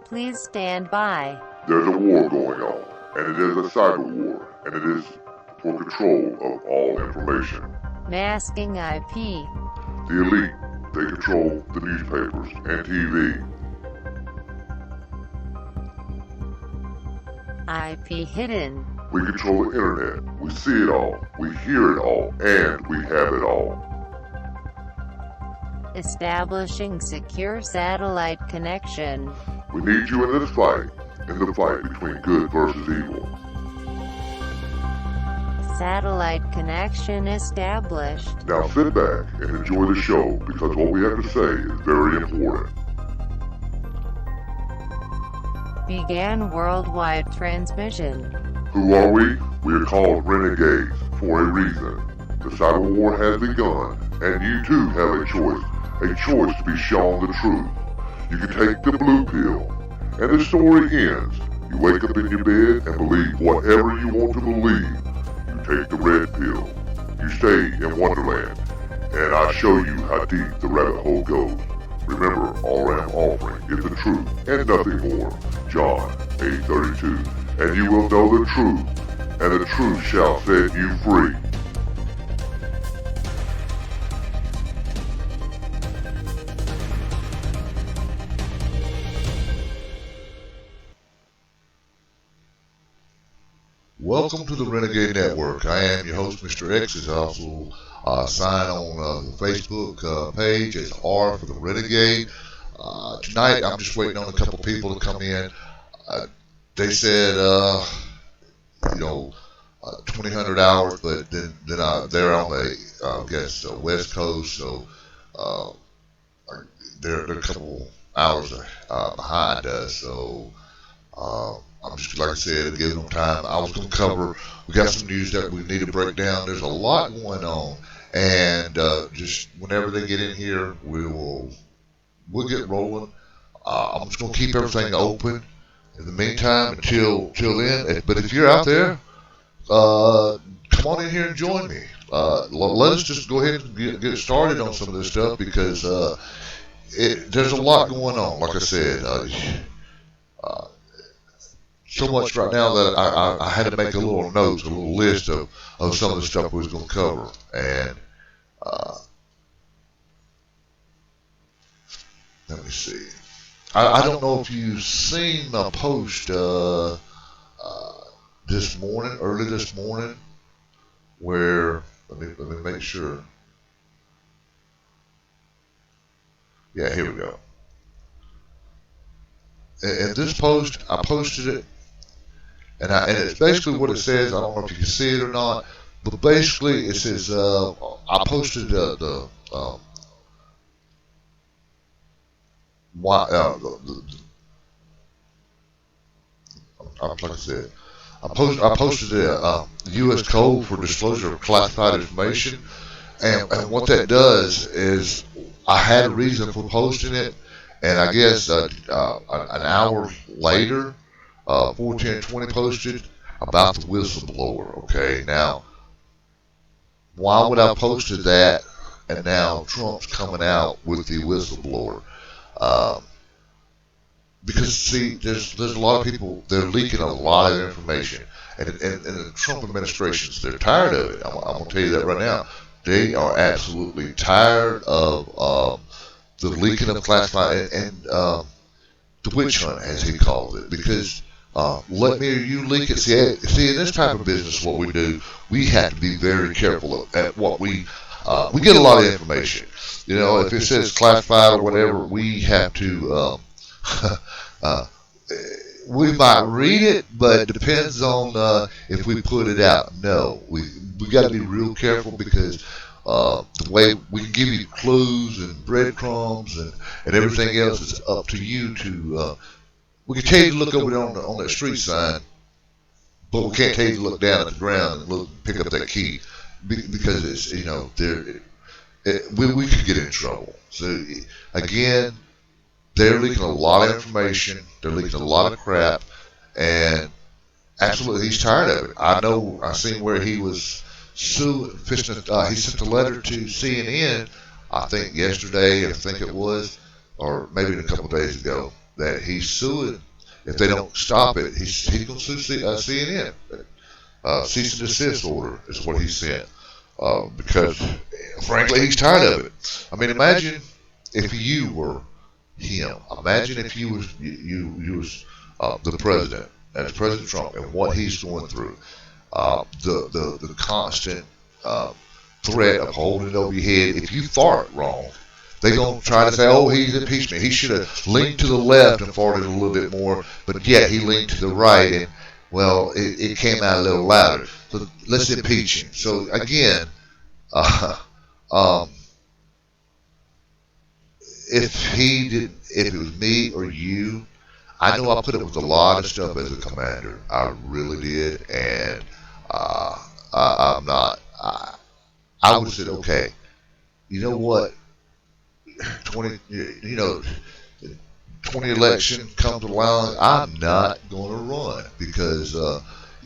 Please stand by. There's a war going on, and it is a cyber war, and it is for control of all information. Masking IP. The elite, they control the newspapers and TV. IP hidden. We control the internet. We see it all, we hear it all, and we have it all. Establishing secure satellite connection. We need you in this fight, in the fight between good versus evil. Satellite connection established. Now sit back and enjoy the show, because what we have to say is very important. Began worldwide transmission. Who are we? We are called Renegades for a reason. The cyber war has begun, and you too have a choice to be shown the truth. You can take the blue pill, and the story ends. You wake up in your bed and believe whatever you want to believe. You take the red pill. You stay in Wonderland, and I show you how deep the rabbit hole goes. Remember, all I am offering is the truth and nothing more. John 8:32. And you will know the truth, and the truth shall set you free. Welcome to the Renegade Network. I am your host, Mr. X. Is also sign on the Facebook page as R for the Renegade. Tonight, I'm just waiting on a couple people to come in. They said, 2,000 hours, but then they're on the West Coast, so they're a couple hours behind us. So I'm just, like I said, giving them time. I was going to cover. We got some news that we need to break down. There's a lot going on, and just whenever they get in here, we'll get rolling. I'm just going to keep everything open in the meantime until then. But if you're out there, come on in here and join me. Let us just go ahead and get started on some of this stuff, because there's a lot going on. Like I said, so much right now that I had to make a little notes, a little list of some of the stuff we was going to cover. And let me see. I don't know if you've seen my post early this morning, where let me make sure. Yeah, here we go. And this post, I posted it, and it's basically what it says. I don't know if you can see it or not, but basically it says I posted like I said, I posted the U.S. Code for Disclosure of Classified Information, and what that does is I had a reason for posting it, and I guess an hour later, 41020 posted about the whistleblower. Okay, now why would I posted that, and now Trump's coming out with the whistleblower? Because see, there's a lot of people, they're leaking a lot of information, and the Trump administrations, they're tired of it. I'm gonna tell you that right now. They are absolutely tired of the leaking of classified and the witch hunt, as he calls it. Because let me or you leak it. See, in this type of business, what we do, we have to be very careful at what we get a lot of information. You know, if it says classified or whatever, we have to. We might read it, but it depends on if we put it out. No, we got to be real careful, because the way we can give you clues and breadcrumbs and everything else is up to you to. We can tell you to look over there on that street sign, but we can't tell you to look down at the ground and pick up that key, because it's we could get in trouble. So again, they're leaking a lot of information. They're leaking a lot of crap, and absolutely, he's tired of it. I know. I seen where he was suing. He sent a letter to CNN, I think yesterday, I think it was, or maybe a couple of days ago. that he's suing. If they don't stop it, he's going to sue CNN. Cease and desist order is what he sent. Because, frankly, he's tired of it. I mean, imagine if you were him. Imagine if you was the president, as President Trump, and what he's going through. The constant threat of holding it over your head. If you fart wrong, they're going to try to say, oh, he's impeachment. He should have leaned to the left and farted a little bit more, but yet he leaned to the right, and, well, it came out a little louder. So let's impeach him. So, again, if it was me or you, I know I put up with a lot of stuff as a commander. I really did, and I'm not. I would have said, okay, you know what? 20 election comes along, I'm not going to run because y'all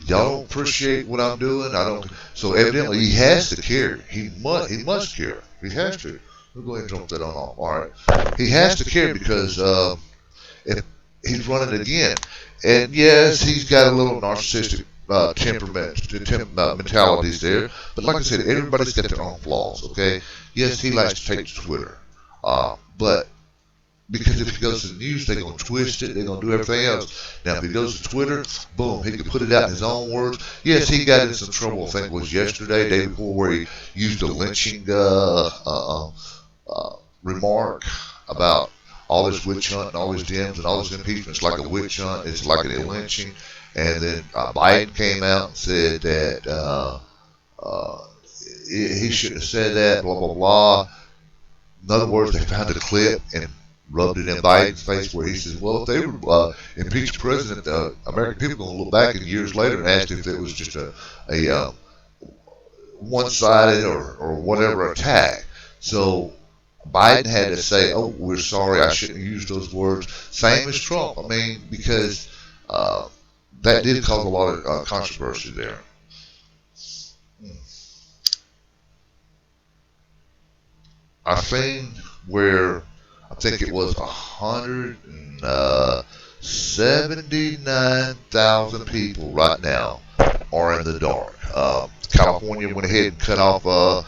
don't appreciate what I'm doing. I don't. So evidently he has to care. He must care. He has to. We'll go ahead and jump that on off. All right. He has to care because if he's running again, and yes, he's got a little narcissistic mentalities there. But like I said, everybody's got their own flaws. Okay. Yes, he likes to take to Twitter. But because if he goes to the news, they're going to twist it. They're going to do everything else. Now, if he goes to Twitter, boom, he can put it out in his own words. Yes, he got in some trouble, I think it was yesterday, day before, where he used a lynching remark about all this witch hunt and all these Dems and all this impeachment. It's like a witch hunt. It's like a lynching. And then Biden came out and said that he shouldn't have said that, blah, blah, blah. In other words, they found a clip and rubbed it in Biden's face where he says, well, if they were impeached president, American people are going to look back in years later and ask if it was just a one-sided or whatever attack. So Biden had to say, oh, we're sorry, I shouldn't have used those words. Same as Trump. I mean, because that did cause a lot of controversy there. I've seen where I think it was 179,000 people right now are in the dark. California went ahead and cut off the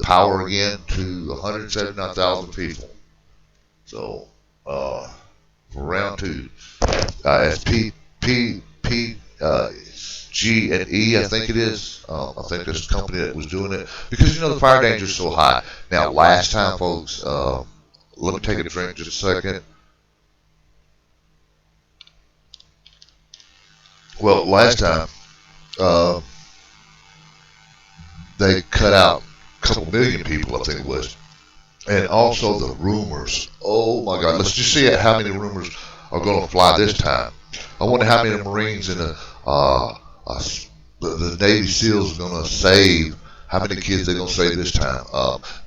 power again to 179,000 people. So for round two, as G&E, I think it is. I think there's a company that was doing it because the fire danger is so high. Now, last time, folks, let me take a drink just a second. Well, last time they cut out a couple million people, I think it was, and also the rumors. Oh my God! Let's just see how many rumors are going to fly this time. I wonder how many Marines in the Navy SEALs are going to save. How many kids they're going to save this time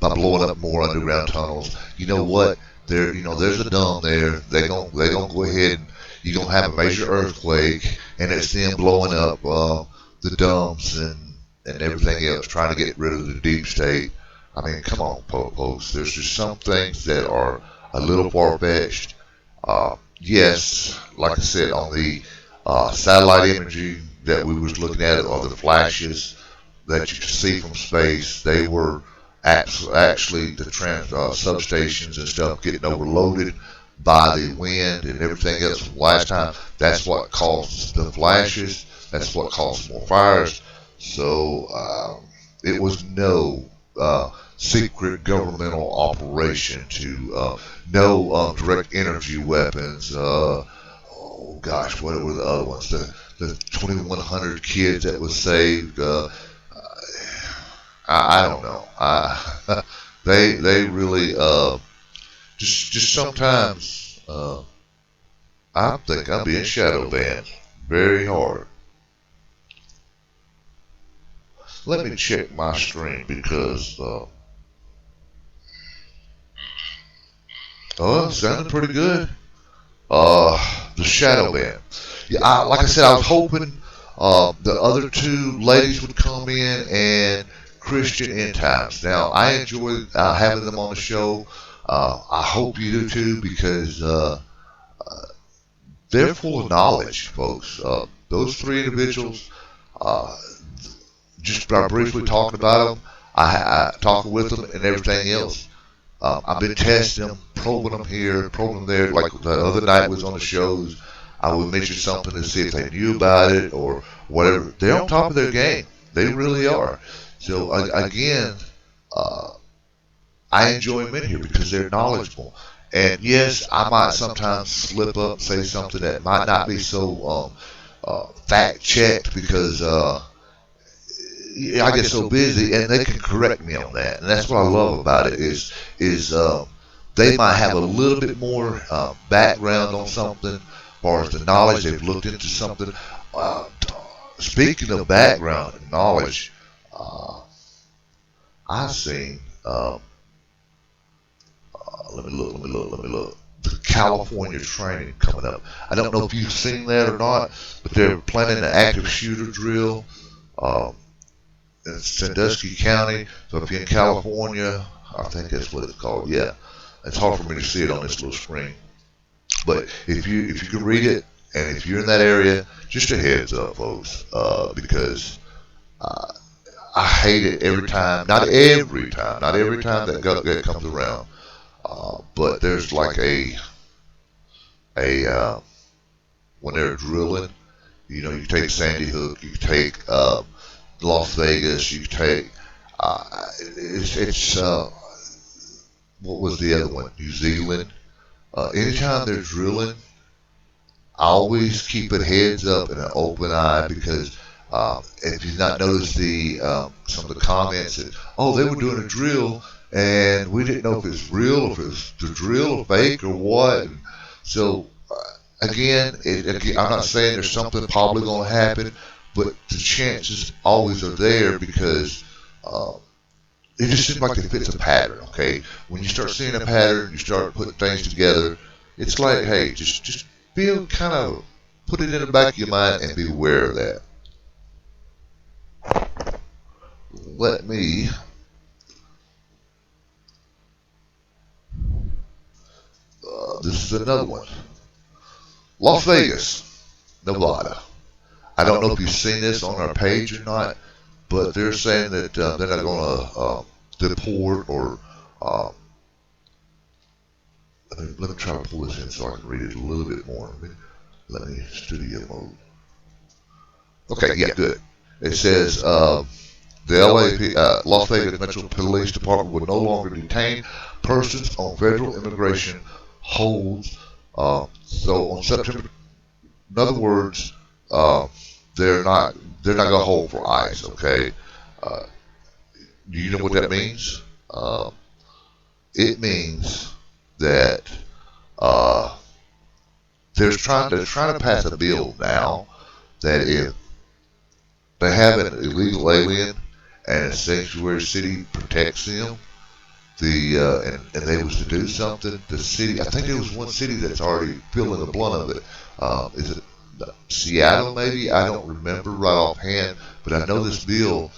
by blowing up more underground tunnels? You know what? There's a dome there. They're going to go ahead and you're going to have a major earthquake, and it's them blowing up the dumps and everything else, trying to get rid of the deep state. I mean, come on, folks. There's just some things that are a little far-fetched. Yes, like I said, on the satellite imagery that we was looking at, or the flashes that you could see from space, they were actually the substations and stuff getting overloaded by the wind and everything else from last time. That's what caused the flashes. That's what caused more fires. So it was no secret governmental operation to no direct energy weapons. Oh gosh, what were the other ones? The 2,100 kids that was saved. I don't know. They really just sometimes I think I'm being shadow banned very hard. Let me check my stream because it's sounding pretty good. The shadow ban. Yeah, like I said, I was hoping the other two ladies would come in and Christian End Times. Now, I enjoy having them on the show. I hope you do too, because they're full of knowledge, folks. Those three individuals, uh, just by briefly talking about them, I talking with them and everything else. I've been testing them, probing them here, probing them there. Like the other night was on the shows, I would mention something to see if they knew about it or whatever. They're on top of their game. They really are. So again, uh, I enjoy them in here because they're knowledgeable. And yes, I might sometimes slip up and say something that might not be so fact checked because I get so busy, and they can correct me on that. And that's what I love about it is they might have a little bit more background on something, as far as the knowledge they've looked into something. Uh, Speaking of background and knowledge, uh, I've seen. Let me look. The California training coming up. I don't know if you've seen that or not, but they're planning an active shooter drill um, in Sandusky County. So if you're in California, I think that's what it's called. Yeah, it's hard for me to see it on this little screen. But if you can read it, and if you're in that area, just a heads up, folks, because uh, I hate it every time. Not every time. Not every time that comes around. But there's like a when they're drilling, you take Sandy Hook, you take Las Vegas, you take it's what was the other one? New Zealand. Anytime they're drilling, I always keep it heads up and an open eye because if you've not noticed some of the comments that they were doing a drill and we didn't know if it's real or if it's the drill or fake or what. And so again, I'm not saying there's something probably going to happen, but the chances always are there because it just seems like it fits a pattern. Okay, when you start seeing a pattern, you start putting things together. It's like, hey, just be kind of put it in the back of your mind and be aware of that. Let me this is another one. Las Vegas, Nevada. I don't know if you've seen this on our page or not, but they're saying that they're not going to deport or let me try to pull this in so I can read it a little bit more. Let me studio mode. Okay, yeah, good. It says the Las Vegas Metro Police Department will no longer detain persons on federal immigration holds. So on September, in other words, they're not going to hold for ICE. Okay. Do you know what that means? It means that they're trying to pass a bill now that if they have an illegal alien and a sanctuary city protects them, and they was to do something, the city, I think there was one city that's already feeling the blunt of it. Is it Seattle maybe? I don't remember right offhand, but I know this bill,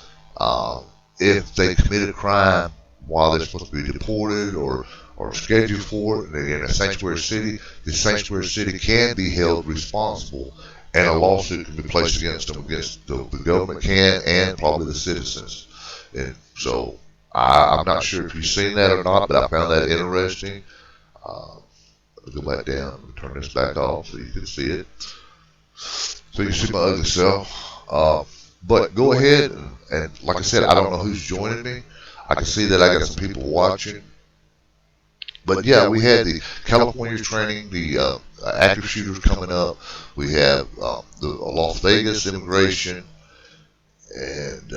if they commit a crime while they're supposed to be deported or scheduled for it, and they're in a sanctuary city, the sanctuary city can be held responsible, and a lawsuit can be placed against them, against the government can, and probably the citizens. And so I'm not sure if you've seen that or not, but I found that interesting. Let me go back down and turn this back off so you can see it. So you see my ugly self. But go ahead and like I said, I don't know who's joining me. I can see that I got some people watching. But yeah, we had the California training, the active shooters coming up. We have the Las Vegas immigration, and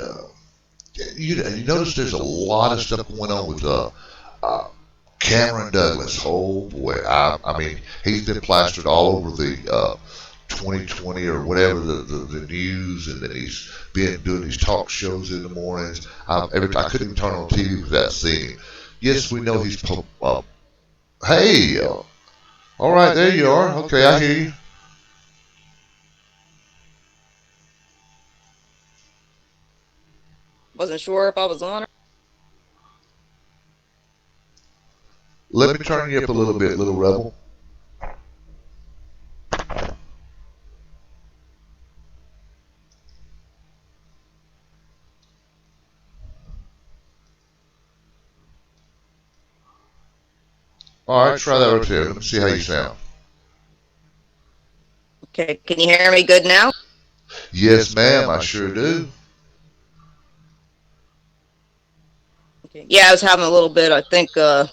you notice there's a lot of stuff going on with Cameron Douglas. Oh boy, I mean, he's been plastered all over the 2020 or whatever the news, and then he's been doing these talk shows in the mornings. I couldn't even turn on TV without seeing him. Yes, we know he's. Hey, all right, there you are. Okay, I hear you. Wasn't sure if I was on. Let me turn you up a little bit, little rebel. All right, try that right there. Let me see how you sound. Okay, can you hear me good now? Yes, ma'am, I sure do. Okay. Yeah, I was having a little bit, I think, on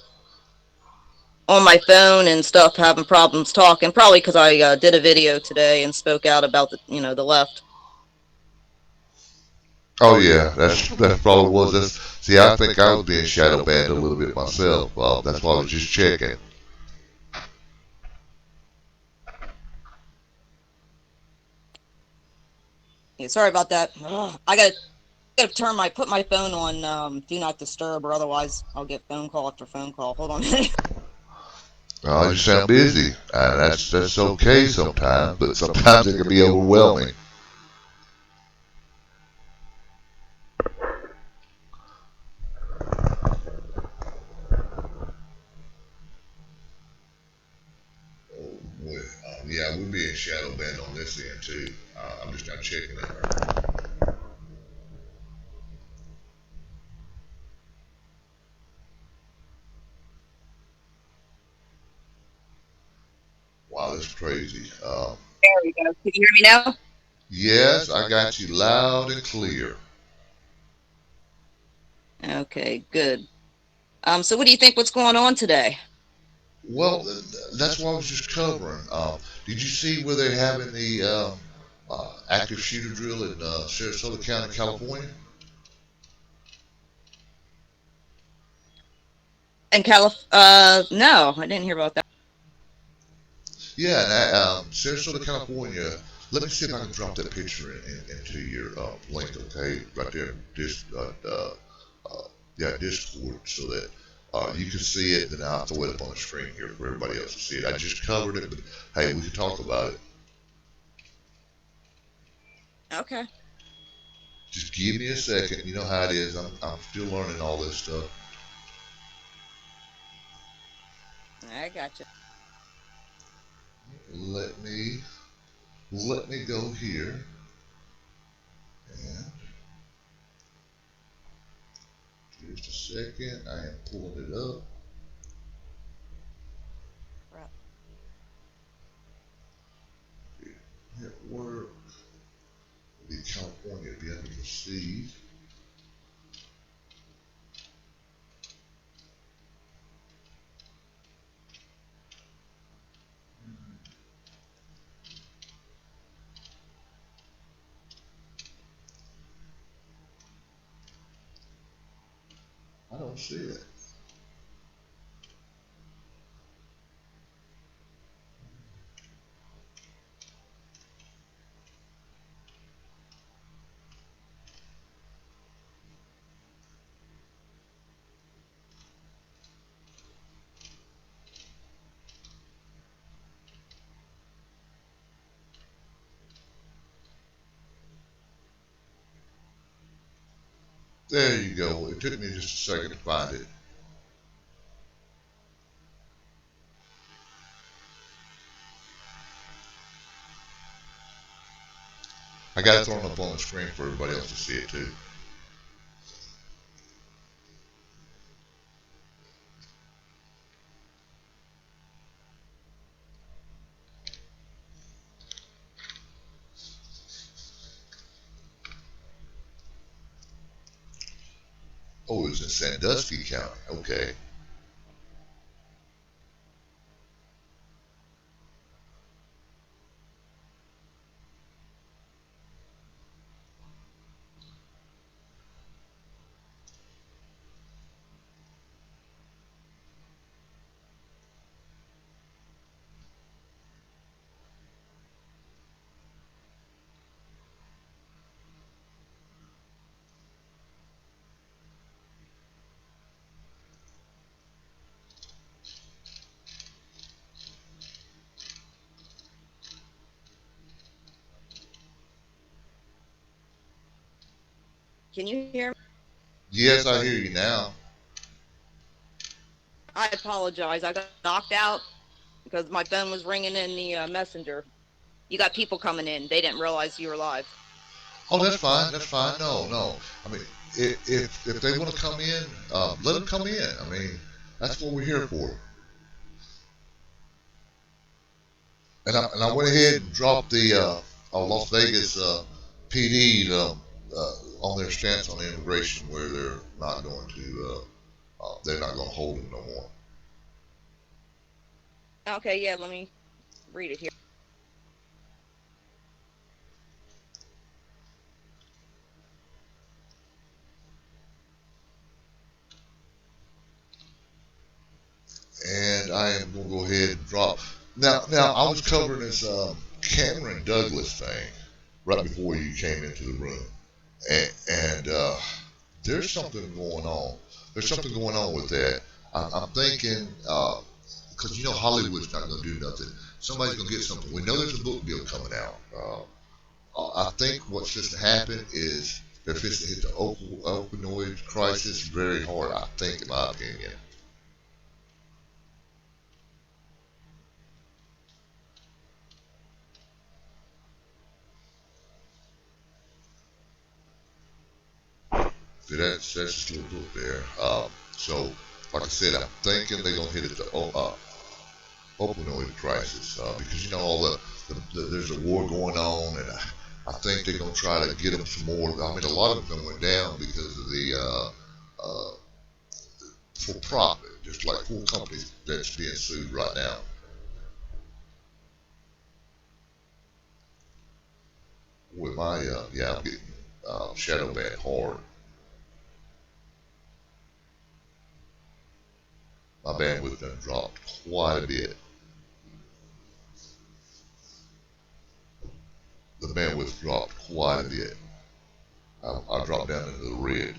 my phone and stuff, having problems talking, probably because I did a video today and spoke out about the left. Oh yeah, that's probably was. See, I think I was being shadow banned a little bit myself. That's why I was just checking. Yeah, sorry about that. Ugh, I gotta put my phone on do not disturb, or otherwise I'll get phone call after phone call. Hold on a minute. You sound busy, and that's okay sometimes, but sometimes it can be overwhelming. Oh boy, yeah, we're being shadow banned on this end too. I'm just not checking it. Wow, that's crazy. There we go. Can you hear me now? Yes, I got you loud and clear. Okay, good. So what do you think what's going on today? Well, that's what I was just covering. Did you see where they're having the active shooter drill in Sarasota County, California? In no, I didn't hear about that. Yeah, and Sarasota, California. Let me see if I can drop that picture into your link, okay? Right there, yeah, Discord, so that you can see it. Then I'll throw it up on the screen here for everybody else to see it. I just covered it, but hey, we can talk about it. Okay, Just give me a second. You know how it is. I'm still learning all this stuff. I got you. Let me go here and just a second. I am pulling it up. Network. The California be under the sea. I don't see it. There you go. It took me just a second to find it. I got it thrown up on the screen for everybody else to see it too. Oh, it was in Sandusky County. Okay. Can you hear me? Yes, I hear you now. I apologize. I got knocked out because my phone was ringing in the messenger. You got people coming in. They didn't realize you were live. Oh, that's fine. That's fine. No. I mean, if they want to come in, let them come in. I mean, that's what we're here for. I went ahead and dropped the Las Vegas PD on their stance on immigration, where they're not going to hold them no more. Okay, yeah, let me read it here. And I am going to go ahead and drop. Now I was covering this Cameron Douglas thing right before you came into the room, and there's something going on. There's something going on with that. I'm thinking because Hollywood's not going to do nothing. Somebody's going to get something. We know there's a book deal coming out. I think what's supposed to happen is they're supposed to hit the opioid crisis very hard. I think, in my opinion. So that's just a little book there. So, like I said, I'm thinking they're gonna hit it the opioid crisis because all there's a war going on, and I think they're gonna try to get them some more. I mean, a lot of them went down because of the for profit, just like 4 companies that's being sued right now. With my I'm getting shadow banned hard. My bandwidth done dropped quite a bit. The bandwidth dropped quite a bit. I dropped down into the red.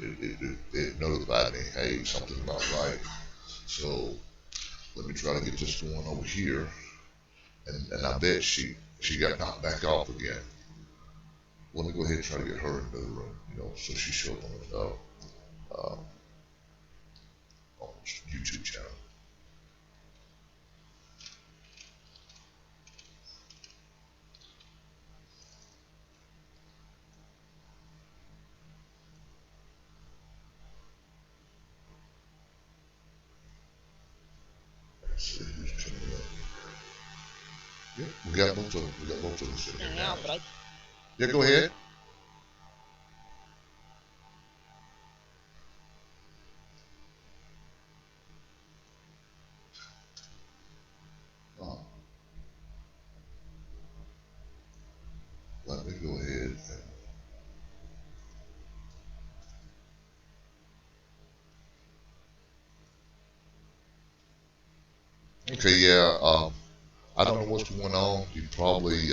It notified me, hey, something's not right. So let me try to get this going over here. And I bet she got knocked back off again. Let me go ahead and try to get her into the room, so she showed on the YouTube channel. Let's see who's coming up. Yeah, we got both of them. We got both of them sitting here now. Yeah, go ahead. Let me go ahead and okay, yeah. I don't know what's going on. You probably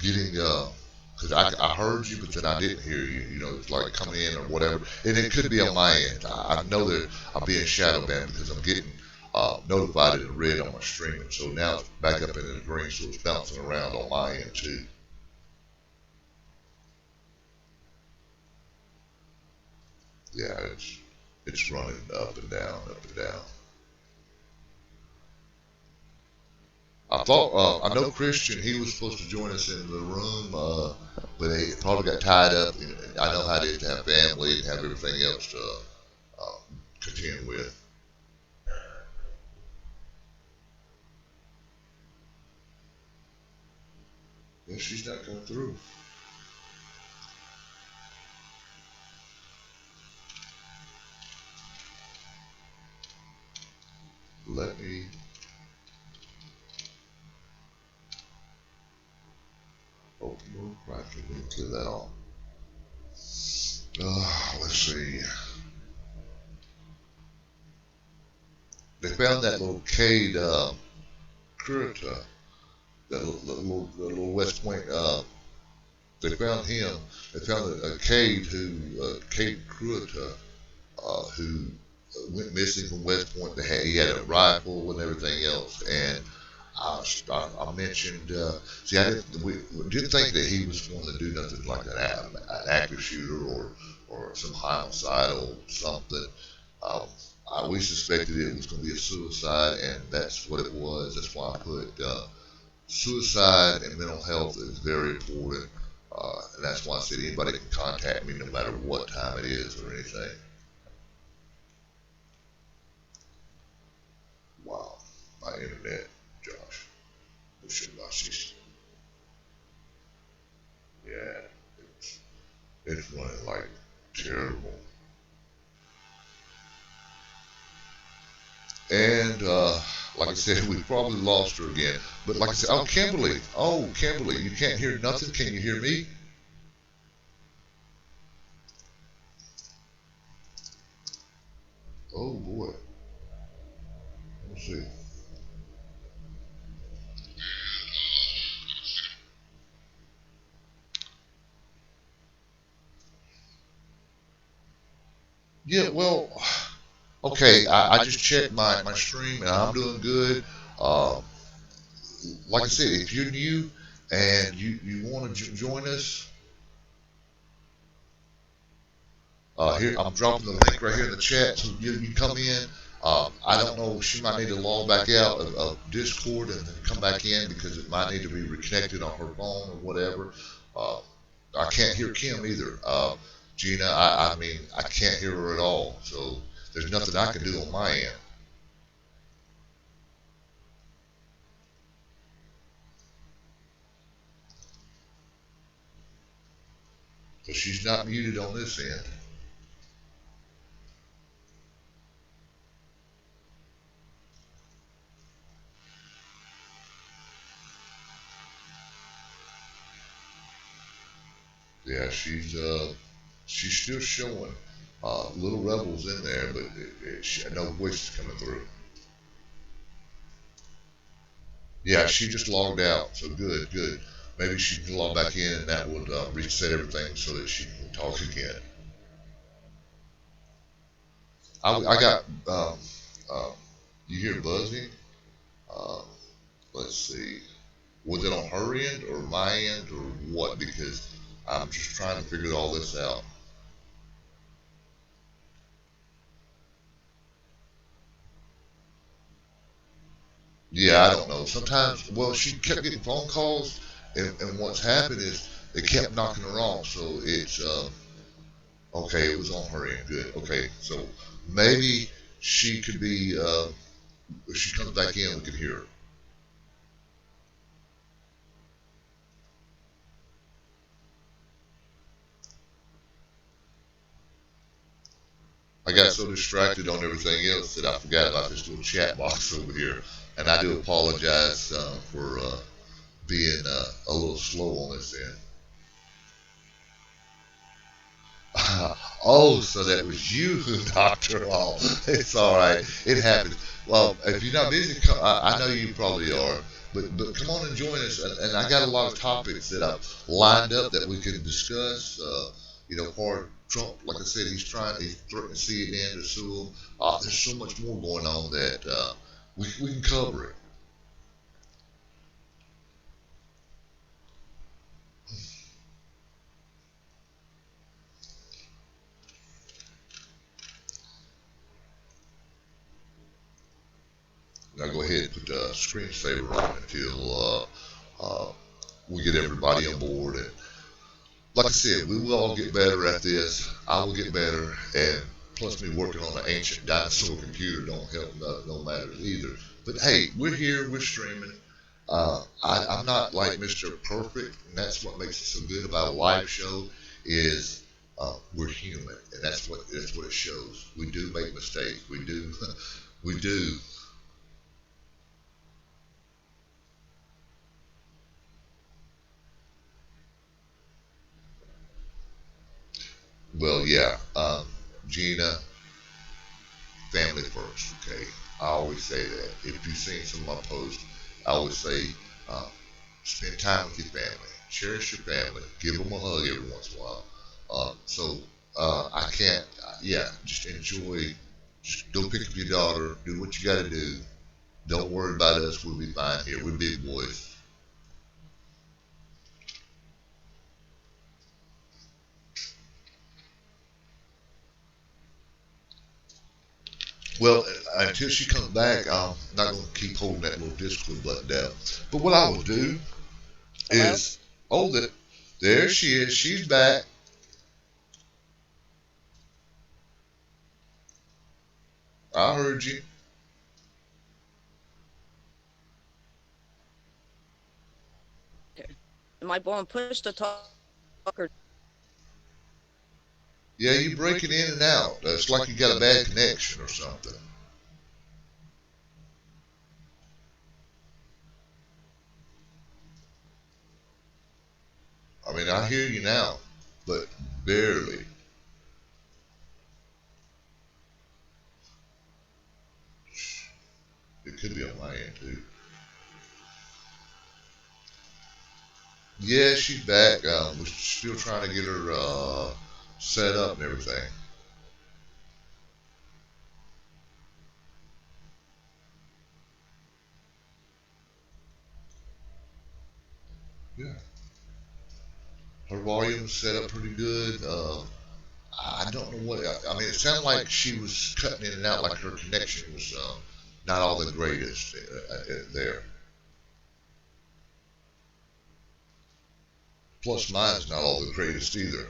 getting because I heard you, but then I didn't hear you. It's like coming in or whatever, and it could be on my end. I know that I'm being shadow banned because I'm getting notified in red on my streaming. So now it's back up into the green, so it's bouncing around on my end too. Yeah, it's running up and down, up and down. I know Christian. He was supposed to join us in the room, but he probably got tied up. I know how it is to have family and have everything else to contend with. Yeah, she's not coming through. Let me. Open room, right? Let me clear that off. Let's see. They found that little Cade Curta, that little West Point. They found him. They found a Cade Cade Curta, who went missing from West Point. He had a rifle and everything else, and I mentioned. See, we didn't think that he was going to do nothing like an active shooter or some homicidal something. We suspected it was going to be a suicide, and that's what it was. That's why I put suicide and mental health is very important, and that's why I said anybody can contact me no matter what time it is or anything. Wow, my internet, Josh. Yeah, it's running like terrible. And like I said, we probably lost her again. But like I said, oh Kimberly, you can't hear nothing. Can you hear me? Oh boy, let's see. Yeah, well, okay. I just checked my stream and I'm doing good. Uh, like I said, if you're new and you want to join us, here I'm dropping the link right here in the chat so you come in. I don't know. She might need to log back out of Discord and then come back in because it might need to be reconnected on her phone or whatever. Uh, I can't hear Kim either. Gina, I mean, I can't hear her at all. So there's nothing I can do on my end. So she's not muted on this end. Yeah, she's still showing Little Rebels in there, but no voice is coming through. Yeah, she just logged out, so good, good. Maybe she can log back in, and that would reset everything so that she can talk again. I got uh, you hear buzzing? Uh, let's see. Was it on her end or my end or what? Because I'm just trying to figure all this out. Yeah, I don't know. Sometimes, well, she kept getting phone calls, and what's happened is they kept knocking her off. So it's okay. It was on her end. Good. Okay, so maybe she could be. If she comes back in, we can hear her. I got so distracted on everything else that I forgot about this little chat box over here, and I do apologize for being a little slow on this end. Oh, so that was you who knocked her off. It's all right. It happens. Well, if you're not busy, I know you probably are, but come on and join us. And I got a lot of topics that I've lined up that we can discuss. For Trump, like I said, he's threatening to see it end or sue him. There's so much more going on that we can cover it. Now go ahead and put the screensaver on until we get everybody on board. And like I said, we will all get better at this. I will get better, and plus me working on an ancient dinosaur computer don't help no matters either. But hey, we're here, we're streaming. I'm not like Mr. Perfect, and that's what makes it so good about a live show is we're human, and that's what it shows. We do make mistakes. We do, we do. Well, yeah, Gina, family first, okay? I always say that. If you've seen some of my posts, I always say, uh, spend time with your family, cherish your family, give them a hug every once in a while. I can't, yeah, just enjoy, just go pick up your daughter, do what you got to do. Don't worry about us, we'll be fine here. We're big boys. Well, until she comes back, I'm not going to keep holding that little Discord button down. But what I will do Hello? is, oh, there she is. She's back. I heard you. Am I going push to talk or Yeah, you breaking in and out. It's like you got a bad connection or something. I mean, I hear you now, but barely. It could be on my end too. Yeah, she's back. We're still trying to get her set up and everything. Yeah, her volume's set up pretty good. I don't know what. I mean, it sounded like she was cutting in and out, like her connection was not all the greatest there. Plus, mine's not all the greatest either.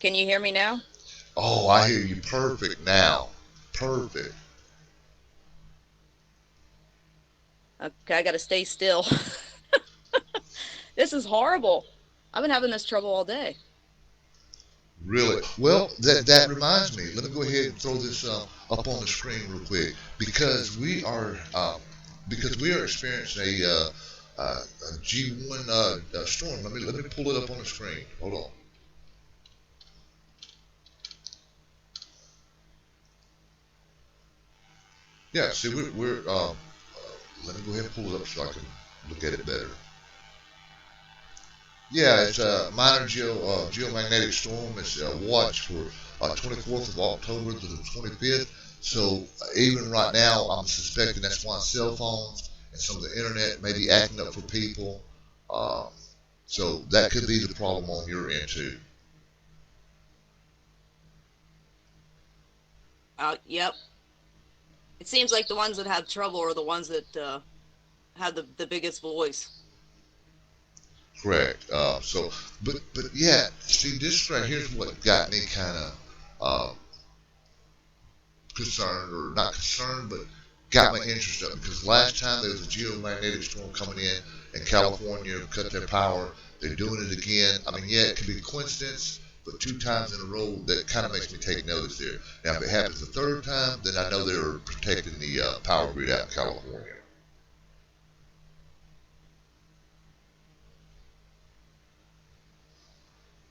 can you hear me now? Oh, I hear you perfect now. Perfect. Okay, I gotta stay still. This is horrible. I've been having this trouble all day. Really? Well, that reminds me. Let me go ahead and throw this up on the screen real quick because we are experiencing a G1 storm. Let me pull it up on the screen. Hold on. Yeah. See, we're let me go ahead and pull it up so I can look at it better. Yeah, it's a minor geomagnetic storm. It's watched for 24th of October to the 25th. So even right now, I'm suspecting that's why cell phones and some of the internet may be acting up for people. Uh, so that could be the problem on your end too. Yep. It seems like the ones that have trouble are the ones that have the biggest voice. Correct. But yeah, see, this right here's what got me kind of concerned, or not concerned, but got my interest up because last time there was a geomagnetic storm coming in California, cut their power. They're doing it again. I mean, yeah, it could be coincidence, but two times in a row, that kind of makes me take notice there. Now, if it happens the third time, then I know they're protecting the power grid out in California.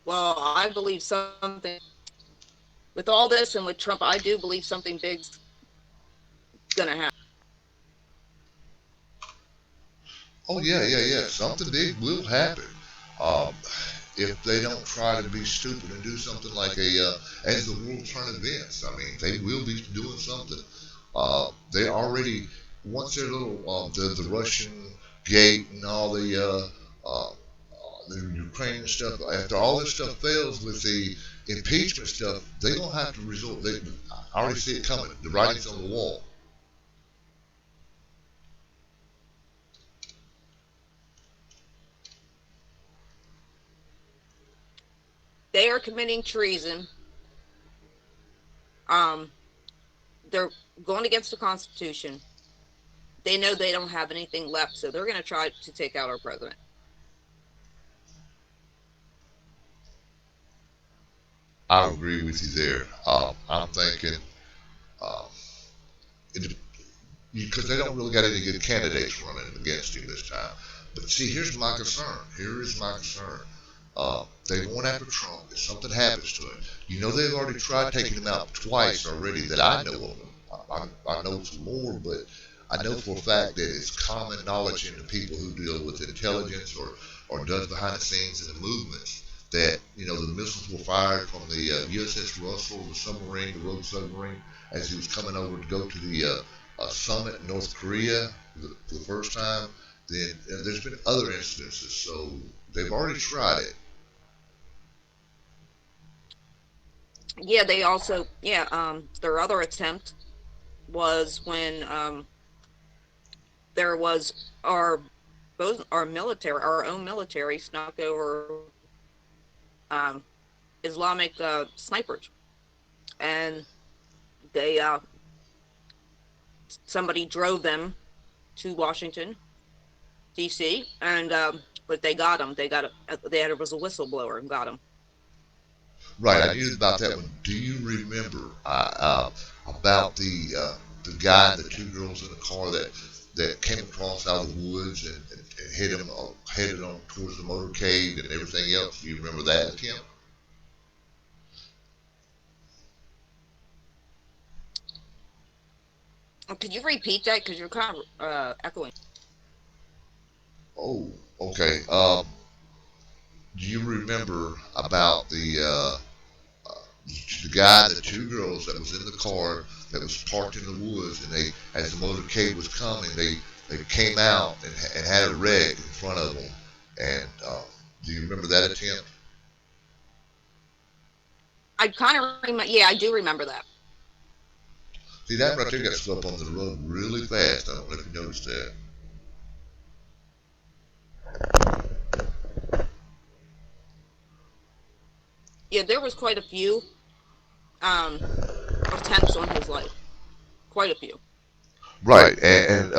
Well, I believe something with all this and with Trump. I do believe something big's gonna happen. Oh yeah. Something big will happen. Um, if they don't try to be stupid and do something like as the world turn events. I mean, they will be doing something. They already once their little the Russian gate and all the Ukraine stuff. After all this stuff fails with the impeachment stuff, they're gonna have to resort. I already see it coming. The writing's on the wall. They are committing treason. Um, they're going against the Constitution. They know they don't have anything left, so they're going to try to take out our president. I agree with you there. I'm thinking um, because they don't really got any good candidates running against him this time. But see, here's my concern. Here is my concern. They going after Trump. If something happens to him, you know they've already tried taking him out twice already that I know of. I know some more, but I know for a fact that it's common knowledge in the people who deal with intelligence or does behind the scenes in the movements that the missiles were fired from the USS Russell, the submarine, the rogue submarine, as he was coming over to go to the summit in North Korea for the first time. Then there's been other incidences, so they've already tried it. Yeah, they also, their other attempt was when there was both our own military snuck over um, Islamic snipers, and They somebody drove them to Washington, D.C., and but they got them. There was a whistleblower and got them. Right, I knew about that one. Do you remember about the guy and the two girls in the car that came across out of the woods and hit him, headed on towards the motorcade and everything else? Do you remember that, Tim? Could you repeat that? Because you're kind of echoing. Oh, okay. Do you remember about the guy and the two girls that was in the car that was parked in the woods, and they, as the motorcade was coming, they came out and had a wreck in front of them. And do you remember that attempt? I kind of remember. Yeah, I do remember that. See, that right there got swept on the road really fast. I don't know if you noticed that. Yeah, there was quite a few attempts on his life. Quite a few. Right, and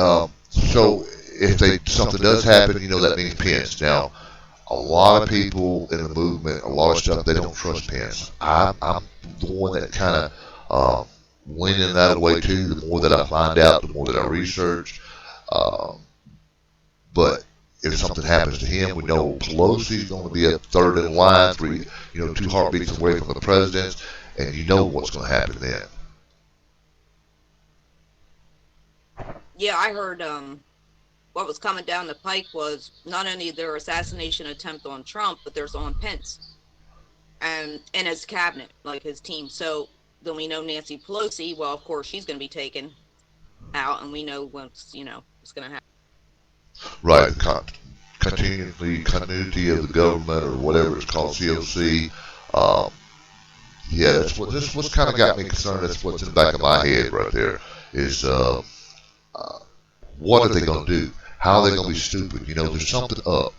so if something does happen, you know that means Pence. Now, a lot of people in the movement, a lot of stuff, they don't trust Pence. I'm the one that kind of leaning that way too. The more that I find out, the more that I research. But if something happens to him, we know Pelosi's going to be a third in line, two heartbeats away from the president, and you know what's going to happen then. Yeah, I heard what was coming down the pike was not only their assassination attempt on Trump, but there's on Pence and his cabinet, like his team. So then we know Nancy Pelosi, well, of course, she's going to be taken out, and we know what's going to happen. Right, continuity of the government, or whatever it's called, COC. Yeah, that's what's kind of got me concerned. That's what's in the back of my head right there. Is what are they going to do? How are they going to be stupid? There's something up.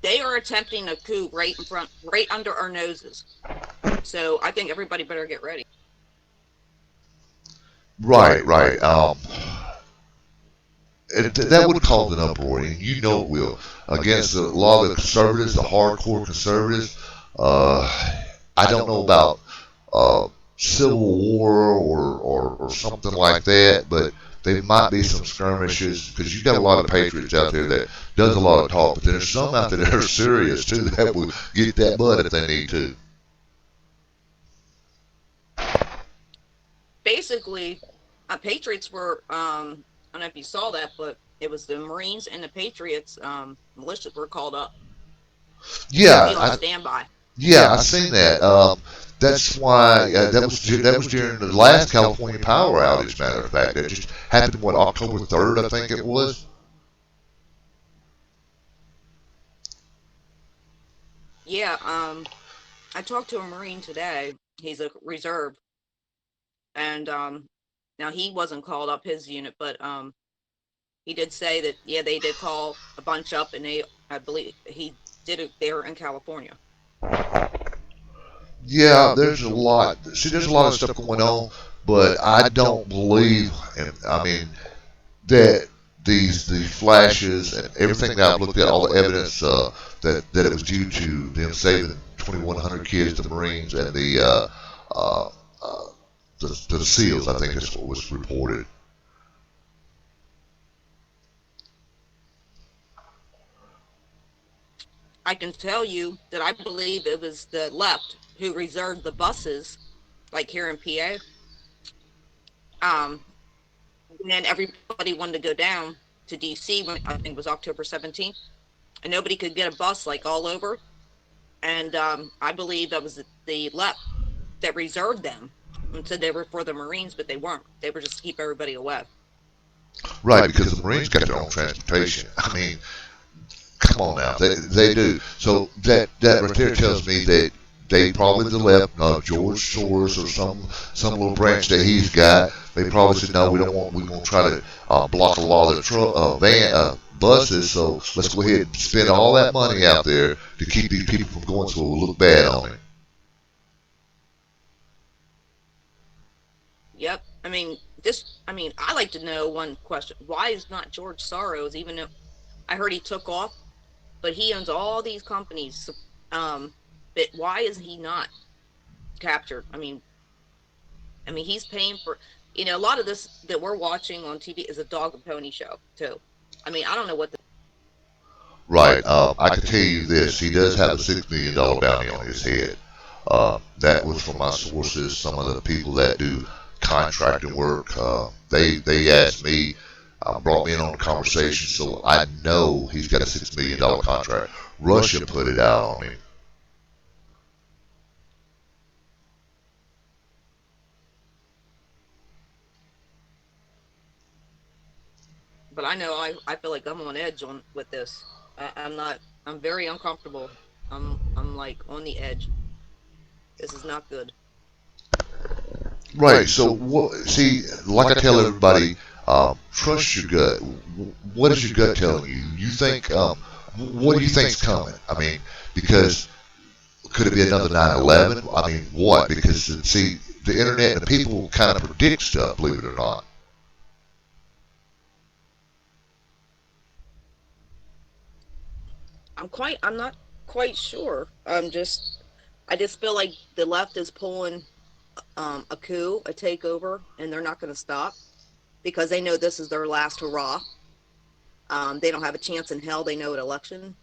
They are attempting a coup right under our noses. So I think everybody better get ready. Right. That would cause an uproar, and you know it will, against a lot of the conservatives, the hardcore conservatives. I don't know about civil war or something like that, but there might be some skirmishes, because you've got a lot of patriots out there that does a lot of talk, but there's some out there that are serious too, that will get that butt if they need to. Basically, Patriots were, I don't know if you saw that, but it was the Marines and the Patriots militias were called up. Yeah, on standby. Yeah, I've seen that. That's why that was during the last California power outage. Matter of fact, it just happened October 3rd, I think it was. Yeah, I talked to a Marine today. He's a reserve, and now he wasn't called up his unit, but he did say that they did call a bunch up, and I believe he did it there in California. Yeah, there's a lot. See, there's a lot of stuff going on, but I don't believe, and I mean, that these flashes and everything that I've looked at, all the evidence that it was due to them saving 2,100 kids, the Marines, and the SEALs. I think that's what was reported. I can tell you that I believe it was the left who reserved the buses, like here in PA. And everybody wanted to go down to DC when I think it was October 17th, and nobody could get a bus like all over. And I believe that was the left that reserved them and said they were for the Marines, but they weren't. They were just to keep everybody away. Right, because the Marines got their own transportation. I mean, come on now, they do. So that right there tells me that they probably the left, George Soros or some little branch that he's got. They probably said, no, we don't want. We're gonna try to block a lot of the buses. So let's go ahead and spend all that money out there to keep these people from going, so it will look bad on it. mean, I like to know one question. Why is not George Soros, even though I heard he took off, but he owns all these companies. But why is he not captured? I mean, he's paying for, a lot of this that we're watching on TV is a dog and pony show too. I don't know what the. Right. I can tell you this. He does have a $6 million bounty on his head. That was from my sources. Some of the people that do contracting work. They asked me, brought me in on a conversation, so I know he's got a $6 million contract. Russia put it out on him. But I know I feel like I'm on edge with this. I'm not. I'm very uncomfortable. I'm like on the edge. This is not good. Right. So, see, like I tell everybody, trust your gut. What is your gut telling you? You think, what do you think's coming? Because could it be another 9/11? What? Because see, the internet and the people kind of predict stuff, believe it or not. I'm not quite sure. I just feel like the left is pulling a coup, a takeover, and they're not going to stop because they know this is their last hurrah. They don't have a chance in hell. They know at election,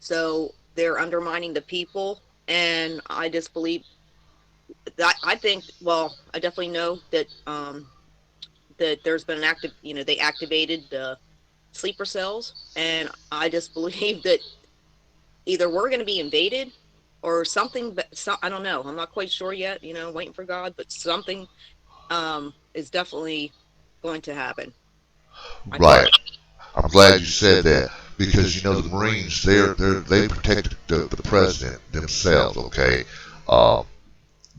so they're undermining the people, and I just believe that I think. Well, I definitely know that there's been an active. They activated the sleeper cells, and I just believe that either we're going to be invaded or something. I don't know. I'm not quite sure yet. Waiting for God, but something is definitely going to happen. Right. I'm glad you said that because the Marines they protect the president themselves. Okay,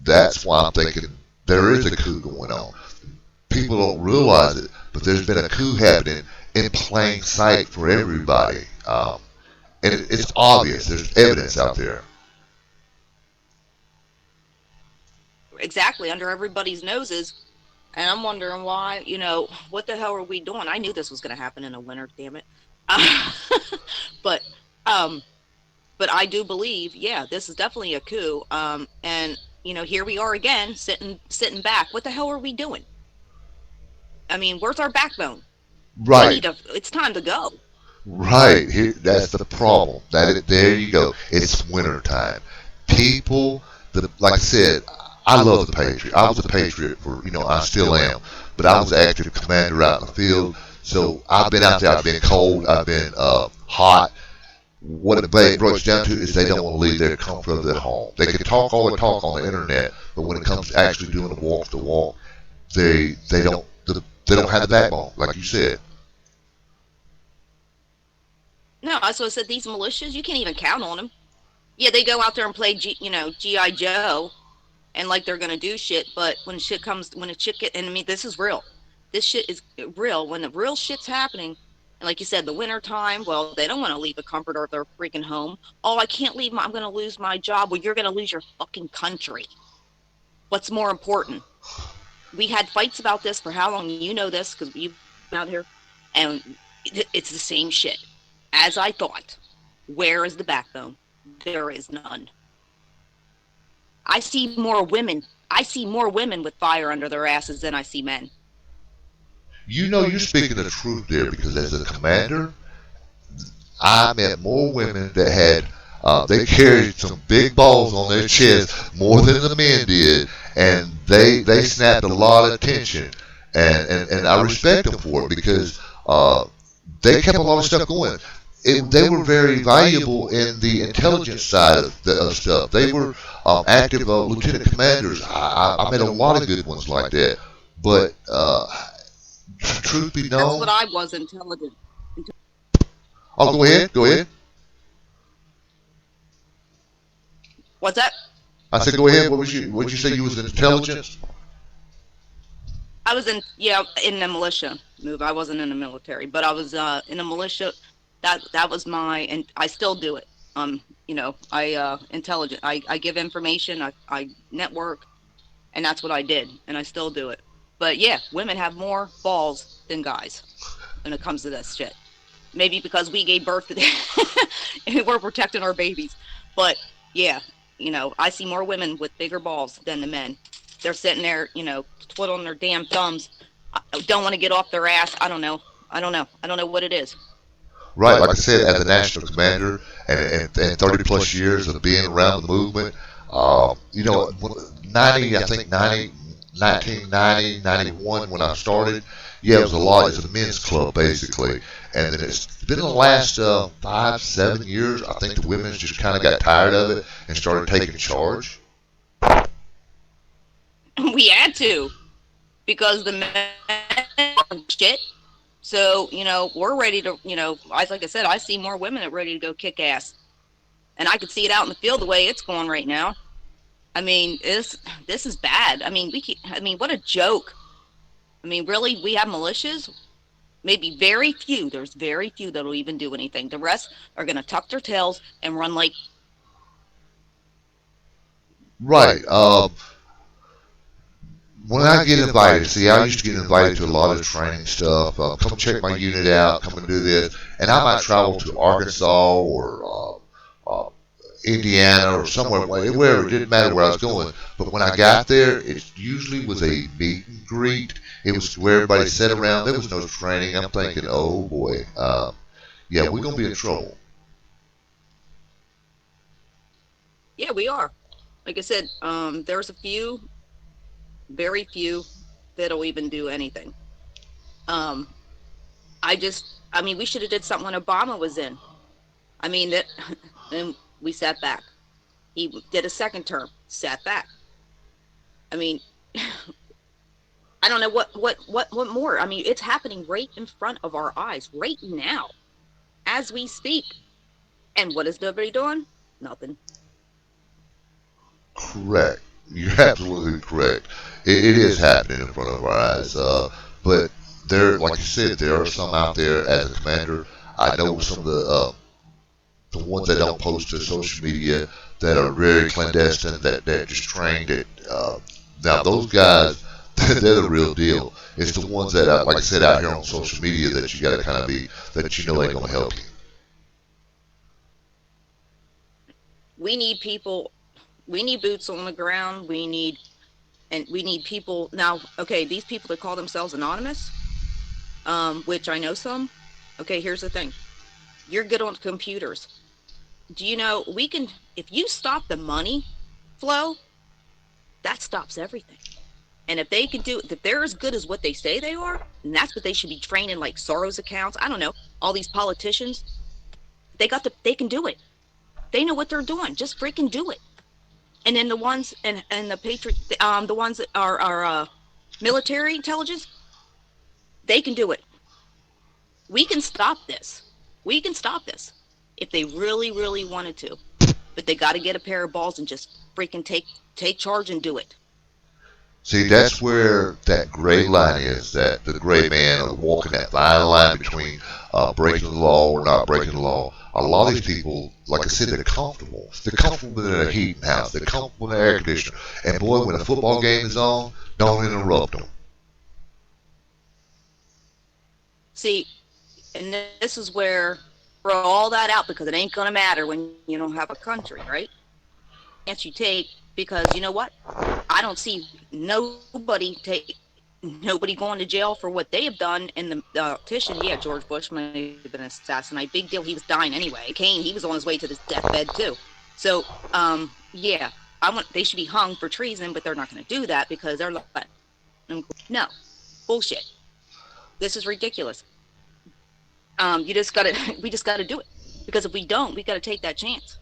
that's why I'm thinking there is a coup going on. People don't realize it, but there's been a coup happening in plain sight for everybody, and it's obvious. There's evidence out there. Exactly, under everybody's noses. And I'm wondering why, what the hell are we doing? I knew this was going to happen in the winter, damn it. But um, but I do believe, yeah, this is definitely a coup. And here we are again, sitting back. What the hell are we doing? Where's our backbone? Right. It's time to go. Right. That's the problem. There you go. It's winter time. People, like I said, I love the Patriot. I was a Patriot I still am, but I was an active commander out in the field. So I've been out there. I've been cold. I've been hot. What it breaks down to is they don't want to leave their comfort of their home. They can talk all the talk on the internet, but when it comes to actually doing the walk the walk, they don't have the backbone, like you said. No, as I said, these militias, you can't even count on them. Yeah, they go out there and play GI Joe, and like they're gonna do shit. But when a shit get, and this is real. This shit is real. When the real shit's happening, and like you said, the winter time, well, they don't want to leave the comfort of their freaking home. Oh, I can't leave. I'm gonna lose my job. Well, you're gonna lose your fucking country. What's more important? We had fights about this for how long? You know this because you've been out here, and it's the same shit. As I thought. Where is the backbone? There is none. I see more women. I see more women with fire under their asses than I see men. You're speaking the truth there because as a commander, I met more women that had they carried some big balls on their chest more than the men did, and they snapped a lot of attention, and I respect them for it because they kept a lot of stuff going. They were very valuable in the intelligence side of stuff. They were active lieutenant commanders. I met a lot of good ones like that. But truth be known, that's what I was intelligent. Oh, go ahead. Go ahead. What's that? I said, go ahead. What did you say? You was in intelligence? I was in the militia move. I wasn't in the military, but I was in the militia. That was and I still do it. I intelligent. I give information. I network, and that's what I did, and I still do it. But yeah, women have more balls than guys when it comes to this shit. Maybe because we gave birth to and we're protecting our babies. But yeah, I see more women with bigger balls than the men. They're sitting there, twiddling their damn thumbs. Don't want to get off their ass. I don't know. I don't know. I don't know what it is. Right, like I said, as a national commander and 30 plus years of being around the movement, you know, 90, I think 90, 1990, 91 when I started, yeah, it was a lot. It was a men's club basically, and then it's been the last 5, 7 years. I think the women's just kind of got tired of it and started taking charge. We had to because the men are shit. So, we're ready to, like I said, I see more women that are ready to go kick ass. And I could see it out in the field the way it's going right now. I mean, this is bad. I mean, what a joke. I mean, really, we have militias? Maybe very few. There's very few that'll even do anything. The rest are going to tuck their tails and run like. Right. When I get invited, see, I used to get invited to a lot of training stuff. Come check my unit out. Come and do this, and I might travel to Arkansas or Indiana or somewhere, wherever. It didn't matter where I was going. But when I got there, it usually was a meet and greet. It was where everybody sat around. There was no training. I'm thinking, oh boy, yeah, we're gonna be in trouble. Yeah, we are. Like I said, there's a few, very few, that'll even do anything. Um, I mean, we should have did something when Obama was in. I mean that, and we sat back. He did a second term, sat back. I mean, I don't know what more. I mean, it's happening right in front of our eyes, right now, as we speak. And what is nobody doing? Nothing. Correct. You're absolutely correct. It is happening in front of our eyes. But there, like you said, there are some out there as a commander. I know some of the ones that don't post to social media that are very clandestine, that just trained it. Now those guys, they're the real deal. It's the ones that, like I said, out here on social media that you got to kind of be, that you know ain't gonna help you. We need people. We need boots on the ground. We need people now. Okay, these people that call themselves anonymous, which I know some. Okay, here's the thing. You're good on computers. Do you know we can? If you stop the money flow, that stops everything. And if they can do, if they're as good as what they say they are, and that's what they should be training, like Soros accounts. I don't know, all these politicians. They can do it. They know what they're doing. Just freaking do it. And then the ones and the patriot, the ones that are military intelligence, they can do it. We can stop this. We can stop this if they really, really wanted to. But they got to get a pair of balls and just freaking take charge and do it. See, that's where that gray line is, that the gray man walking that fine line between breaking the law or not breaking the law. A lot of these people, like I said, they're comfortable. They're comfortable in their heating house. They're comfortable in their air conditioner. And boy, when a football game is on, don't interrupt them. See, and this is where throw all that out because it ain't gonna matter when you don't have a country, right? Chance you take because you know what? I don't see nobody going to jail for what they have done in the petition. Yeah, George Bush might have been assassinated. Big deal. He was dying anyway. Kane, he was on his way to his deathbed too. So, yeah, they should be hung for treason, but they're not going to do that because they're like, no, bullshit. This is ridiculous. We just gotta do it because if we don't, we gotta take that chance.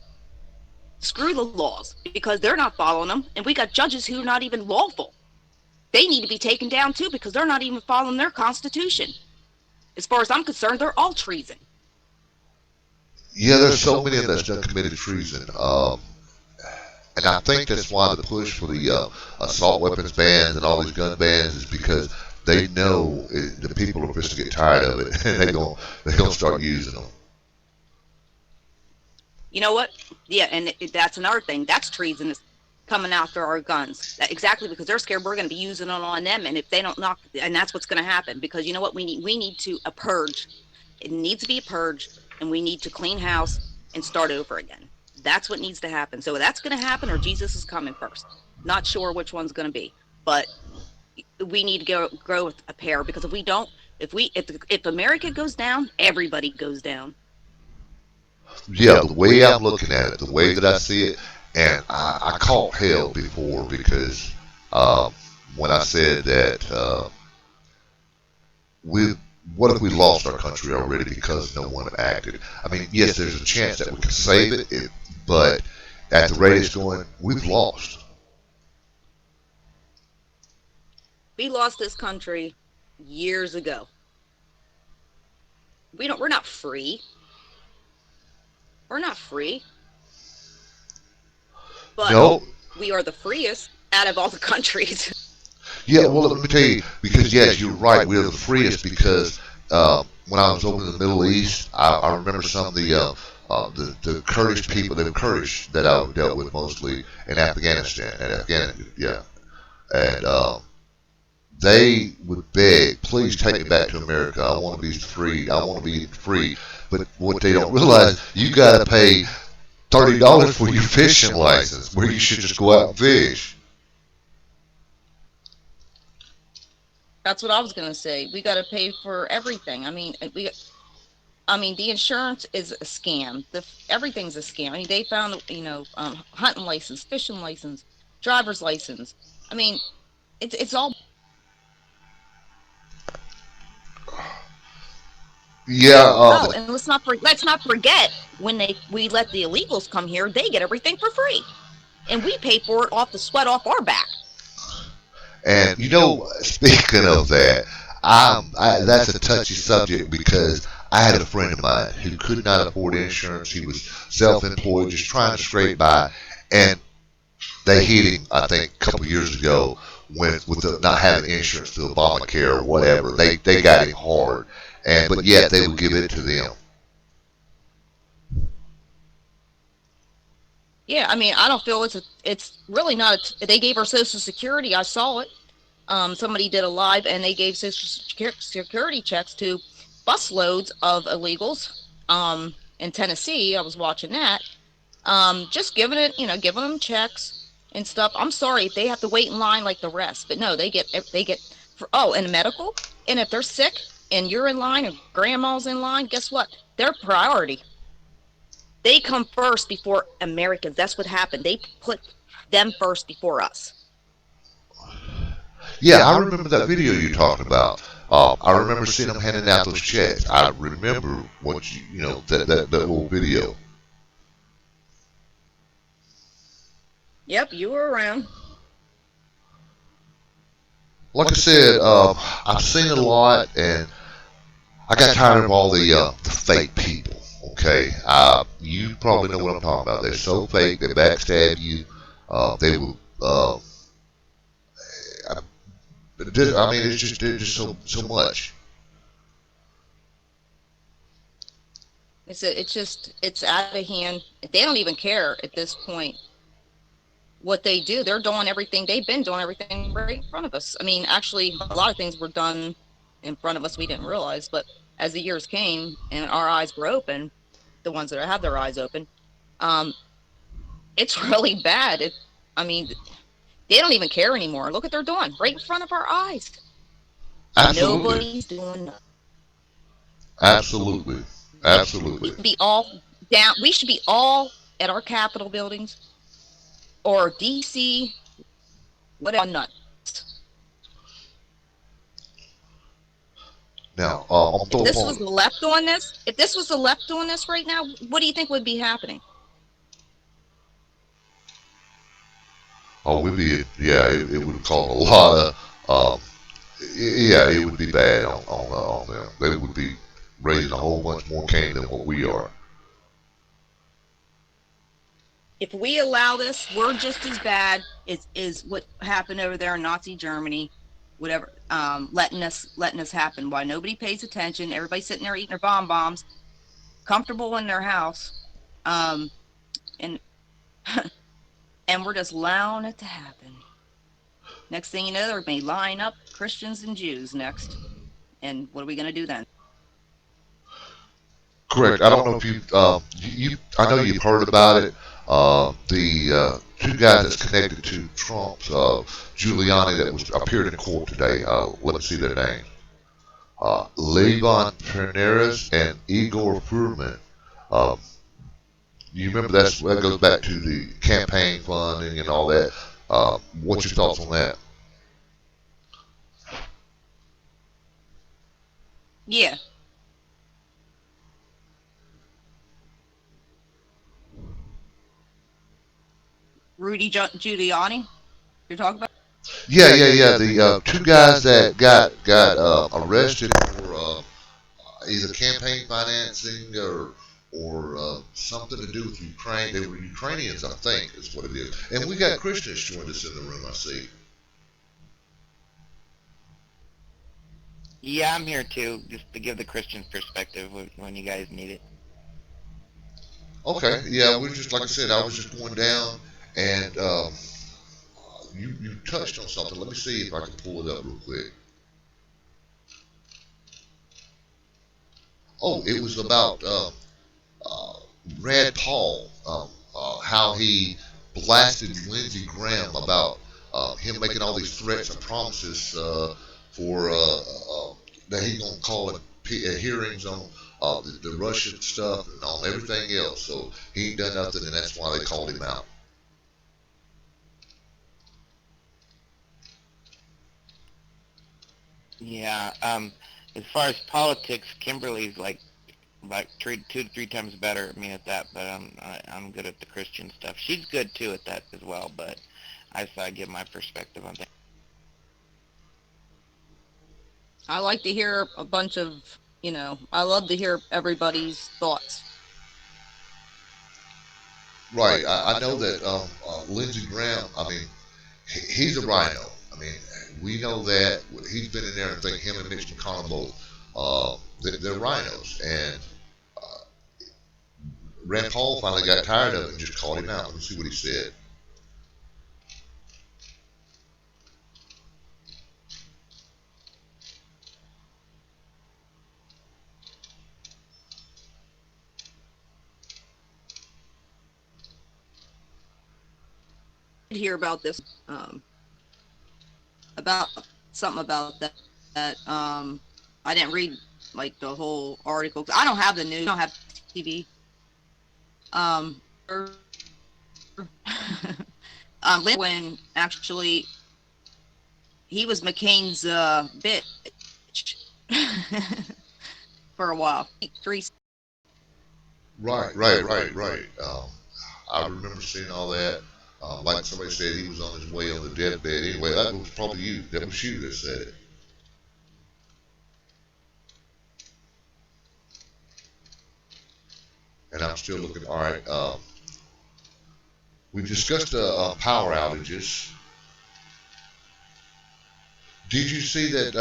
Screw the laws because they're not following them, and we got judges who are not even lawful. They need to be taken down too because they're not even following their constitution. As far as I'm concerned, they're all treason. Yeah, there's so many of them that's done committed treason. And I think that's why the push for the assault weapons bans and all these gun bans is because they know the people are just to get tired of it, and they're gonna start using them. You know what? Yeah, and that's another thing. That's treasonous. coming after our guns. Exactly, because they're scared we're going to be using it on them, and if they don't knock, and that's what's going to happen. Because you know what, we need to a purge. It needs to be a purge, and we need to clean house and start over again. That's what needs to happen. So that's going to happen, or Jesus is coming first. Not sure which one's going to be, but we need to grow with a pair, because if we don't, if America goes down, everybody goes down. Yeah, the way I'm looking at it, the way that I see it, and I caught hell before because when I said that we, what if we lost our country already because no one acted? I mean, yes, there's a chance that we can save it, but at the rate it's going, we've lost. We lost this country years ago. We're not free. We're not free. But No. we are the freest out of all the countries. Yeah, well, let me tell you, because yes, you're right, we're the freest because when I was over in the Middle East, I remember some of the Kurdish people, the Kurdish that I dealt with mostly in Afghanistan, and they would beg, please take me back to America. I want to be free. I want to be free. But what they don't realize, you got to pay $30 for your fishing license, where you should just go out and fish. That's what I was gonna say. We got to pay for everything. I mean, the insurance is a scam. Everything's a scam. I mean, they found, hunting license, fishing license, driver's license. I mean, it's all. Yeah. Oh, and let's not forget when we let the illegals come here, they get everything for free, and we pay for it off the sweat off our back. And speaking of that, that's a touchy subject because I had a friend of mine who could not afford insurance. He was self-employed, just trying to scrape by, and they hit him, I think, a couple years ago with not having insurance through Obamacare or whatever. They got him hard, but yet they would give it to them. Yeah, I mean, I don't feel it's really not. They gave our Social Security. I saw it. Somebody did a live, and they gave Social Security checks to busloads of illegals in Tennessee. I was watching that. Just giving them checks and stuff. I'm sorry if they have to wait in line like the rest, but no, they get and medical. And if they're sick and you're in line and grandma's in line, guess what? They're priority. They come first before Americans. That's what happened. They put them first before us. Yeah, I remember that video you're talking about. I remember seeing them handing out those checks. I remember that whole video. Yep, you were around. Like I said, I've seen it a lot, and I got tired of all the fake people. Okay, you probably know what I'm talking about. They're so fake. They backstab you. They will. It's just so much. It's out of hand. They don't even care at this point what they do. They're doing everything. They've been doing everything right in front of us. I mean, actually, a lot of things were done in front of us we didn't realize. But as the years came and our eyes were open, the ones that have their eyes open, it's really bad. They don't even care anymore. Look what they're doing right in front of our eyes. Absolutely. Nobody's doing nothing. Absolutely. We should be all down. We should be all at our Capitol buildings or DC, whatever. Nuts. Now, if this was the left doing this right now, what do you think would be happening? Oh, it would cause a lot of, it would be bad on them. They would be raising a whole bunch more Cain than what we are. If we allow this, we're just as bad as what happened over there in Nazi Germany, whatever, letting us happen. Why nobody pays attention? Everybody's sitting there eating their bonbons, comfortable in their house, and and we're just allowing it to happen. Next thing you know, they're going to line up Christians and Jews next. And what are we going to do then? Correct. I don't know if I know you've heard about it. The two guys that's connected to Trump's Giuliani that was appeared in court today. Let me see their names. Levon Perneres and Igor Furman. Um, you remember that goes back to the campaign funding and all that. What's your thoughts on that? Yeah. Rudy Giuliani, you're talking about? Yeah. The two guys that got arrested for either campaign financing or something to do with Ukraine. They were Ukrainians, I think, is what it is. And we got Christians joined us in the room. I see. Yeah, I'm here too, just to give the Christian perspective when you guys need it. Okay. Yeah, we're just like I said. I was just going down, and you touched on something. Let me see if I can pull it up real quick. Oh, it was about uh, Rand Paul, how he blasted Lindsey Graham about him making all these threats and promises for that he's gonna call it hearings on the Russian stuff and on everything else. So he ain't done nothing, and that's why they called him out. Yeah. As far as politics, Kimberly's like 2 to 3 times better at me at that, but I'm good at the Christian stuff. She's good too at that as well, but I thought I'd give my perspective on things. I like to hear a bunch of, I love to hear everybody's thoughts. Right. I know that Lindsey Graham. I mean, he's a rhino. I mean, we know that he's been in there. I think him and Mitch McConnell both. They're rhinos, and Rand Paul finally got tired of it and just called him out. Let me see what he said. Hear about this, about something about that I didn't read like the whole article. I don't have the news. I don't have TV. When actually he was McCain's bitch for a while. Right. I remember seeing all that. Like somebody said, he was on his way on the deathbed. Anyway, that was probably you. That was you that said it. And I'm still looking. All right. We've discussed power outages. Did you see that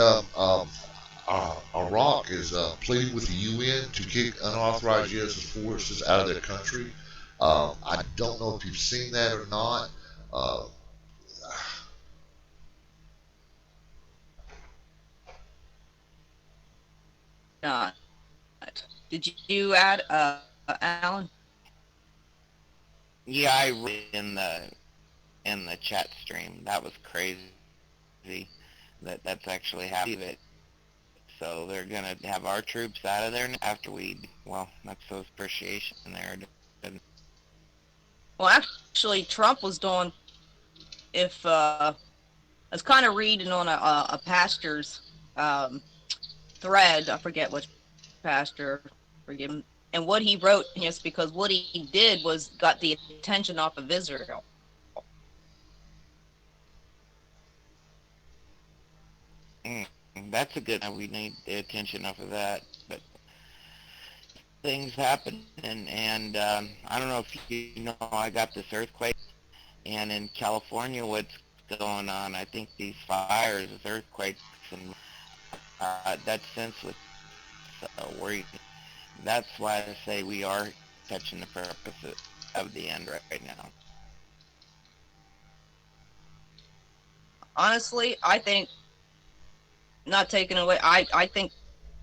Iraq is pleading with the UN to kick unauthorized U.S. forces out of their country? I don't know if you've seen that or not. Uh, Not. Did you add, Alan? Yeah, I read in the chat stream. That was crazy. That's actually happening. So they're gonna have our troops out of there after that's those appreciation there. Well, actually, Trump was doing. If I was kind of reading on a pastor's thread. I forget which pastor. Forgive him. And what he wrote, yes, because what he did was got the attention off of Israel. That's a good. We need the attention off of that, but things happen, and I don't know if you know. I got this earthquake, and in California, what's going on? I think these fires, earthquakes, and that's senseless. So that's why I say we are touching the purpose of the end right now. honestly, I think, not taking away, I think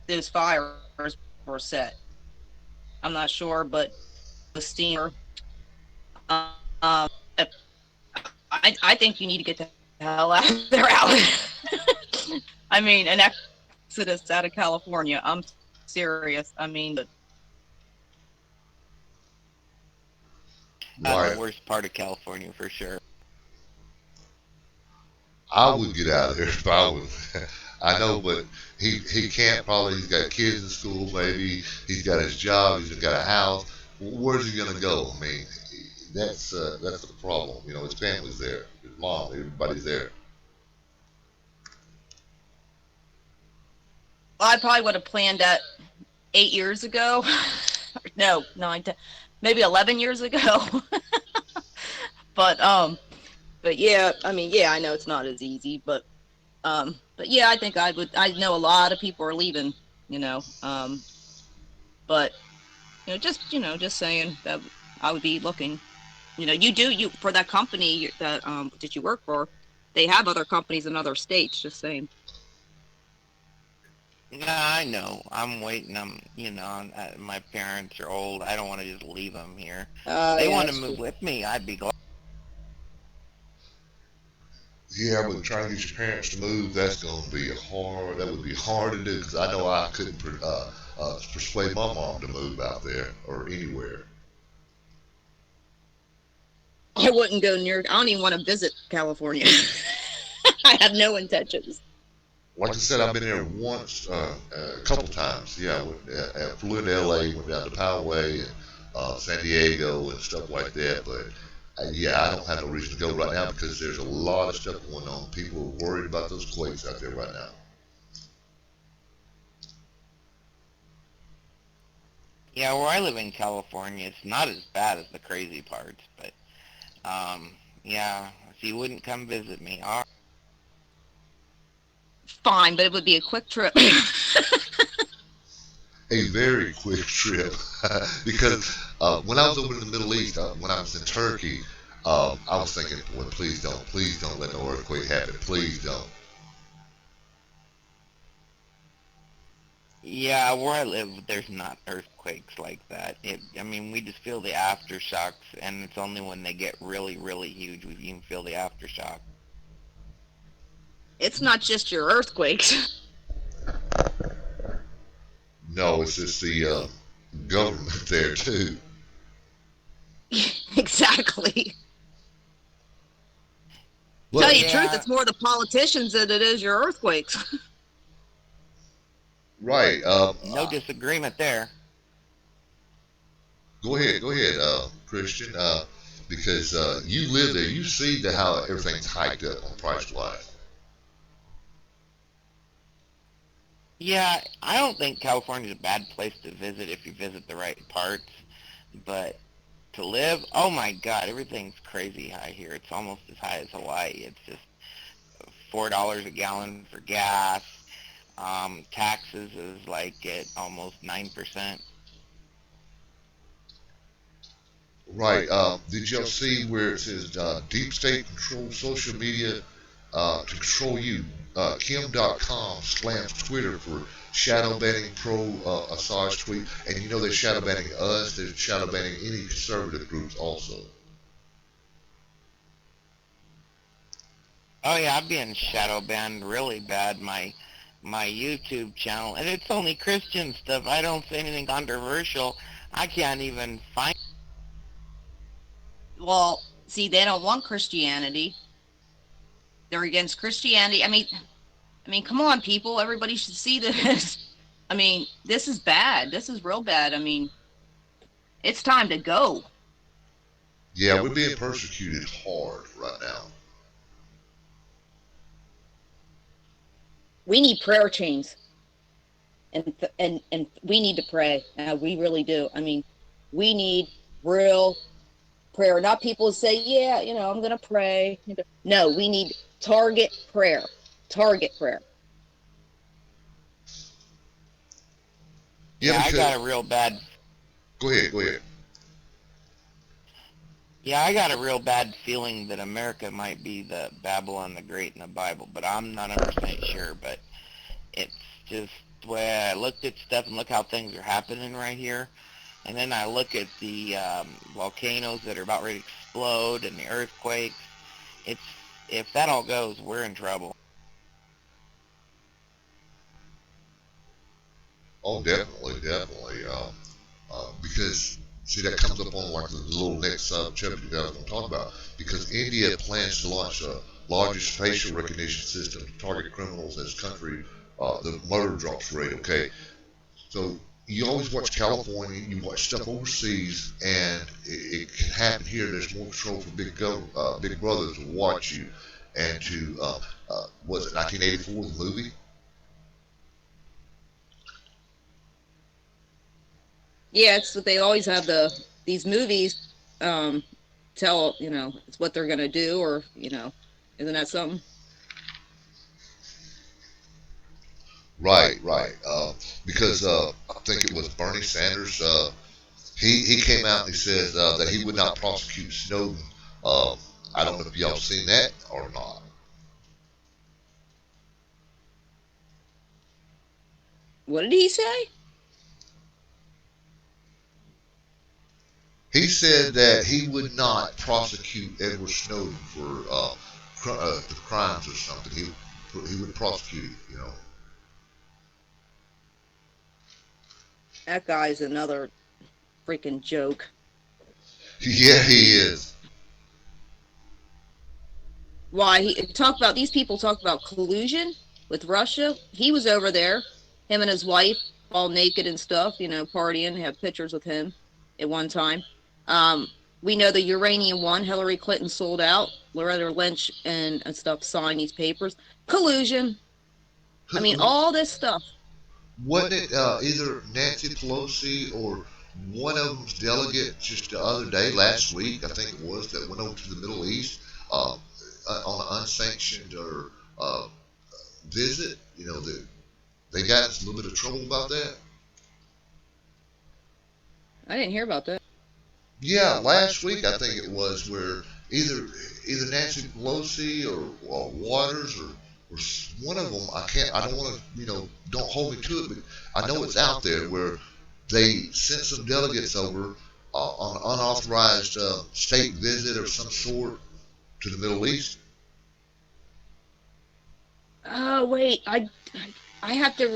those fires were set. I'm not sure, but the steamer, um, I think you need to get the hell out of there, Alan. I mean, an exodus out of California. I'm serious. I mean, Right. The worst part of California for sure. I would get out of there if I was. I know, but he can't probably. He's got kids in school, maybe. He's got his job. He's got a house. Where's he gonna go? I mean, that's the problem. You know, his family's there. His mom, everybody's there. I probably would have planned that 8 years ago. No, 9, 10, maybe 11 years ago. But yeah, I mean, yeah, I know it's not as easy, but yeah, I think I know a lot of people are leaving, you know, but just saying that I would be looking, you for that company that you work for, they have other companies in other states, just saying. Yeah, I know. I'm waiting. My parents are old. I don't want to just leave them here. If they Yeah, want to that's move true. with me, I'd be glad. Yeah, but trying to get your parents to move, that's going to be hard. That would be hard to do because I know I couldn't persuade my mom to move out there or anywhere. I wouldn't go near, I don't even want to visit California. I have no intentions. Like I said, I've been there once, a couple times. Yeah, flew into LA, went down to Poway and San Diego and stuff like that. But yeah, I don't have no reason to go right now because there's a lot of stuff going on. People are worried about those quakes out there right now. Yeah, where I live in California, it's not as bad as the crazy parts, but yeah. So you wouldn't come visit me? All right. Fine, but it would be a quick trip. A very quick trip because when I was over in the Middle East, when I was in Turkey, I was thinking, boy, please don't let no earthquake happen. Please don't. Yeah, where I live, there's not earthquakes like that. I mean, we just feel the aftershocks, and it's only when they get really, really huge we can feel the aftershock. It's not just your earthquakes. No, it's just the government there too. Exactly. Tell But you the truth, Yeah, it's more the politicians than it is your earthquakes. right, no disagreement there. go ahead, Christian, because you live there, you see how everything's hiked up on price wise. Yeah, I don't think California's a bad place to visit if you visit the right parts, but to live, oh my God, everything's crazy high here. It's almost as high as Hawaii. It's just $4 a gallon for gas. Taxes is like at almost 9%. Right. Did y'all see where it says deep state control social media to control you? Kim.com slams Twitter for shadow banning pro Assange tweet, and you know they're shadow banning us. They're shadow banning any conservative groups also. Oh yeah, I'm being shadow banned really bad. My YouTube channel, and it's only Christian stuff. I don't say anything controversial. I can't even find. Well, see, they don't want Christianity. They're against Christianity. I mean, come on, people. Everybody should see this. I mean, this is bad. This is real bad. I mean, it's time to go. Yeah, we're being persecuted hard right now. We need prayer chains, and we need to pray. We really do. I mean, we need real prayer. Not people who say, "Yeah, I'm gonna pray." No, we need target prayer. Target prayer. Yeah, Yeah, I because got a real bad. go ahead, go ahead. Yeah, I got a real bad feeling that America might be the Babylon the Great in the Bible, but I'm not 100% sure. But it's just the way I looked at stuff and look how things are happening right here. And then I look at the volcanoes that are about ready to explode and the earthquakes. It's if that all goes, we're in trouble. Oh, definitely, definitely. Because see, that comes up on like the little next subject that I was going to talk about. Because India plans to launch the largest facial recognition system to target criminals in its country. The murder drops rate. Okay, so you always watch California, you watch stuff overseas, and it can happen here. There's more control for big brothers to watch you, and to was it 1984 the movie? Yeah, it's what they always have these movies tell, it's what they're gonna do, or, isn't that something? Right, right. Because I think it was Bernie Sanders. He came out and he says that he would not prosecute Snowden. I don't know if y'all seen that or not. What did he say? He said that he would not prosecute Edward Snowden for the crimes or something. He would prosecute, you know. That guy's another freaking joke. Yeah, he is. Why these people talk about collusion with Russia. He was over there, him and his wife, all naked and stuff, partying, have pictures with him at one time. We know the uranium one, Hillary Clinton sold out. Loretta Lynch and stuff signed these papers. Collusion. I mean, all this stuff. Wasn't it either Nancy Pelosi or one of them's delegate just the other day, last week, I think it was, that went over to the Middle East on an unsanctioned or visit? You know, they got in a little bit of trouble about that. I didn't hear about that. Yeah, last week I think it was where either Nancy Pelosi or Waters or one of them. I don't want to, don't hold me to it, but I know it's out there where they sent some delegates over on an unauthorized state visit of some sort to the Middle East. Oh wait, I have to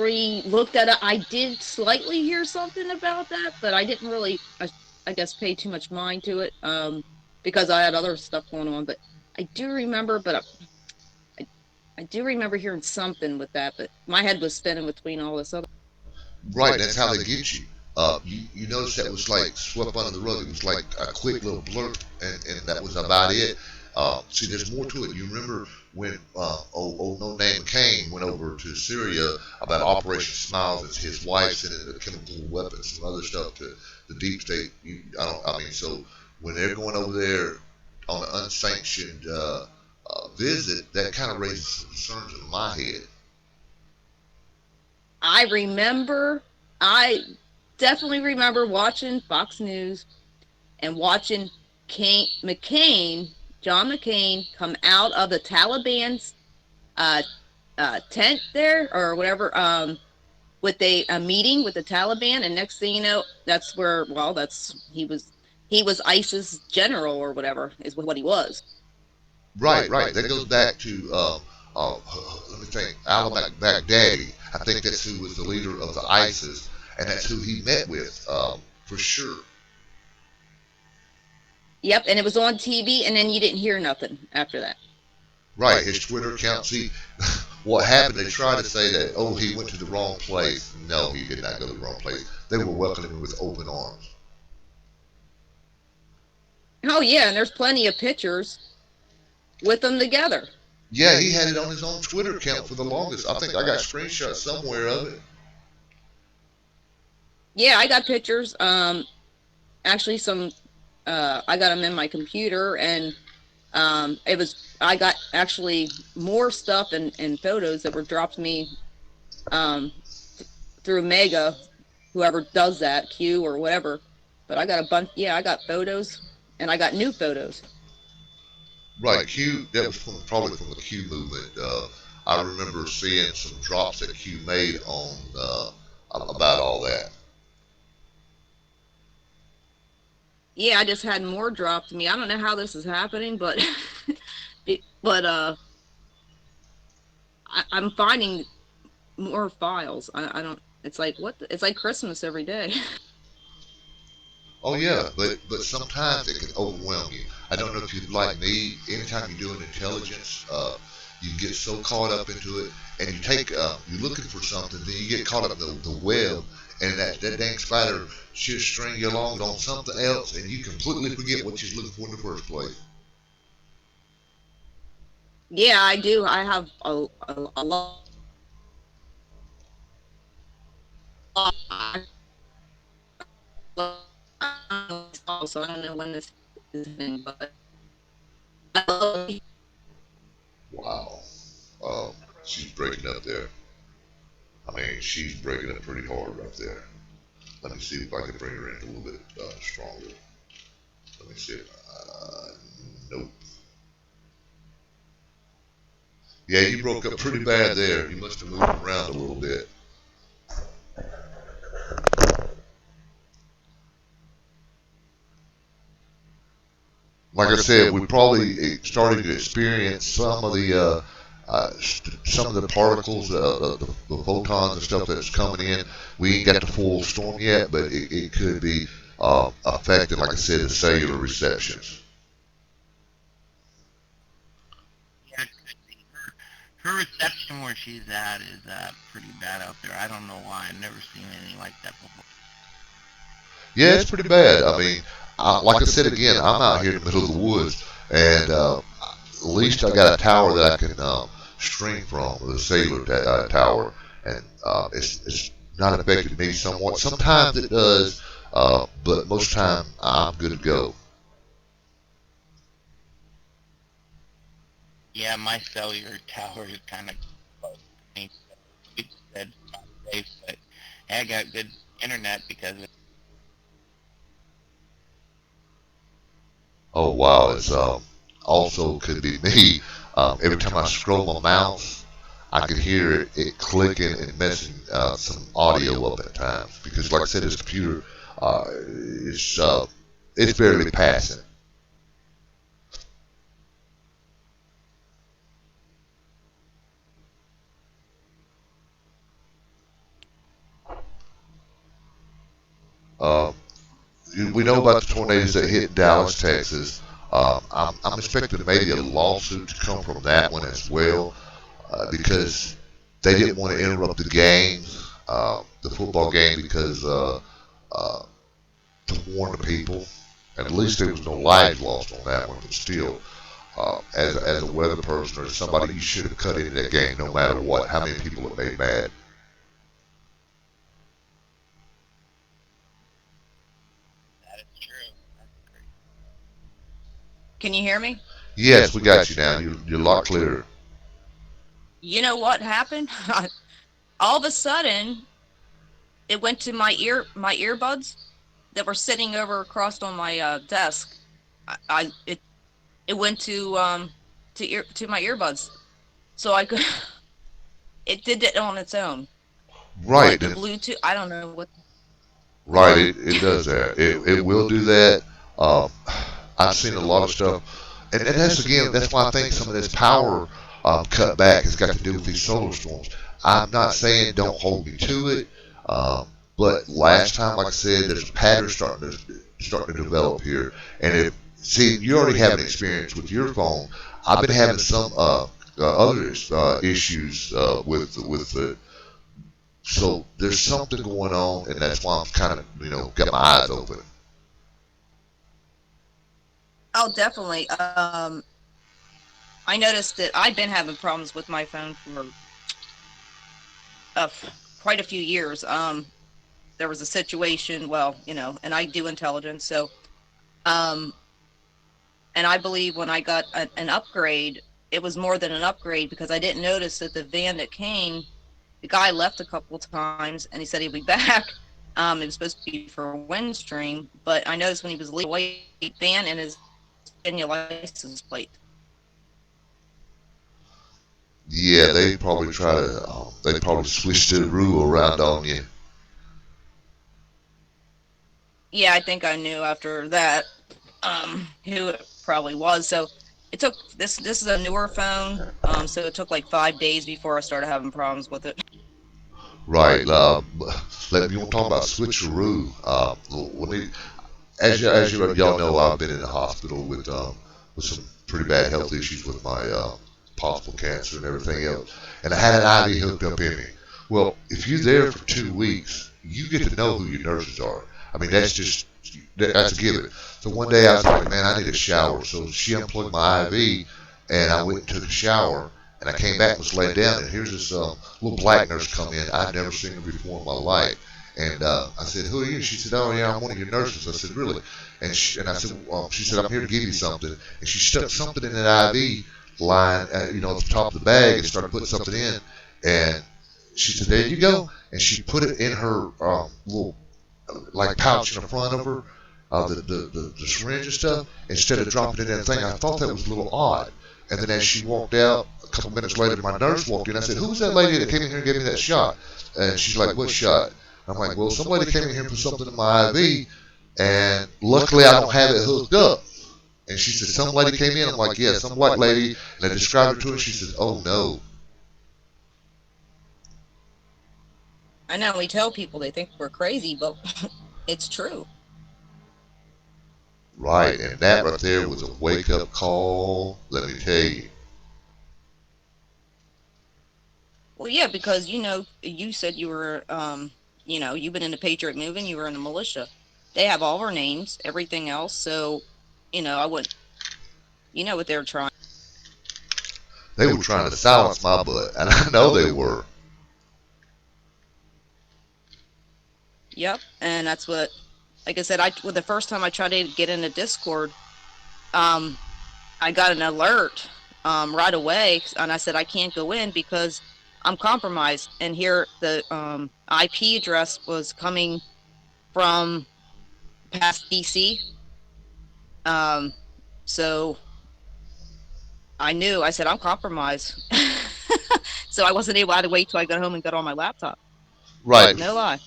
look that up. I did slightly hear something about that, but I didn't really, I guess, pay too much mind to it because I had other stuff going on. But I do remember, I do remember hearing something with that. But my head was spinning between all this other. Right, that's how they get you. You notice that was like swept under the rug. It was like a quick little blurb, and that was about it. See, there's more to it. You remember when no name McCain went over to Syria about Operation Smiles, and his wife sending the chemical weapons and other stuff to the deep state. So when they're going over there on an unsanctioned visit, that kind of raises some concerns in my head. I definitely remember watching Fox News and watching John McCain, come out of the Taliban's tent there or whatever, with a meeting with the Taliban, and next thing you know, that's where, he was ISIS general or whatever is what he was. Right. That goes back to let me think, al-Baghdadi. I think that's who was the leader of the ISIS, and that's who he met with for sure. Yep, and it was on TV, and then you didn't hear nothing after that. Right, his Twitter account. See, what happened, they tried to say that, he went to the wrong place. No, he did not go to the wrong place. They were welcoming him with open arms. Oh, yeah, and there's plenty of pictures with them together. Yeah, he had it on his own Twitter account for the longest. I think I got screenshots somewhere of it. Yeah, I got pictures. Actually, I got them in my computer, and I got actually more stuff and photos that were dropped to me through Mega, whoever does that, Q or whatever. But I got a bunch. Yeah, I got photos and I got new photos. Right, Q. That was probably from the Q movement. I remember seeing some drops that Q made on about all that. Yeah, I just had more dropped to me. I don't know how this is happening, but but I'm finding more files. I don't. It's like what? It's like Christmas every day. Oh yeah, but sometimes it can overwhelm you. I don't know if you're like me. Anytime you're doing intelligence, you get so caught up into it, and you take you're looking for something, then you get caught up in the web, and that dang spider should string you along on something else, and you completely forget what you're looking for in the first place. Yeah, I do. I have a lot. So I don't know when this is happening, but Wow, um, she's breaking up there. I mean, she's breaking up pretty hard right there. Let me see if I can bring her in a little bit stronger. Let me see. Nope. Yeah, you broke up pretty bad there. You must have moved around a little bit. Like I said, we probably started to experience some of the particles, the photons and stuff that's coming in. We ain't got the full storm yet, but it could be affecting, like I said, the cellular receptions. Yeah, her reception where she's at is pretty bad out there. I don't know why. I've never seen anything like that before. Yeah, it's pretty bad. I mean, like I said again, I'm out here in the middle of the woods, and at least I got a tower that I can stream from, the cellular tower, and it's not affected me somewhat. Sometimes it does, but most time I'm good to go. Yeah, my cellular tower is kind of close to me. It said it's not safe, but I got good internet because of it. Oh wow, it's also could be me. Every time I scroll my mouse, I could hear it clicking and messing some audio up at times because, like I said, this computer is it's barely passing. Uh, we know about the tornadoes that hit Dallas, Texas. I'm expecting maybe a lawsuit to come from that one as well because they didn't want to interrupt the game, the football game, because uh, to warn the people. And at least there was no lives lost on that one, but still, as a weather person or somebody, you should have cut into that game no matter what. How many people it made mad? That is true. That's great. can you hear me? Yes, we got you now. You're a lot clearer. You know what happened? All of a sudden, it went to my earbuds that were sitting over across on my desk. I it went to my earbuds, so I could. It did it on its own, Right, like the Bluetooth. I don't know what. right. It does that. It will do that. Um, I've seen a lot of stuff, and that's again, that's why I think some of this power cut back has got to do with these solar storms. I'm not saying don't hold me to it, um, but last time, like I said, there's a pattern starting to develop here, and if see, you already have an experience with your phone. I've been having some other issues with the so there's something going on, and that's why I'm kind of got my eyes open. Oh, definitely. I noticed that I've been having problems with my phone for uh, quite a few years. There was a situation, well, and I do intelligence, so um, and I believe when I got an upgrade, it was more than an upgrade because I didn't notice that the van that came, the guy left a couple times and he said he'd be back, It was supposed to be for Windstream, but I noticed when he was leaving, a white van and his Virginia license plate. Yeah, they probably try to. They probably switch the rule around on you. Yeah, I think I knew after that who it probably was. So it took this is a newer phone, so it took like 5 days before I started having problems with it. Right. Let me want to talk about switcheroo. When they, y'all know, I've been in the hospital with some pretty bad health issues with my possible cancer and everything else, and I had an IV hooked up in me. Well, if you're there for 2 weeks, you get to know who your nurses are. I mean, that's a given. So one day I was like, man, I need a shower. So she unplugged my IV, and I went and took a shower. And I came back and was laying down, and here's this little black nurse come in. I'd never seen her before in my life. And I said, "Who are you?" She said, "Oh, yeah, I'm one of your nurses." I said, "Really?" And I said, "She said, I'm here to give you something." And she stuck something in that IV line, at the top of the bag, and started putting something in. And she said, "There you go." And she put it in her little like pouch in the front of her, the syringe and stuff, instead of dropping it in that thing. I thought that was a little odd. And then as she walked out, a couple minutes later, my nurse walked in. I said, "Who was that lady that came in here and gave me that shot?" And she's like, "What shot?" I'm like, "Well, somebody came in here and put something in my IV, and luckily I don't have it hooked up." And she said, "Some lady came in." I'm like, "Yeah, some black lady." And I described her to her. She said, "Oh, no." I know we tell people they think we're crazy, but it's true. Right, and that right there was a wake-up call, let me tell you. Well, yeah, because you said you were, you've been in the Patriot movement, you were in the militia. They have all our names, everything else. So, I wouldn't, you know what they're trying. They were trying to silence my butt, and I know they were. Yep, and that's what, like I said, well, the first time I tried to get into Discord, um, I got an alert, right away, and I said I can't go in because I'm compromised. And here the IP address was coming from past DC. Um, so I knew. I said I'm compromised. So I wasn't able. I had to wait till I got home and got on my laptop. Right. No lie.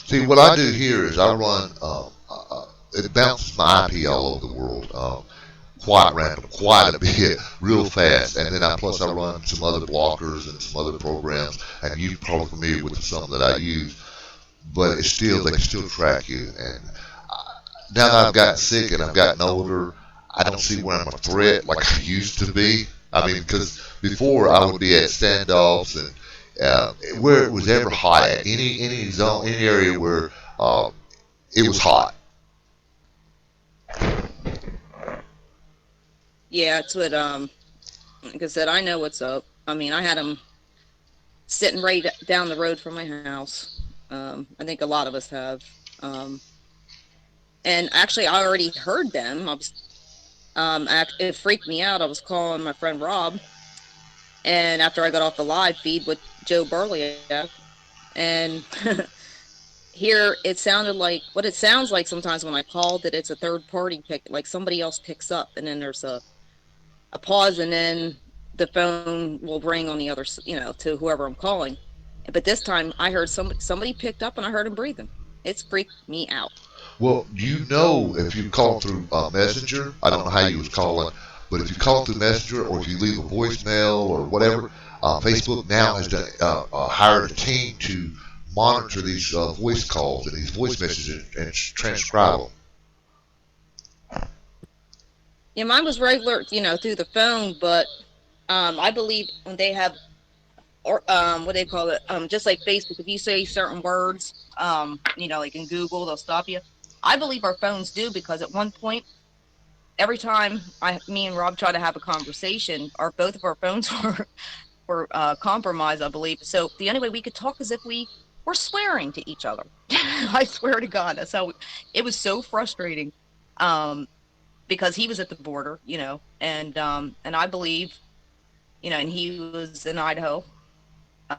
See, what I do here is I run, it bounces my IP all over the world. Quite random, quite a bit, real fast. And then plus I run some other blockers and some other programs, and you're probably familiar with some that I use. But it's still, they can still track you. And now that I've gotten sick and I've gotten older, I don't see where I'm a threat like I used to be. I mean, because before I would be at standoffs and where it was ever hot at any zone, any area where it was hot. Yeah, it's what like I said, I know what's up. I mean, I had them sitting right down the road from my house. I think a lot of us have. Um, and actually, I already heard them. It freaked me out. I was calling my friend Rob, and after I got off the live feed with Joe Burliak, and here it sounded like what it sounds like sometimes when I call that it's a third party like somebody else picks up, and then there's a pause, and then the phone will ring on the other, to whoever I'm calling. But this time I heard somebody picked up and I heard him breathing. It's freaked me out. Well, you know, if you call through Messenger, I don't know how you was calling, but if you call through Messenger or if you leave a voicemail or whatever, Facebook now has done, hired a team to monitor these voice calls and these voice messages and transcribe them. Yeah, mine was regular, through the phone, but I believe when they have, or what they call it, just like Facebook, if you say certain words, like in Google, they'll stop you. I believe our phones do, because at one point, every time me and Rob try to have a conversation, both of our phones were compromised, I believe. So the only way we could talk is if we were swearing to each other. I swear to God, that's how it was so frustrating. Um, because he was at the border, and I believe, and he was in Idaho,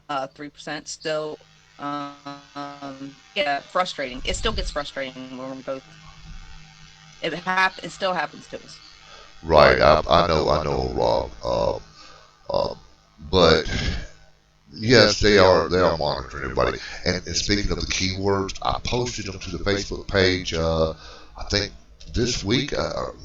3%. So Yeah, frustrating. It still gets frustrating when we're both. It still happens to us. Right. I know, Rob. But yes, they are monitoring everybody. And speaking of the keywords, I posted them to the Facebook page. I think this week,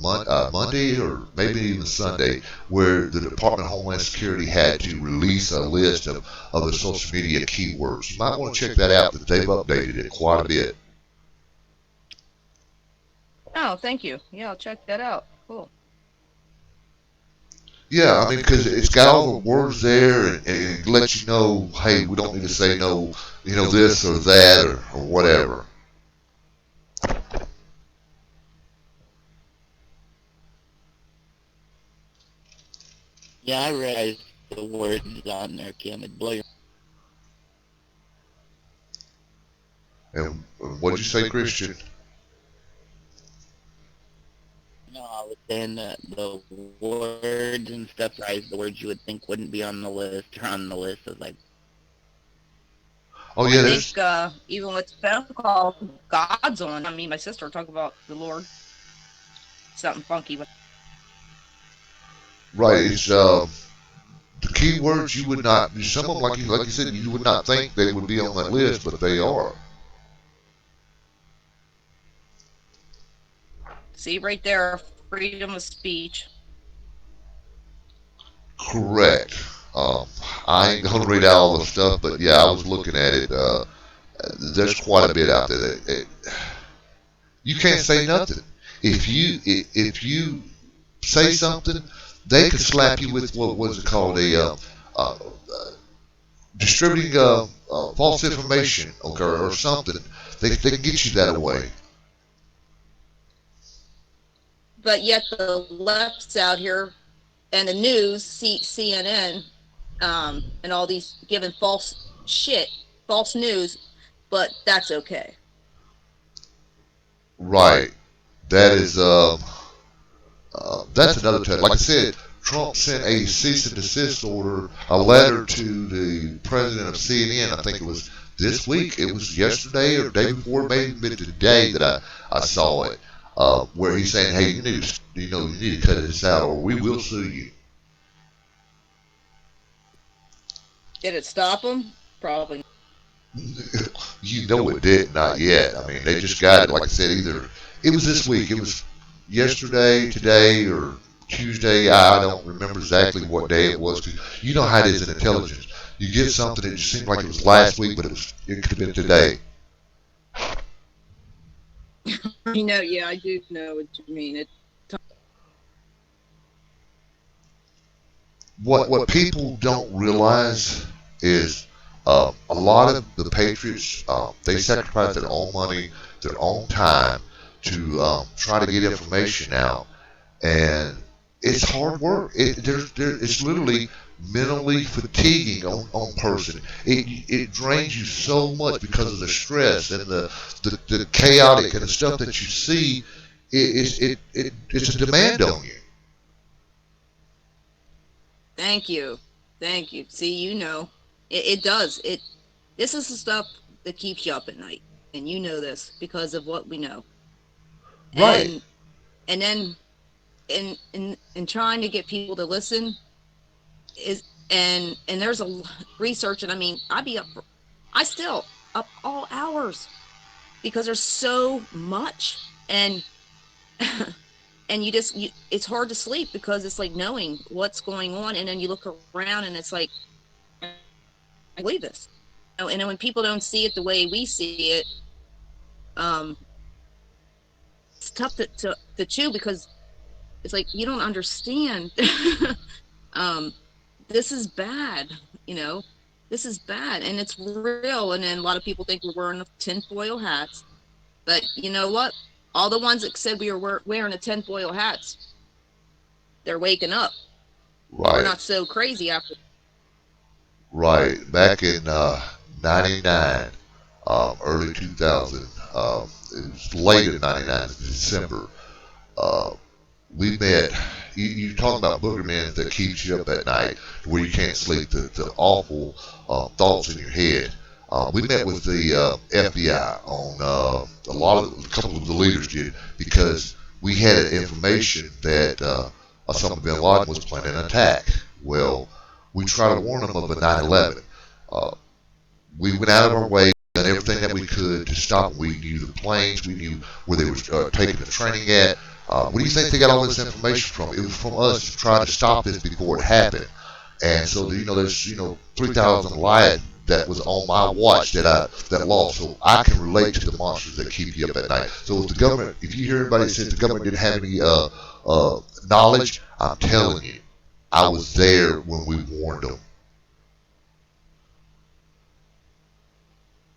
Monday or maybe even Sunday, where the Department of Homeland Security had to release a list of the social media keywords. You might want to check that out. That they've updated it quite a bit. Oh, thank you. Yeah, I'll check that out. Cool. Yeah, I mean, because it's got all the words there, and it lets you know, hey, we don't need to say no, this or that or whatever. Yeah, I realized the words on there, Kim. It blow your. And what'd you say, Christian? No, I was saying that the words and stuff, right? The words you would think wouldn't be on the list are on the list. I was like, Oh I yeah, think even with the phone call, God's on. I mean, my sister talk about the Lord. Something funky with. right. It's the keywords you would not. Some of them, like you said, you would not think they would be on that list, but they are. See right there, freedom of speech. Correct. I ain't gonna read out all the stuff, but yeah, I was looking at it. There's quite a bit out there. You can't say nothing. If you say something, they could slap you with what was it called uh, distributing false information, okay, or something. They can get you that away. But yet the left's out here and the news, CNN, and all these giving false shit, false news, but that's okay. Right. That is that's another test. Like I said, Trump sent a cease and desist order, a letter to the president of CNN. I think it was this week. It was yesterday or the day before, maybe today that I saw it, where he's saying, "Hey, you need to cut this out, or we will sue you." Did it stop them? Probably. You know it did, not yet. I mean, they just got it. Like I said, either it was this week, it was yesterday, today, or Tuesday. I don't remember exactly what day it was. 'Cause you know how it is in intelligence. You get something, it just seemed like it was last week, but it could have been today. Yeah, I do know what you mean. What people don't realize is a lot of the patriots they sacrifice their own money, their own time to try to get information out, and it's hard work. It's literally mentally fatiguing on person. It drains you so much because of the stress and the chaotic and the stuff that you see. It's a demand on you. Thank you. Thank you. See, it does. This is the stuff that keeps you up at night. And you know this because of what we know. Right. And then in trying to get people to listen is and there's a research, and I mean, I still up all hours because there's so much, and and it's hard to sleep because it's like knowing what's going on, and then you look around and it's like, I believe this. And then when people don't see it the way we see it, it's tough to chew because it's like you don't understand. This is bad, this is bad, and it's real. And then a lot of people think we're wearing tinfoil hats, but you know what? All the ones that said we were wearing the tinfoil hats, they're waking up. Right. We're not so crazy after. Right. Back in '99, early 2000, it was late in '99, December. We met. You're talking about boogerman that keeps you up at night, where you can't sleep. The awful thoughts in your head. We met with the FBI on a couple of the leaders did, because we had information that Osama bin Laden was planning an attack. Well, we tried to warn them of a 9/11. Uh, we went out of our way, done everything that we could to stop them. We knew the planes, we knew where they were taking the training at. Where do you think they got all this information from? It was from us to try to stop this before it happened. And so, there's 3,000 lives that was on my watch that lost. So I can relate to the monsters that keep you up at night. So if the government, if you hear anybody say the government didn't have any knowledge, I'm telling you, I was there when we warned them.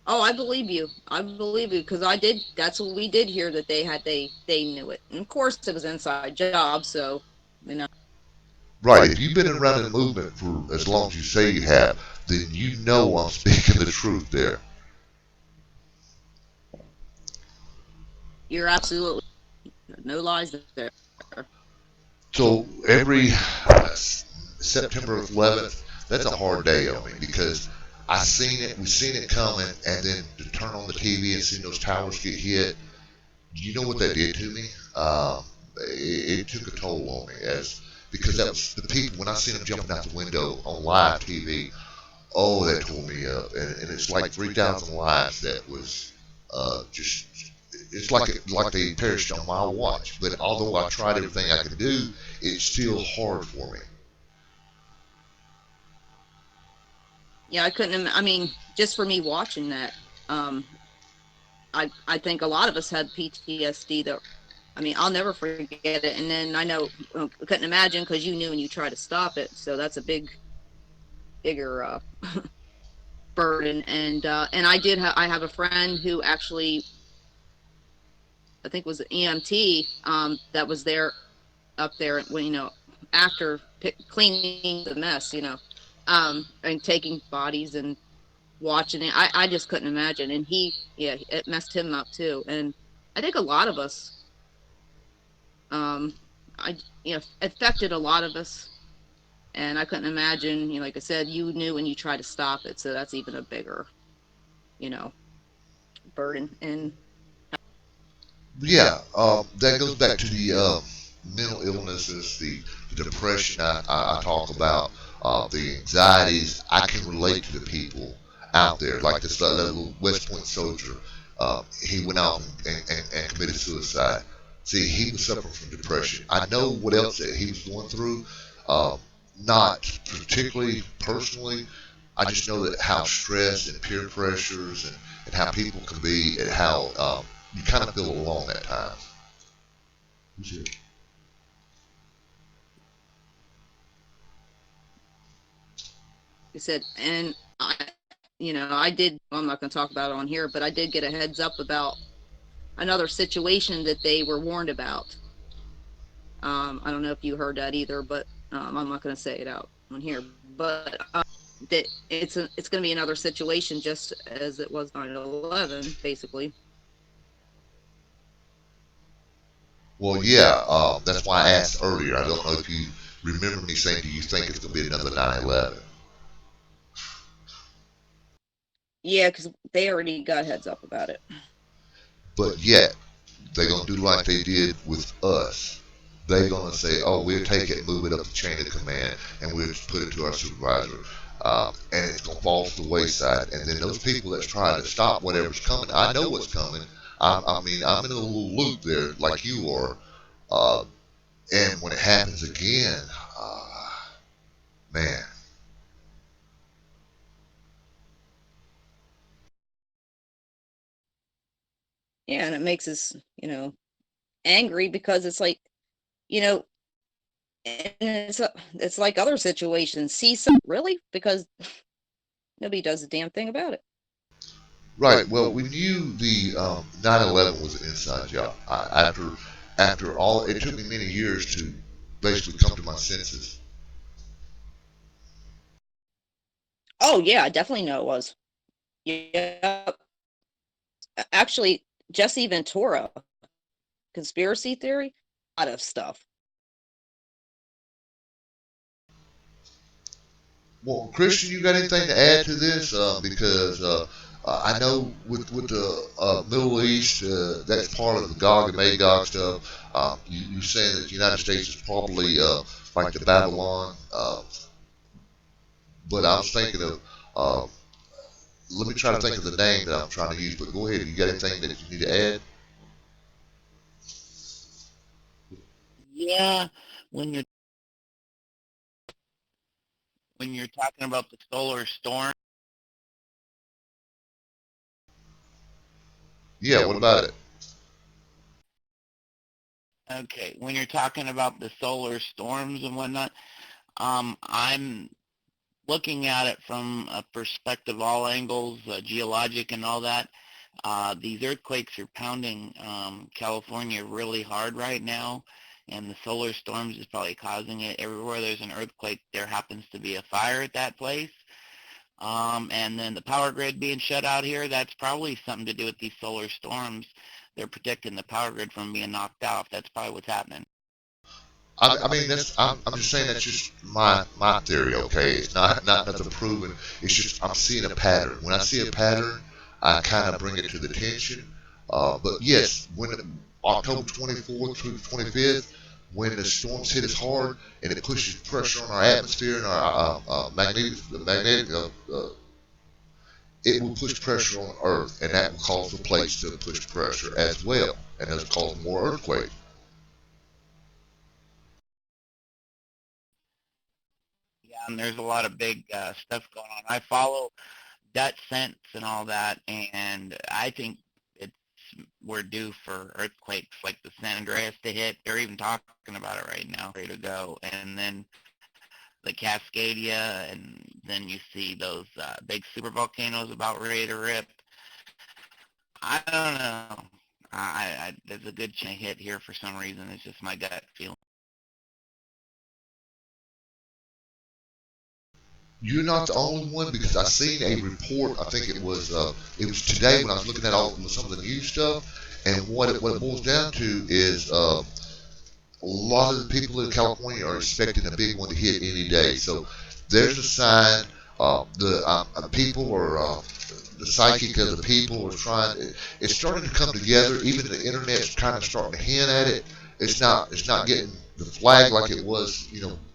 Oh, I believe you. I believe you because I did. That's what we did hear that they knew it. And of course, it was an inside job. So, you know. Right. If you've been around the movement for as long as you say you have, then you know I'm speaking the truth there. You're absolutely no lies there. So every September 11th, that's a hard day on me because I seen it, we seen it coming, and then to turn on the TV and see those towers get hit. You know what that did to me? It took a toll on me, because that was the people when I seen them jumping out the window on live TV. Oh, that tore me up, and it's like 3,000 lives that was just. It's like they perished on my watch. But although I tried everything I could do, it's still hard for me. Yeah, I couldn't. I mean, just for me watching that, I think a lot of us had PTSD. That, I mean, I'll never forget it. And then I know I couldn't imagine because you knew and you tried to stop it. So that's a bigger burden. And I have a friend who actually, I think was an EMT that was there up there when after cleaning the mess, and taking bodies and watching it. I just couldn't imagine. And it messed him up too. And I think a lot of us, affected a lot of us. And I couldn't imagine, like I said, you knew and you tried to stop it. So that's even a bigger, burden. And Yeah, that goes back to the mental illnesses, the depression I talk about, the anxieties. I can relate to the people out there, like this little West Point soldier. He went out and committed suicide. See, he was suffering from depression. I know what else that he was going through. Not particularly personally. I just know that how stress and peer pressures and how people can be and how you kind of feel alone at times. Who's here? I said, and I did, well, I'm not going to talk about it on here, but I did get a heads up about another situation that they were warned about. I don't know if you heard that either, but I'm not going to say it out on here, but that it's going to be another situation just as it was 9/11, basically. Well, yeah, that's why I asked earlier. I don't know if you remember me saying, do you think it's going to be another 9/11? Yeah, because they already got heads up about it. But yet, they're going to do like they did with us. They're going to say, oh, we'll take it and move it up the chain of command, and we'll put it to our supervisor. And it's going to fall to the wayside. And then those people that's trying to stop whatever's coming, I know what's coming. I mean, I'm in a little loop there like you are. And when it happens again, man. Yeah, and it makes us, angry because it's like, and it's like other situations. See some really because nobody does a damn thing about it. Right. Well, we knew the 9/11 was an inside job. After all, it took me many years to basically come to my senses. Oh yeah, I definitely know it was. Yeah, actually, Jesse Ventura, conspiracy theory, a lot of stuff. Well, Christian, you got anything to add to this? Because I know with the Middle East, that's part of the Gog and Magog stuff. You're saying that the United States is probably like the Babylon, but I was thinking of. Let me try to think of the name that I'm trying to use. But go ahead. You got anything that you need to add? Yeah, when you're talking about the solar storm, Yeah. What about it? okay, when you're talking about the solar storms and whatnot, I'm looking at it from a perspective, all angles, geologic and all that. These earthquakes are pounding California really hard right now, and the solar storms is probably causing it. Everywhere there's an earthquake, there happens to be a fire at that place. And then the power grid being shut out here, that's probably something to do with these solar storms. They're protecting the power grid from being knocked off. That's probably what's happening. I mean, I'm just saying that's just my theory. Okay, it's not nothing proven. It's just I'm seeing a pattern. When I see a pattern, I kind of bring it to the attention. But yes, when October 24th through the 25th, when the storms hit us hard and it pushes pressure on our atmosphere and our magnetic, it will push pressure on Earth, and that will cause the plates to push pressure as well, and those cause more earthquakes. Yeah, and there's a lot of big stuff going on. I follow Dutch Sense and all that, and I think it's we're due for earthquakes like the San Andreas to hit. They're even talking about it right now, ready to go. And then the Cascadia, and then you see those big super volcanoes about ready to rip. I don't know. There's a good chance hit here for some reason. It's just my gut feeling. You're not the only one because I seen a report. I think it was today when I was looking at all some of the news stuff, and what it boils down to is a lot of the people in California are expecting a big one to hit any day. So there's a sign. The people are the psychic of the people are trying. It's starting to come together. Even the internet's kind of starting to hint at it. It's not getting the flag like it was,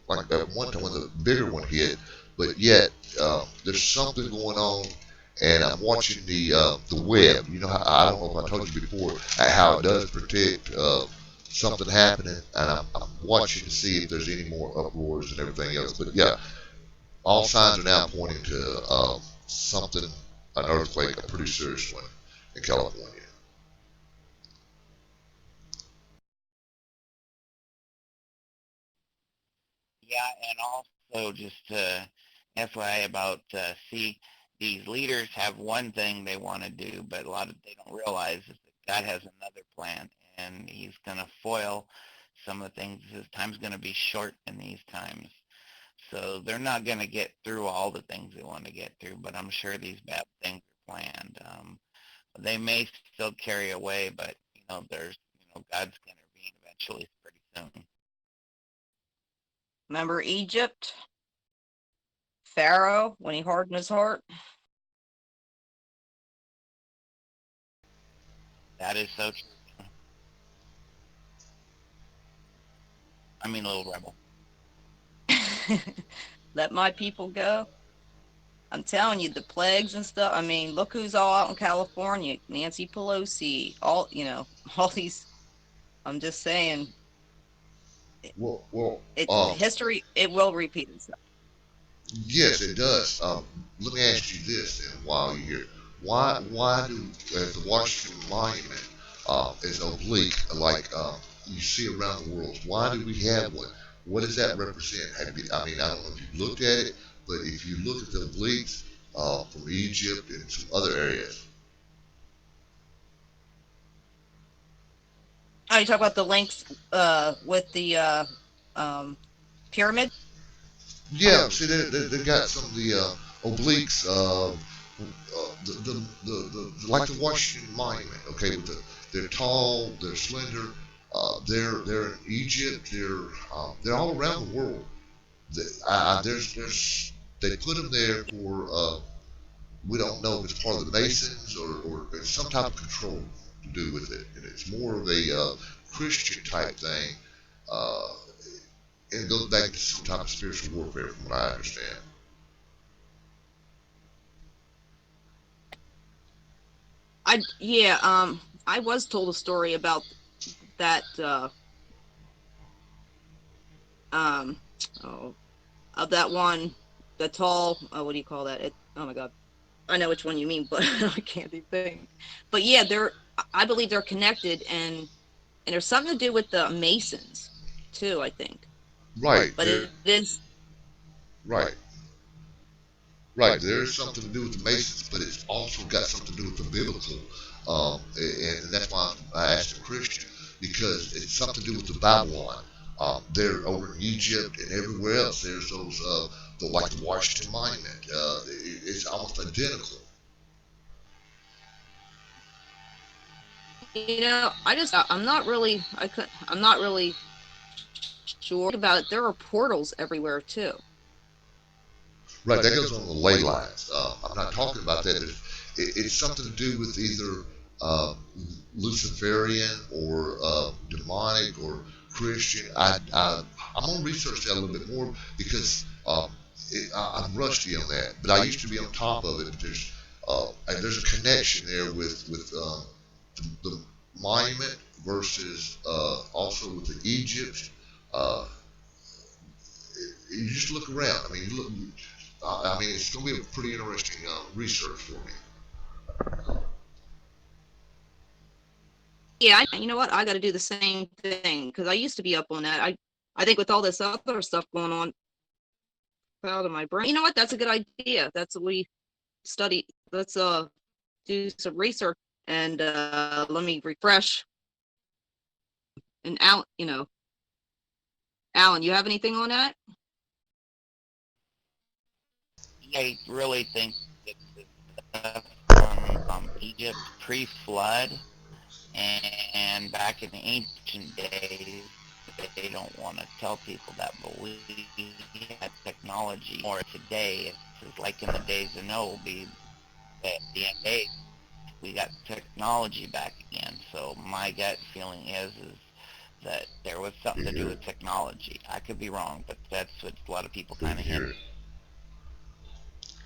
like at one time when the bigger one hit. But yet there's something going on, and I'm watching the web. I don't know if I told you before how it does predict something happening, and I'm watching to see if there's any more uproars and everything else. But yeah, all signs are now pointing to something, an earthquake, a pretty serious one in California. Yeah, and also just FYI about see, these leaders have one thing they want to do, but a lot of they don't realize is that God has another plan, and He's going to foil some of the things. His time's going to be short in these times, so they're not going to get through all the things they want to get through. But I'm sure these bad things are planned. They may still carry away, but there's God's going to intervene eventually, pretty soon. Remember Egypt? Pharaoh, when he hardened his heart? That is so true. I mean, little rebel. Let my people go. I'm telling you, the plagues and stuff. I mean, look who's all out in California. Nancy Pelosi, all, all these. I'm just saying, Well, history, it will repeat itself. yes, it does. Let me ask you this then, while you're here. Why do the Washington Monument is oblique like you see around the world? Why do we have one? What does that represent? I mean, I don't know if you've looked at it, but if you look at the obliques from Egypt and some other areas. Oh, you talk about the links with the pyramid? Yeah, see, they got some of the obliques, like the Washington Monument. Okay, with they're tall, they're slender, they're in Egypt, they're all around the world. There's they put them there for we don't know if it's part of the Masons or it's some type of control to do with it, and it's more of a Christian type thing, uh, and it goes back to some type of spiritual warfare, from what I understand. I was told a story about that um oh, of that one, the tall, what do you call that? Oh my God, I know which one you mean, but I can't even think. But yeah, I believe they're connected, and there's something to do with the Masons too, I think. Right, But it is, right, right. There's something to do with the Masons, but it's also got something to do with the biblical, and that's why I asked a Christian, because it's something to do with the Babylon. They're over in Egypt and everywhere else. There's those, like the Washington Monument. It's almost identical. I'm not really sure about it. There are portals everywhere too. Right, that goes on the ley lines. I'm not talking about that. It's something to do with either uh, Luciferian or demonic or Christian. I'm going to research that a little bit more because I'm rusty on that. But I used to be on top of it. But and there's a connection there with the monument versus also with the Egypt. Uh, you just look around. I mean, you look. I mean, it's going to be a pretty interesting research for me. Yeah, you know what? I got to do the same thing because I used to be up on that. I think with all this other stuff going on out of my brain, you know what? That's a good idea. That's what we study. Let's do some research and let me refresh. And Alan, you have anything on that? I really think it's stuff from Egypt pre-flood and back in the ancient days. They don't want to tell people that, but we had technology more today. It's like in the days of Noah, the end days, we got technology back again. So my gut feeling is that there was something to do with technology. I could be wrong, but that's what a lot of people kind of hint.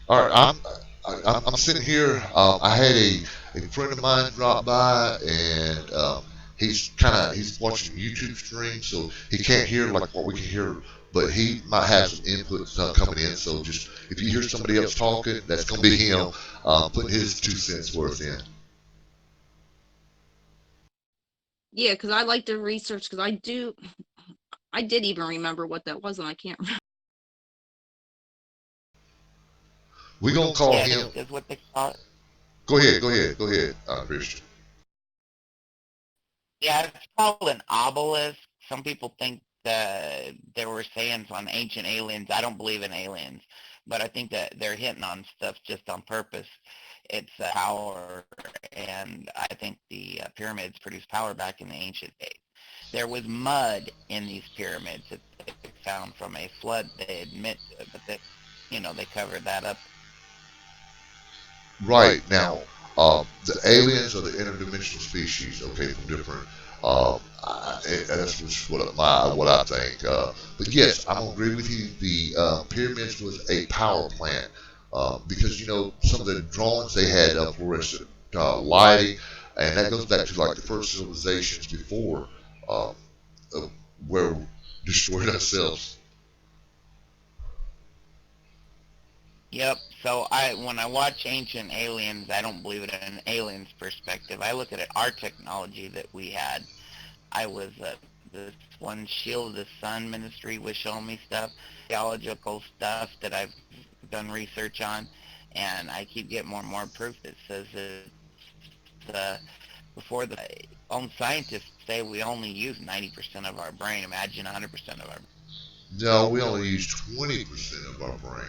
All right, I'm sitting here. I had a friend of mine drop by, and he's watching YouTube stream, so he can't hear like what we can hear, but he might have some input coming in. So just if you hear somebody else talking, that's gonna be him putting his 2 cents worth in. Yeah, because I like to research because I did even remember what that was, and I can't remember. We're gonna call him. Is what they call it. Go ahead, Christian. Yeah, it's called an obelisk. Some people think that there were sayings on ancient aliens. I don't believe in aliens, but I think that they're hitting on stuff just on purpose. It's power, and I think the pyramids produced power back in the ancient days. There was mud in these pyramids that they found from a flood. They admit to it, but they covered that up. Right now, the aliens are the interdimensional species. Okay, from different. That's just what I think. But yes, I'm gonna agree with you. The pyramids was a power plant because some of the drawings they had fluorescent lighting, and that goes back to like the first civilizations before where we destroyed ourselves. Yep. So when I watch Ancient Aliens, I don't believe it in an alien's perspective. I look at it, our technology that we had. I was this one Shield of the Sun ministry was showing me stuff, theological stuff that I've done research on, and I keep getting more and more proof that says that before the own scientists say we only use 90% of our brain. Imagine 100% of our. No, we only use 20% of our brain.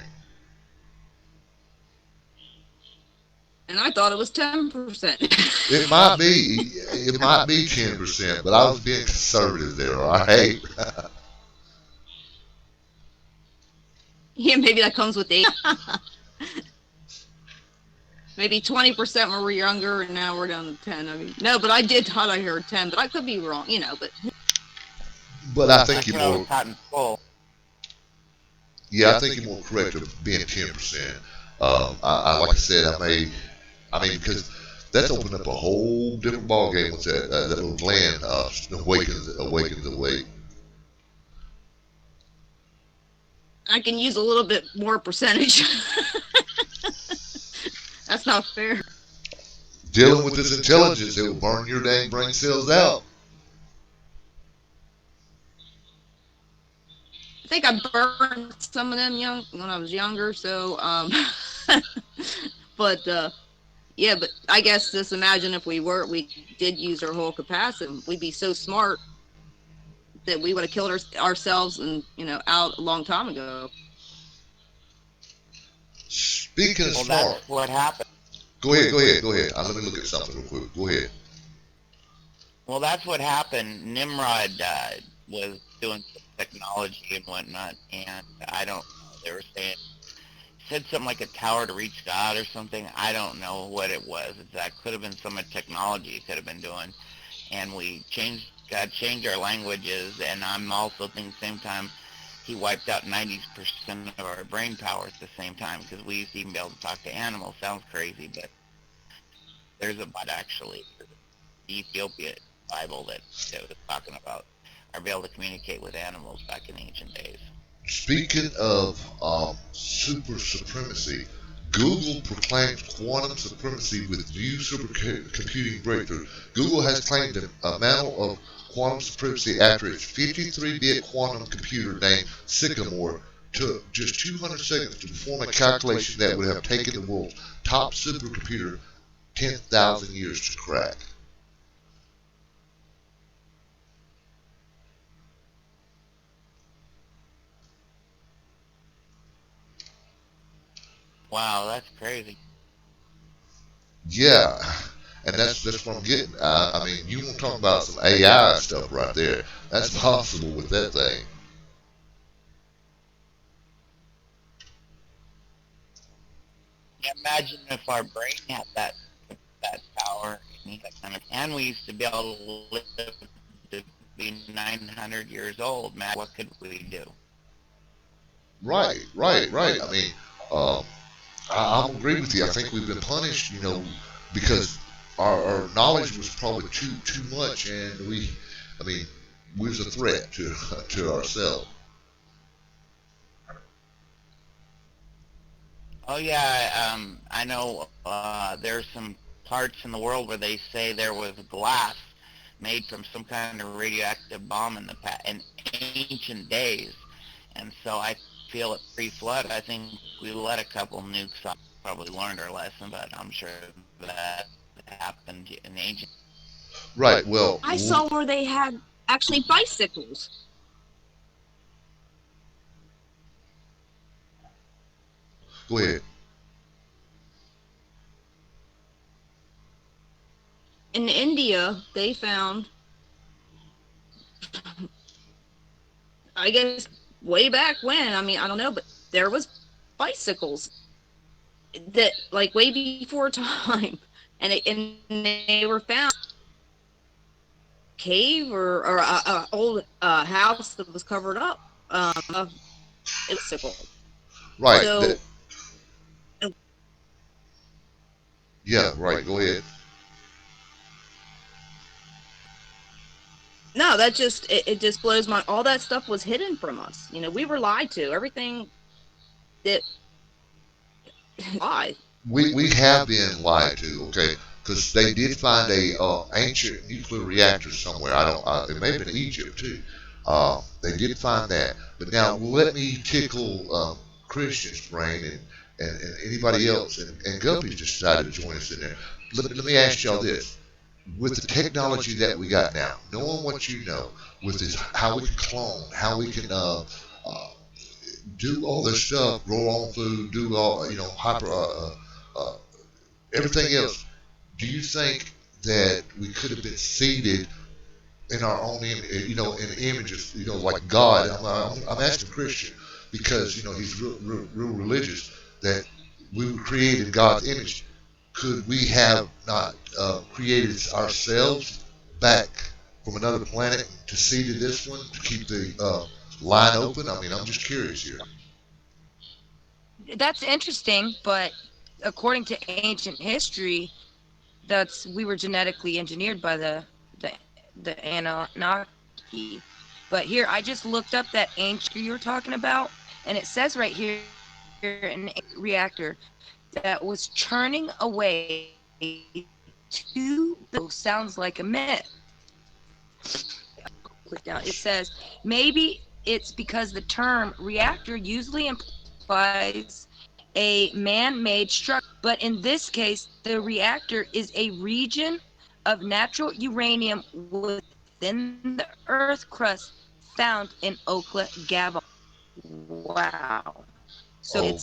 And I thought it was 10%. It might be 10%, but I was being conservative there. All right. Yeah, maybe that comes with age. maybe 20% when we were younger, and now we're down to 10. I mean, no, but I did thought I heard 10, but I could be wrong, but But I think That's you're what I was more, taught in school. yeah, I think you're more correct of being 10%. Like I said, I mean, because that's opened up a whole different ball game once that little gland awakens awake. I can use a little bit more percentage. That's not fair. Dealing with this intelligence, it will burn your dang brain cells out. I think I burned some of them when I was younger, so but yeah, but I guess just imagine if we did use our whole capacity, we'd be so smart that we would have killed ourselves and out a long time ago. Speaking of Well, smart, that's what happened. go ahead. Let me look at something real quick. Go ahead. Well, that's what happened. Nimrod was doing some technology and whatnot, and I don't know. They were saying, said something like a tower to reach God or something. I don't know what it was. That could have been some of the technology he could have been doing. And God changed our languages, and I'm also thinking at the same time, he wiped out 90% of our brain power at the same time, because we used to even be able to talk to animals. Sounds crazy, but there's a but actually. The Ethiopia Bible that was talking about are able to communicate with animals back in ancient days. Speaking of super supremacy, Google proclaims quantum supremacy with new supercomputing breakthrough. Google has claimed the amount of quantum supremacy after its 53-bit quantum computer named Sycamore took just 200 seconds to perform a calculation that would have taken the world's top supercomputer 10,000 years to crack. Wow, that's crazy. Yeah, and that's what I'm getting. I mean, you want to talk about some AI stuff right there? That's possible with that thing. Imagine if our brain had that power and we used to be able to live to be 900 years old. Man, what could we do? Right. I mean, um, I'll agree with you. I think we've been punished, because our knowledge was probably too much, and I mean, we was a threat to ourselves. Oh yeah, I know. There's some parts in the world where they say there was glass made from some kind of radioactive bomb in ancient days, and so I feel at pre-flood, I think we let a couple nukes off. Probably learned our lesson, but I'm sure that happened in ancient. Right. Well, I saw where they had actually bicycles. go ahead. In India, they found, I guess, way back when, I mean, I don't know, but there was bicycles that, like, way before time, and they were found cave or a old house that was covered up. Bicycle. Right. So, yeah. Right. Go ahead. no, that just it just blows my. All that stuff was hidden from us. We were lied to. Everything that lied. We have been lied to. Okay. Because they did find a ancient nuclear reactor somewhere. I don't. It may have been Egypt too. They did find that. But now let me tickle Christian's brain and anybody else. And Guppy just decided to join us in there. Let me ask y'all this: with the technology that we got now, knowing what you know, with this, how we can clone, how we can do all this stuff, grow our own food, do all everything else. Do you think that we could have been seated in our own, in images, like God? I'm asking Christian because he's real religious, that we were created in God's image. could we have not created ourselves back from another planet to see to this one to keep the line open? I mean, I'm just curious here. That's interesting, but according to ancient history, we were genetically engineered by the the Anunnaki. But here, I just looked up that ancient you were talking about, and it says right here an reactor that was churning away to sounds like a myth. Click down. It says maybe it's because the term reactor usually implies a man-made structure, but in this case, the reactor is a region of natural uranium within the Earth crust found in Okla, Gabon. Wow. So Oh,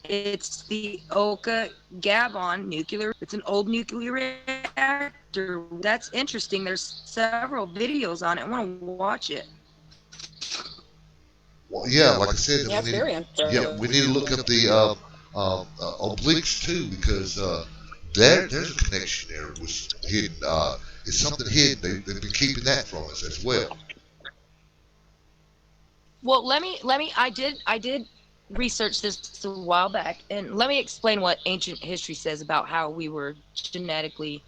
it's the Oka Gabon nuclear. It's an old nuclear reactor. That's interesting. There's several videos on it. I want to watch it. well, yeah, like I said, Yeah, it's very interesting. we need to look up the obliques too, because there's a connection there was hidden. It's something hidden. They've been keeping that from us as well. Well, let me. I did research this a while back, and let me explain what ancient history says about how we were genetically.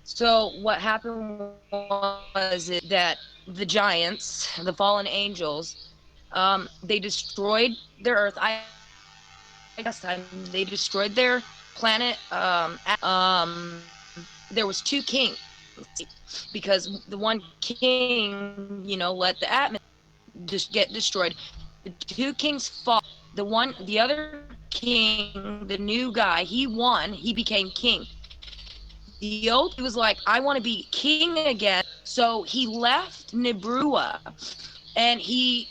So what happened was that the giants, the fallen angels, they destroyed their Earth. I guess they destroyed their planet. There was two kings because the one king, let the atmosphere just get destroyed. The two kings fought. The other king, the new guy, he won. He became king. The old he was like, I want to be king again. So he left Nibrua, and he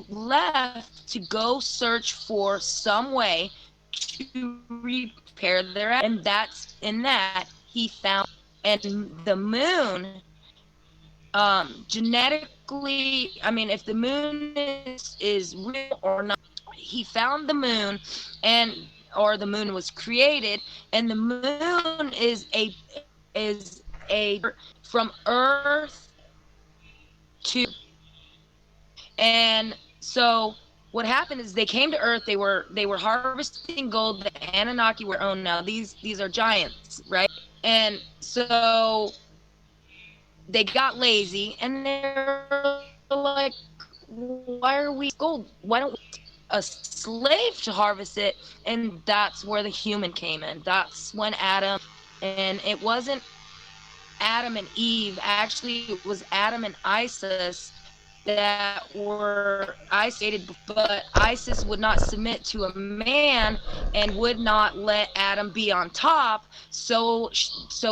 left to go search for some way to repair their, and that's in that he found, and the moon, genetically, I mean, if the moon is real or not, he found the moon, or the moon was created, and the moon is a from Earth to, and so what happened is they came to Earth. They were harvesting gold. The Anunnaki were owned. Now these are giants, right? And so they got lazy, and they're like, why are we gold? Why don't we a slave to harvest it? And that's where the human came in. That's when Adam, and it wasn't Adam and Eve. Actually, it was Adam and Isis that were isolated, but Isis would not submit to a man and would not let Adam be on top. So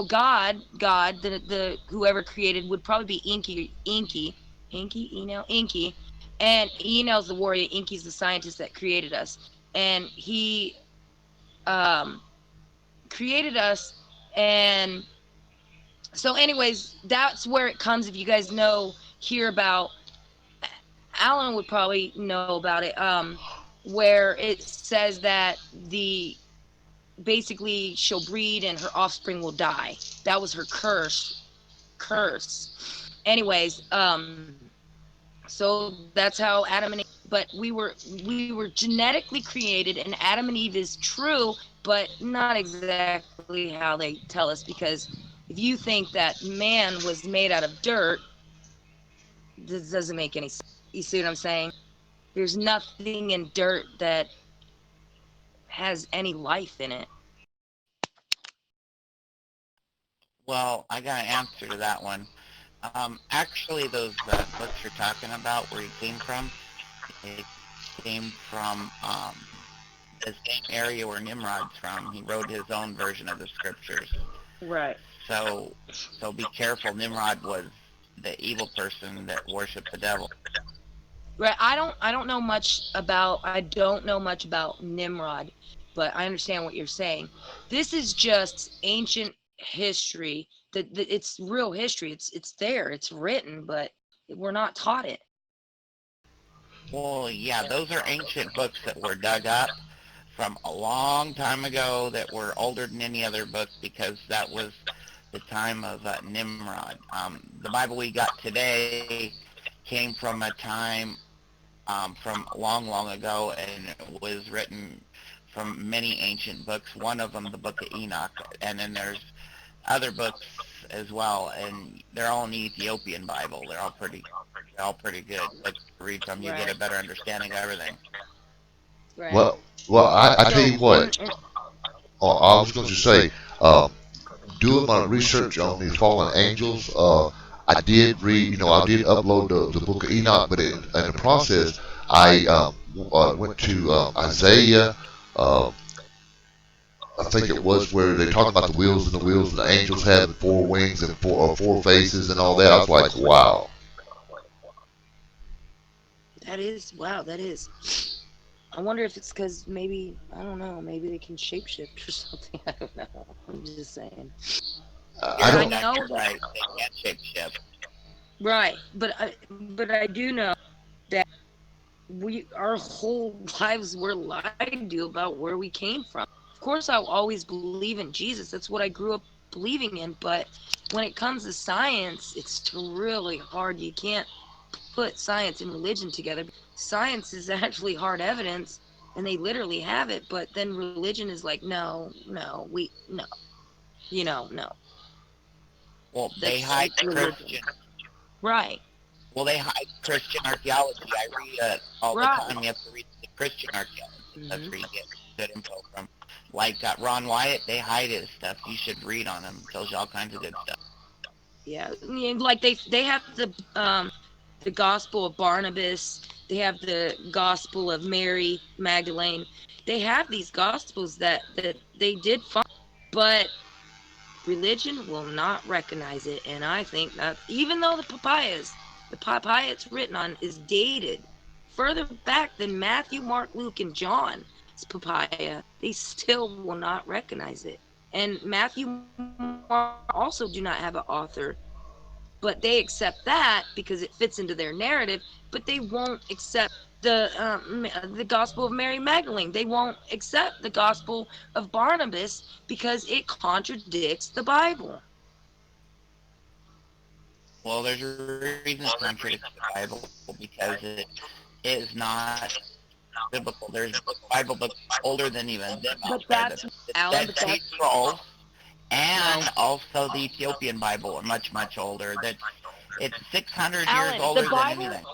God, the whoever created would probably be Enki, and Enel's the warrior. Enki's the scientist that created us, and he created us. And so, anyways, that's where it comes. If you guys hear about, Alan would probably know about it, where it says that basically she'll breed and her offspring will die. That was her curse. Anyways, so that's how Adam and Eve, but we were genetically created, and Adam and Eve is true, but not exactly how they tell us, because if you think that man was made out of dirt, this doesn't make any sense. You see what I'm saying? There's nothing in dirt that has any life in it. Well, I got an answer to that one. Actually, those books you're talking about, where he came from, it came from the same area where Nimrod's from. He wrote his own version of the scriptures. Right. So be careful. Nimrod was the evil person that worshipped the devil. Right. I don't know much about Nimrod, but I understand what you're saying. This is just ancient history. That it's real history. It's there. It's written, but we're not taught it. Well, yeah, those are ancient books that were dug up from a long time ago that were older than any other book because that was the time of Nimrod. The Bible we got today came from a time from long, long ago, and it was written from many ancient books. One of them, the Book of Enoch, and then there's other books as well, and they're all in the Ethiopian Bible. They're all pretty good. Like to read from, you get a better understanding of everything. Right. Well, I tell you what. I was going to say, doing my research on these fallen angels, I did read, I did upload the book of Enoch, but in the process, I went to Isaiah. I think it was where they talked about the wheels and the angels having four wings and four faces and all that. I was like, wow. That is, wow, that is. I wonder if it's because maybe, I don't know, maybe they can shapeshift or something. I don't know. I'm just saying. I don't. know that. Right, they can't shapeshift. Right, but I do know that our whole lives were lied to about where we came from. Of course, I'll always believe in Jesus. That's what I grew up believing in. But when it comes to science, it's really hard. You can't put science and religion together. Science is actually hard evidence, and they literally have it. But then religion is like, no. Well, they hide Christian. Right. Well, they hide Christian archaeology. I read all the time. You have to read the Christian archaeology. That's where you get good info from. Like Ron Wyatt, they hide his stuff. You should read on him. Tells you all kinds of good stuff. Yeah, like they have the Gospel of Barnabas. They have the Gospel of Mary Magdalene. They have these Gospels that they did find, but religion will not recognize it. And I think that even though the papaya it's written on is dated further back than Matthew, Mark, Luke, and John's papaya, they still will not recognize it. And Matthew, Mark also do not have an author, but they accept that because it fits into their narrative. But they won't accept the Gospel of Mary Magdalene. They won't accept the Gospel of Barnabas because it contradicts the Bible. Well, there's a reason it contradicts the Bible, because it is not biblical. There's Bible books older than even them. But that's Alan. Dead Sea Scrolls, and also the Ethiopian Bible are much, much older. It's 600 Alan, years older the than Bible, anything.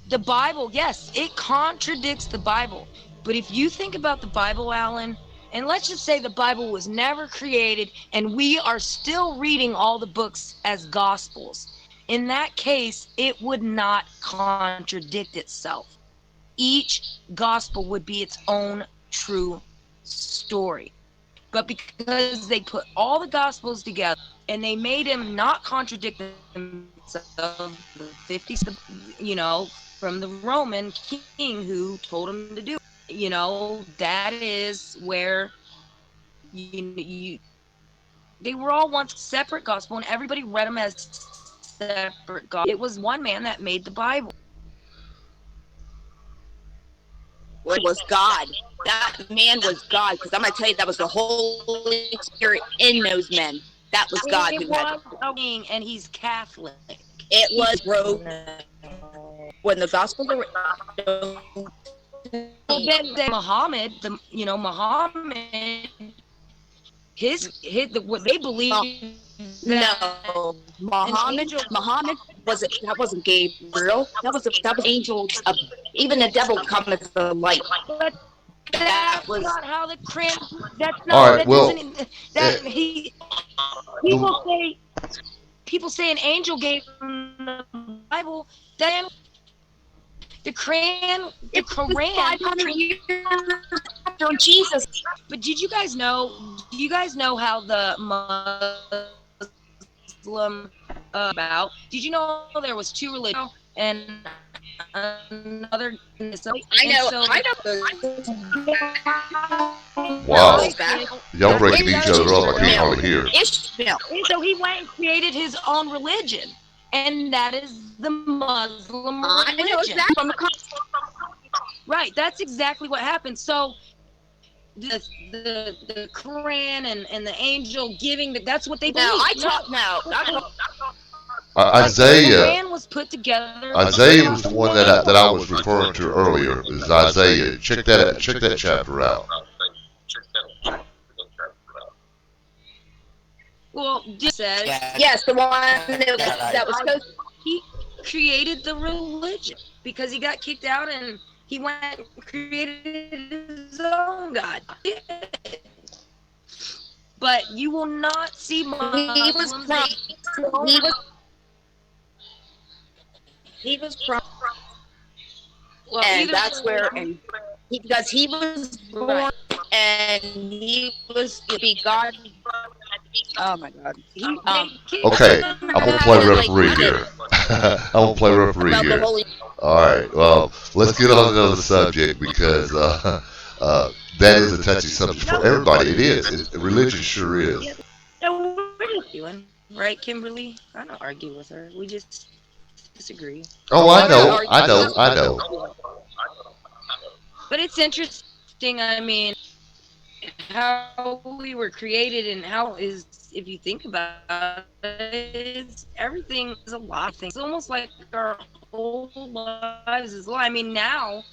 The Bible, yes, it contradicts the Bible. But if you think about the Bible, Alan, and let's just say the Bible was never created and we are still reading all the books as gospels, in that case, it would not contradict itself. Each gospel would be its own true story. But because they put all the gospels together and they made him not contradict themselves, the 50s, from the Roman king who told him to do it. That is where they were all once separate gospel, and everybody read them as separate gospel. It was one man that made the Bible. It was God. That man was God, because I'm going to tell you, that was the Holy Spirit in those men. That was God. It was a king, and he's Catholic. It was Rome. When the gospel were Muhammad, what they believe. No, Muhammad wasn't Gabriel. That was angels. Even the devil cometh the light. But that's not how the That's not. All right, People say an angel gave them the Bible. Then the Quran 500 years after Jesus. But do you guys know how the Muslim about? Did you know there was two religions and another? I know. Wow. Y'all breaking each other up. I can't hardly hear. Ishmael. So he went and created his own religion, and that is the Muslim religion. I know exactly. Right, that's exactly what happened. So the Quran and the angel giving that's what they believe. No, I talk now. The Isaiah. Quran was put together. Isaiah was the one that I was referring to earlier. Is Isaiah? Check that chapter out. Well, just says Yes, the one that was supposed. he created the religion because he got kicked out and he went and created his own god. But you will not see Muslims. He was from, Well, and either that's way, where, and because he was born and he was to be God. Oh my God. Okay, I'm gonna play referee here. I'm gonna play referee About the here. Holy. All right. Well, let's get on another subject because that is a touchy subject for everybody. It is. Religion sure is. No, we're just doing right, Kimberly. I don't argue with her. We just disagree. Oh, I know. But it's interesting. I mean, how we were created and how is, if you think about it, everything is a lot of things. It's almost like our whole lives is I mean, now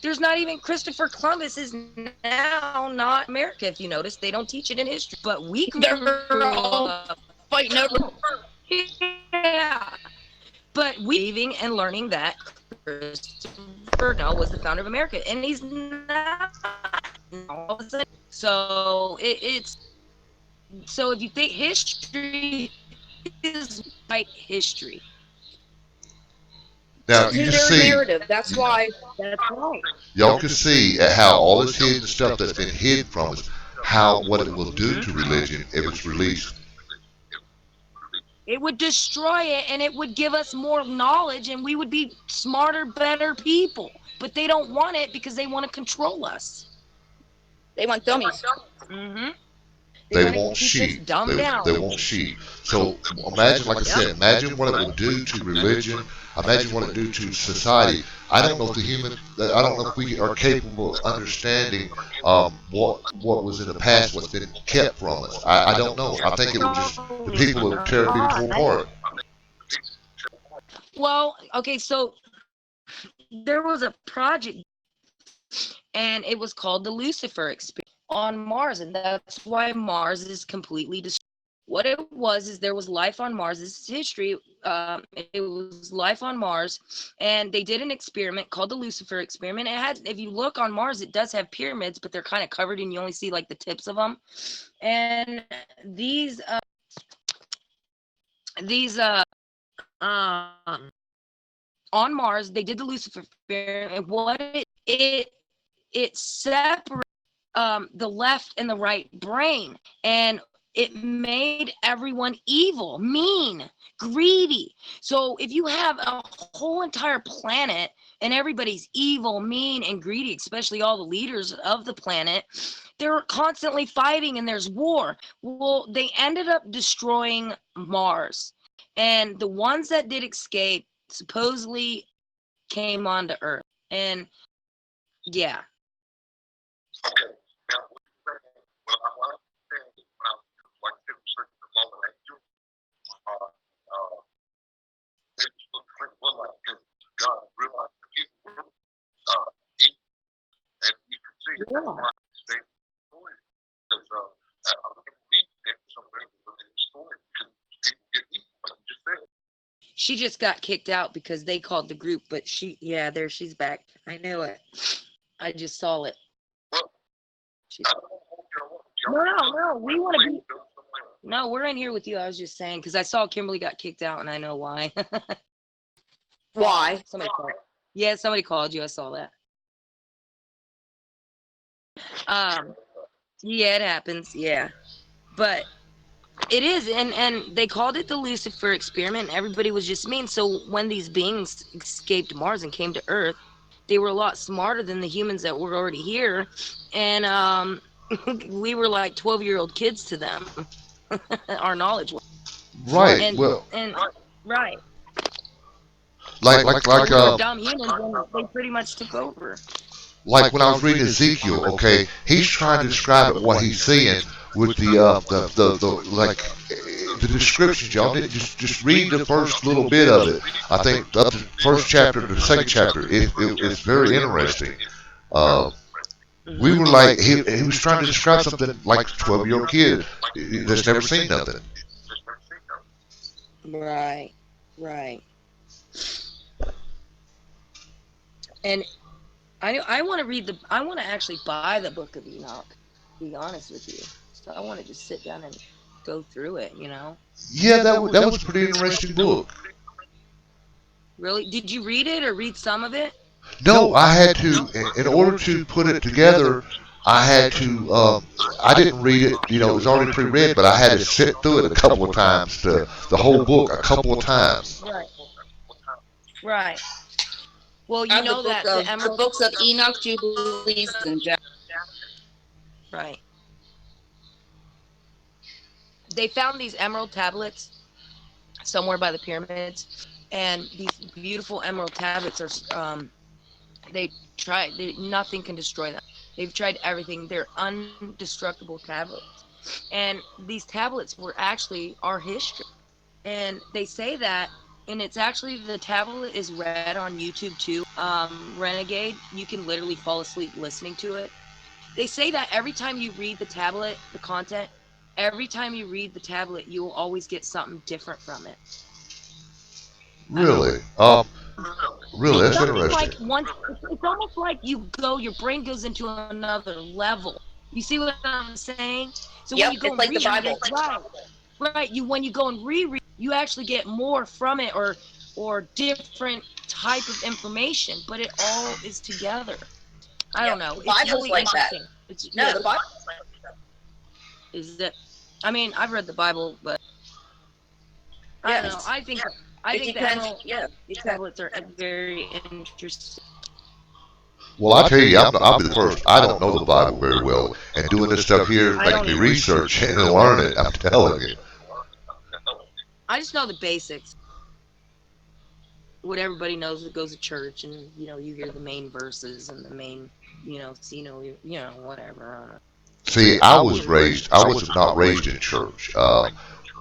there's not even Christopher Columbus is now not America. If you notice, they don't teach it in history. But we grew up Fighting over. yeah. But we leaving and learning that Christopher Nolan was the founder of America, and he's not. So it's so if you think history is like history. Now you Their see, narrative. That's why. That's right. y'all can see how all this hidden stuff that's been hid from us, what it will do to religion if it's released. It would destroy it, and it would give us more knowledge, and we would be smarter, better people. But they don't want it because they want to control us. They want dummies. Mm-hmm. They want sheep. They want sheep. So imagine, like I said, imagine what it would do to religion. Imagine what it would do to society. I don't know if we are capable of understanding what was in the past, what's been kept from us. I don't know. I think it would just, the people would tear people apart. Well, okay, so there was a project, and it was called the Lucifer Experiment on Mars, and that's why Mars is completely destroyed. What it was is there was life on Mars. This is history. It was life on Mars, and they did an experiment called the Lucifer Experiment. It had, if you look on Mars, it does have pyramids, but they're kind of covered, and you only see like the tips of them. And these on Mars, they did the Lucifer Experiment, and what it separated the left and the right brain, and it made everyone evil, mean, greedy. So if you have a whole entire planet and everybody's evil, mean, and greedy, especially all the leaders of the planet, they're constantly fighting and there's war. Well, they ended up destroying Mars. And the ones that did escape supposedly came onto Earth. And yeah. She just got kicked out because they called the group, but there she's back. I knew it. I just saw it. No, we want to be. No, we're in here with you. I was just saying because I saw Kimberly got kicked out, and I know why. Why? Somebody called. Yeah, somebody called you. I saw that. Yeah, it happens. Yeah, but it is, and they called it the Lucifer Experiment. And everybody was just mean. So when these beings escaped Mars and came to Earth, they were a lot smarter than the humans that were already here, and we were like 12-year-old kids to them. Our knowledge was Right. right. Like Dumb humans, and they pretty much took over. like when I was reading Ezekiel, okay, he's trying to describe what he's seeing with the like the descriptions. Y'all need to just read the first little bit of it. I think up to the first chapter to the second chapter. It's very interesting. Uh, we were like he was trying to describe something like a 12-year-old kid that's never seen nothing. Right, right. And I want to read I want to actually buy the Book of Enoch, to be honest with you. So I want to just sit down and go through it, you know? Yeah, that was a pretty interesting book. Really? Did you read it or read some of it? No, I had to, in order to put it together, I had to, I didn't read it, you know, it was already pre-read, but I had to sit through it a couple of times, the whole book a couple of times. Right. Right. Well, I you have know that the the Emerald. books of Enoch, Jubilees, and Jack. Right. They found these emerald tablets somewhere by the pyramids, and these beautiful emerald tablets are nothing can destroy them. They've tried everything. They're undestructible tablets, and these tablets were actually our history. And they say that, and it's actually, the tablet is read on YouTube too. Renegade, you can literally fall asleep listening to it. They say that every time you read the tablet, the content, every time you read the tablet, you will always get something different from it. Really? Really, that's Something interesting. like it's almost like your brain goes into another level. You see what I'm saying? So Yep, when you go it's like the Bible. right, when you go and reread, you actually get more from it, or different type of information, but it all is together. I don't know. The It's Bible's really like that. interesting. It's, No, yeah. the Bible. Is that? I mean, I've read the Bible, but I don't know. Yes. I think It the depends. emerald Yeah. tablets are very interesting. Well, I tell you, I'll be the first. I don't know the Bible very well, and doing this stuff here, I don't making me either. research and learn it, I'm telling you. I just know the basics. What everybody knows that goes to church, and you hear the main verses and the main, whatever. I don't know. See, I was not raised in church.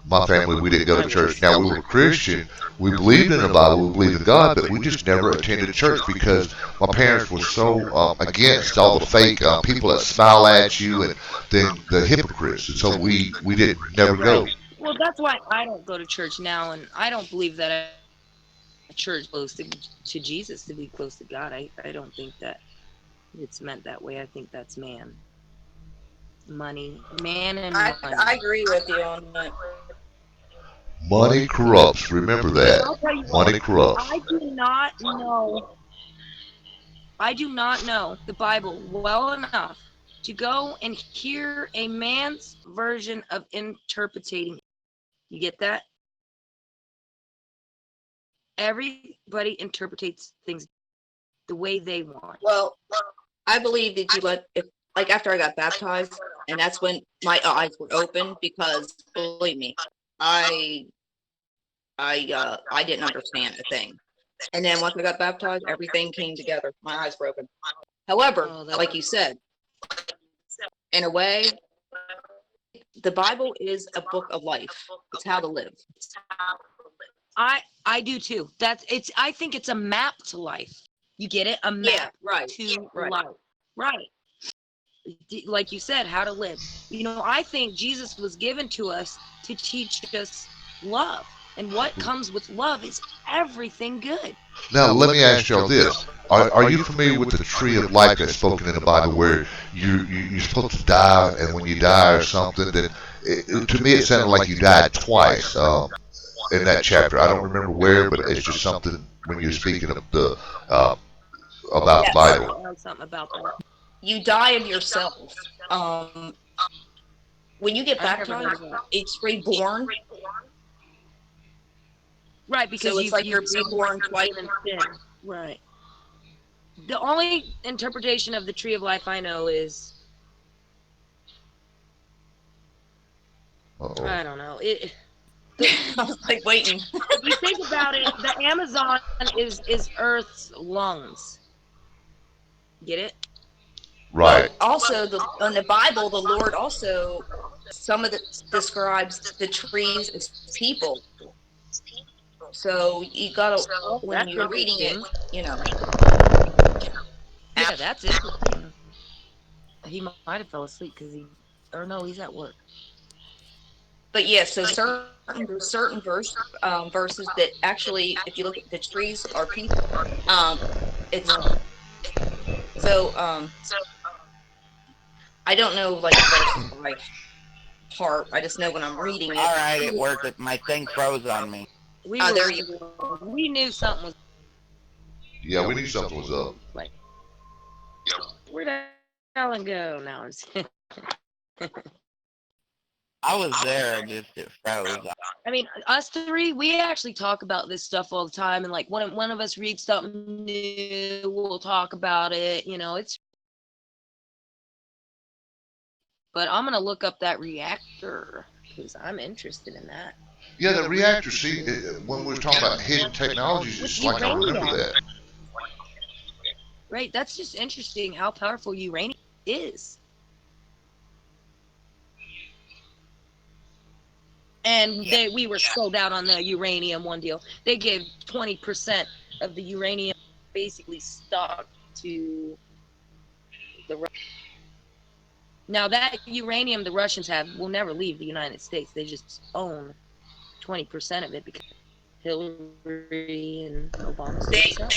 My family, we didn't go to church. Now, we were Christian. We believed in the Bible. We believed in God, but we just never attended church because my parents were so against all the fake people that smile at you and then the hypocrites. And so we didn't never go. Well, that's why I don't go to church now, and I don't believe that a church close to Jesus to be close to God. I don't think that it's meant that way. I think that's man and money. I agree with you on that. Money corrupts. Remember that. I'll tell you Money what, corrupts. I do not know the Bible well enough to go and hear a man's version of interpreting. You get that? Everybody interprets things the way they want. Well, I believe that like after I got baptized, and that's when my eyes were open, because believe me, I didn't understand a thing. And then once I got baptized, everything came together. My eyes were open. However, like you said, in a way, the Bible is a book of life. It's how to live. I do too. I think it's a map to life. You get it? A map Yeah, right. to Right. life. Right. Like you said, how to live. I think Jesus was given to us to teach us love. And what comes with love is everything good. Now, let me ask y'all this. Are you familiar with the tree of life that's spoken in the Bible where you're supposed to die, and when you die or something, then to me it sounded like you died twice in that chapter. I don't remember where, but it's just something when you're speaking of the about Yes. the Bible. I know something about that. You die of yourself. When you get I've never heard baptized, of that. it's reborn. Right, because So it's like you're reborn twice. in sin. Right. The only interpretation of the tree of life I know is, Uh-oh. I don't know. I was like waiting. If you think about it, the Amazon is Earth's lungs. Get it? Right. But also, in the Bible, the Lord also some of the describes the trees as people. So you gotta, Oh, when that's you're reading it, interesting. you know. Yeah, that's interesting. He might have fell asleep because or no, he's at work. But yeah, so there's certain verses that actually, if you look at the trees are people. It's so I don't know like the verses by heart. I just know when I'm reading it. All right, it worked. My thing froze on me. We were There you we knew something was Yeah, we knew something was up. like, where'd Alan go now? I was there, just it froze. I mean, us three, we actually talk about this stuff all the time, and like when one of us reads something new, we'll talk about it. You know, it's. But I'm gonna look up that reactor because I'm interested in that. Yeah, the reactor. See, when we were talking about hidden technologies, it's like I remember that. Right, that's just interesting how powerful uranium is. And we were sold out on the uranium one deal. They gave 20% of the uranium basically stock to the Russians. Now that uranium the Russians have will never leave the United States. They just own 20% of it because Hillary and Obama.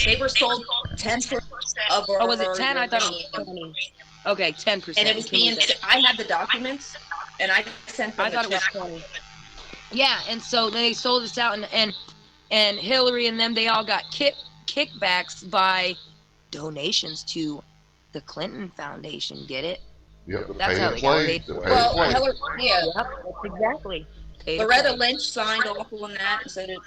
they were sold 10% of our. Oh, was it 10? I thought it was 20. Okay, 10%. And it was being. I had the documents, and I sent them. I thought it was 20. Yeah, and so they sold us out, and Hillary and them, they all got kickbacks by donations to the Clinton Foundation. Get it? Yep, the That's pay how to they got play. paid. The pay to Well, play. Hillary, yeah, Yep, that's exactly. Loretta Lynch signed off on that, and so did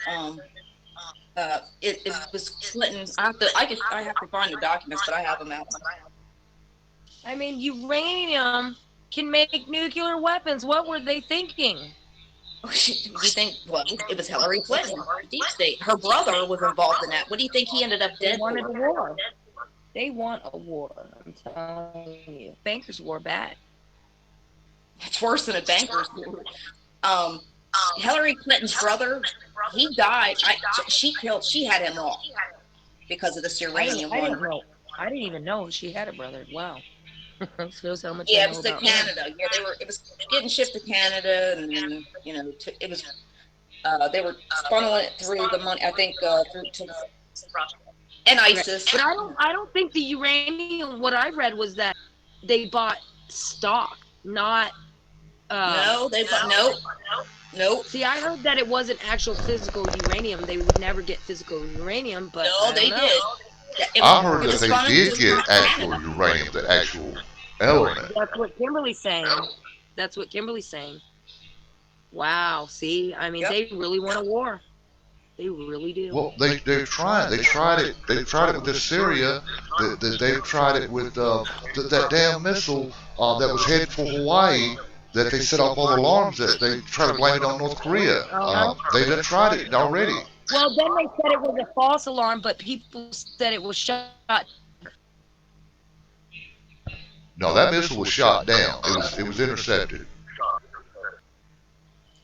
it was Clinton. I have to find the documents, but I have them out. I mean, uranium can make nuclear weapons. What were they thinking? You think? Well, it was Hillary Clinton, deep state. Her brother was involved in that. What do you think he ended up They dead wanted a for? war. They want a war. I'm telling you, bankers' war bad. It's worse than a banker's war. Hillary Clinton's brother, he died. She had him off because of this uranium I one. didn't know. I didn't even know she had a brother. Wow. Shows how much Yeah, I it know was to about Canada. Yeah, it was getting shipped to Canada, and then it was. They were funneling it through the money. I think through to and ISIS. But I don't think the uranium. What I read was that they bought stock, not. No, they bought nope. See, I heard that it wasn't actual physical uranium. They would never get physical uranium, but No, they did. I heard that they did get actual uranium, the actual element. That's what Kimberly's saying. That's what Kimberly's saying. Wow. See, I mean, they really want a war. They really do. Well, they've tried. They tried it. They tried it with this Syria. They've tried it with that damn missile that was headed for Hawaii. That they set off all the alarms. That they try to blame it on North Korea. They done tried it already. Well, then they said it was a false alarm, but people said it was shot. No, that missile was shot down. It was intercepted.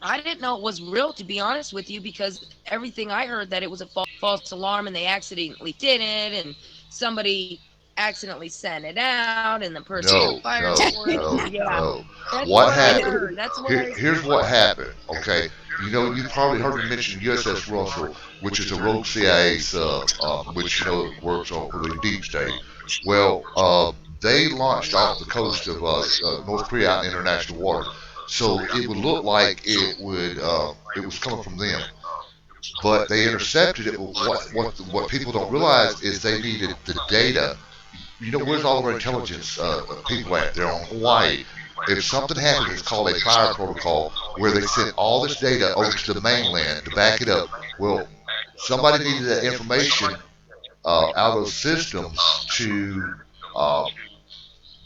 I didn't know it was real, to be honest with you, because everything I heard that it was a false alarm and they accidentally did it, and somebody accidentally sent it out, and the person got fired for it. No. That's What I happened? heard. That's what I Here's what happened. Okay, you probably heard me mention USS Russell, which is a rogue CIA sub, which works on for the deep state. Well, they launched off the coast of North Korea out in international water. So it would look like it was coming from them, but they intercepted it. What people don't realize is they needed the data. Where's all of our intelligence people at? They're on Hawaii. If something happens, it's called a fire protocol, where they send all this data over to the mainland to back it up. Well, somebody needed that information out of those systems to.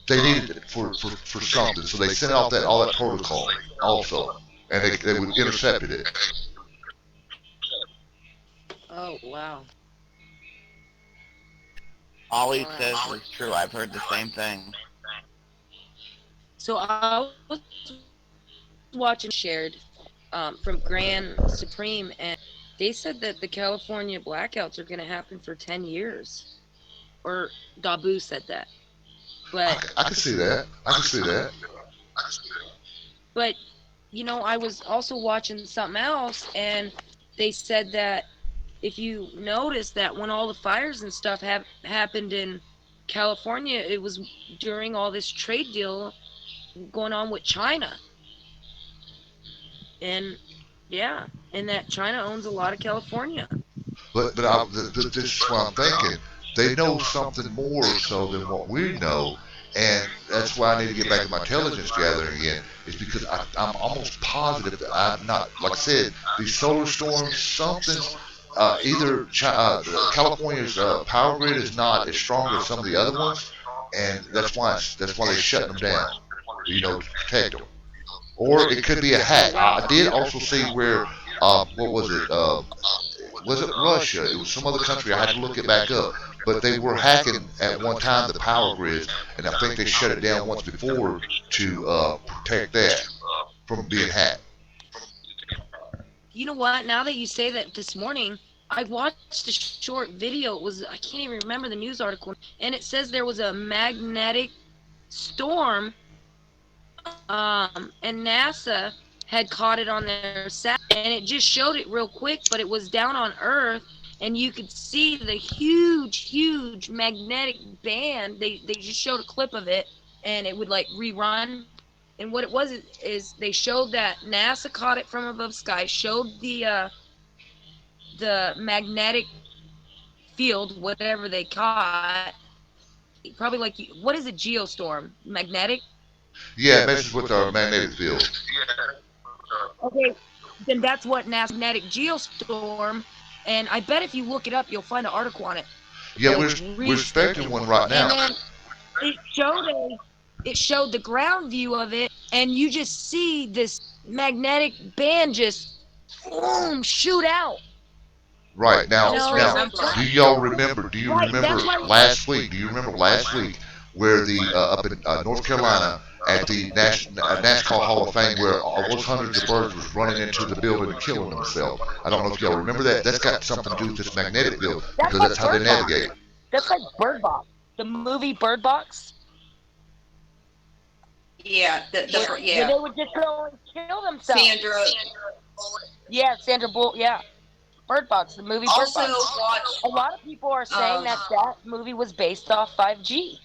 They needed it for something, so they sent off all that protocol also, and they intercepted it. Oh, wow. All he says is true. I've heard the same thing. So I was watching shared from Grand Supreme, and they said that the California blackouts are going to happen for 10 years. Or Dabu said that. But I can see that. I can see that. but I was also watching something else, and they said that if you notice that when all the fires and stuff have happened in California, it was during all this trade deal going on with China. And yeah, and that China owns a lot of California. But this is what I'm thinking. They know something more so than what we know, and that's why I need to get back to my intelligence gathering again. Is because I'm almost positive that I'm not, like I said, these solar storms, something's either California's power grid is not as strong as some of the other ones, and that's why they're shutting them down, to protect them. Or it could be a hack. I did also see where, what was it Russia? It was some other country. I had to look it back up. But they were hacking at one time the power grids, and I think they shut it down once before to protect that from being hacked. You know what? Now that you say that, this morning I watched a short video. I can't even remember the news article, and it says there was a magnetic storm, and NASA had caught it on their sat, and it just showed it real quick, but it was down on Earth, and you could see the huge magnetic band. They just showed a clip of it, and it would like rerun. And what it was is they showed that NASA caught it from above sky, showed the magnetic field, whatever they caught. Probably like, what is a geostorm? Magnetic? Yeah, it messes with our magnetic field. Okay, then that's what magnetic geostorm. And I bet if you look it up, you'll find an article on it. Yeah, Like, we're expecting one right and now. then it showed the ground view of it, and you just see this magnetic band just boom shoot out. Right now, No, now, do y'all remember? Do you Right, remember that's why- last week? Do you remember last week where the up in North Carolina at the NASCAR Hall of Fame, where all those hundreds of birds was running into the building and killing themselves? I don't know if y'all remember that. That's got something to do with this magnetic field because that's how they navigate. That's like Bird Box, the movie Bird Box. Yeah, Where they would just go and kill themselves. Sandra. Yeah, Sandra Bullock. Yeah, Bird Box, the movie Bird Also Box. watch. A lot of people are saying that movie was based off 5G.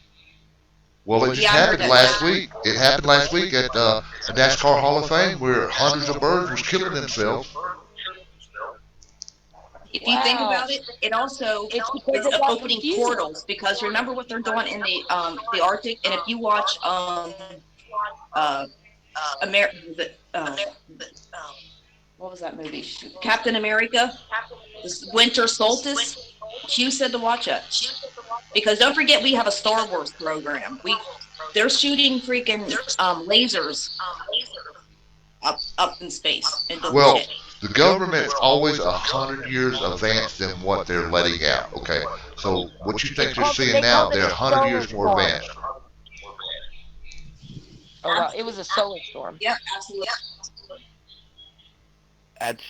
Well, it just Yeah, I heard happened that. last week. It happened last week at the NASCAR Hall of Fame where hundreds of birds was killing themselves. If you think Wow. about it, it also It's because is it got opening confused. portals, because remember what they're doing in the Arctic. And if you watch what was that movie? Captain America, this Winter Solstice. Q said to watch it, because don't forget we have a Star Wars program. They're shooting freaking lasers up in space and doing Well, shit. the government's always 100 years advanced than what they're letting out. Okay, so what you think they're seeing now, they're 100 years more advanced. Oh, wow. It was a solar storm. Yeah, absolutely.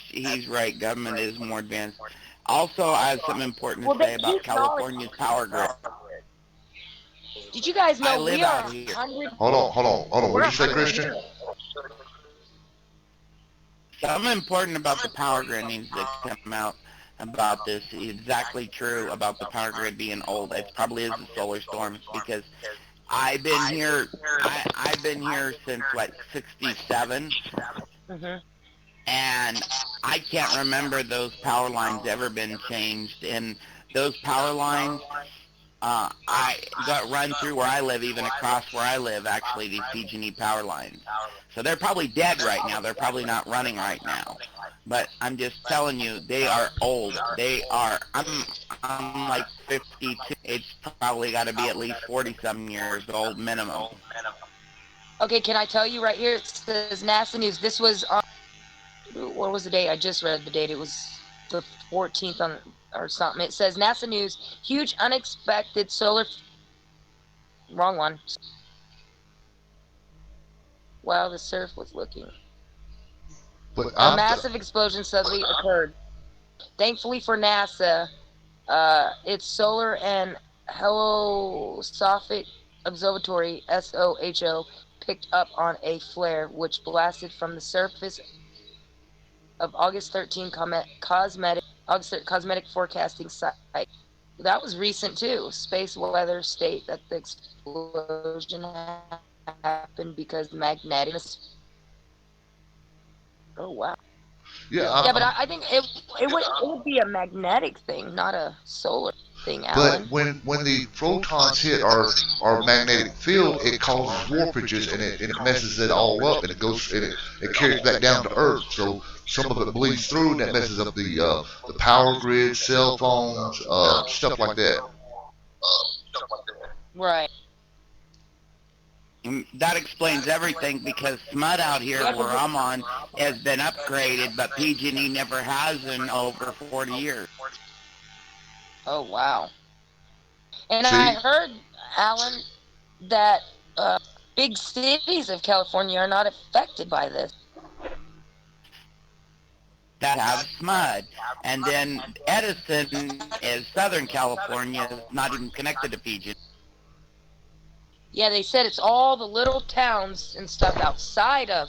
He's right. Government is more advanced. Also, I have something important to Well, say they about use California's power grid. Did you guys I know live we are out here. 100? Hold on. What did you say, Christian? Something important about the power grid needs to come out about this. Exactly true about the power grid being old. It probably is the solar storms, because I've been here. I've been here since like '67, Mm-hmm. and I can't remember those power lines ever been changed. And those power lines, I got run through where I live, even across where I live, actually, these PG&E power lines. So they're probably dead right now. They're probably not running right now. But I'm just telling you, they are old. They are, I'm like 52. It's probably got to be at least 40-some years old minimum. Okay, can I tell you right here? It says NASA News. This was on, what was the date? I just read the date. It was the 14th on or something. It says NASA News, huge unexpected solar. Wrong one. while the surf was looking. But A massive explosion suddenly occurred. Thankfully for NASA, its Solar and Heliotropic Observatory (SOHO) picked up on a flare which blasted from the surface of August 13 cosmetic forecasting site. That was recent too. Space weather state that the explosion happened because the magnetic. Oh wow. Yeah, but I think it would be a magnetic thing, not a solar thing, Alan. But when the photons hit our magnetic field, it causes warpages and it messes it all up, and it carries back down to Earth. So some of it bleeds through, and that messes up the power grid, cell phones, stuff like that. Right. That explains everything, because SMUD out here where I'm on has been upgraded, but PG&E never has in over 40 years. Oh wow. And See? I heard, Alan, that big cities of California are not affected by this. That have SMUD. And then Edison is Southern California, is not even connected to PG&E. Yeah, they said it's all the little towns and stuff outside of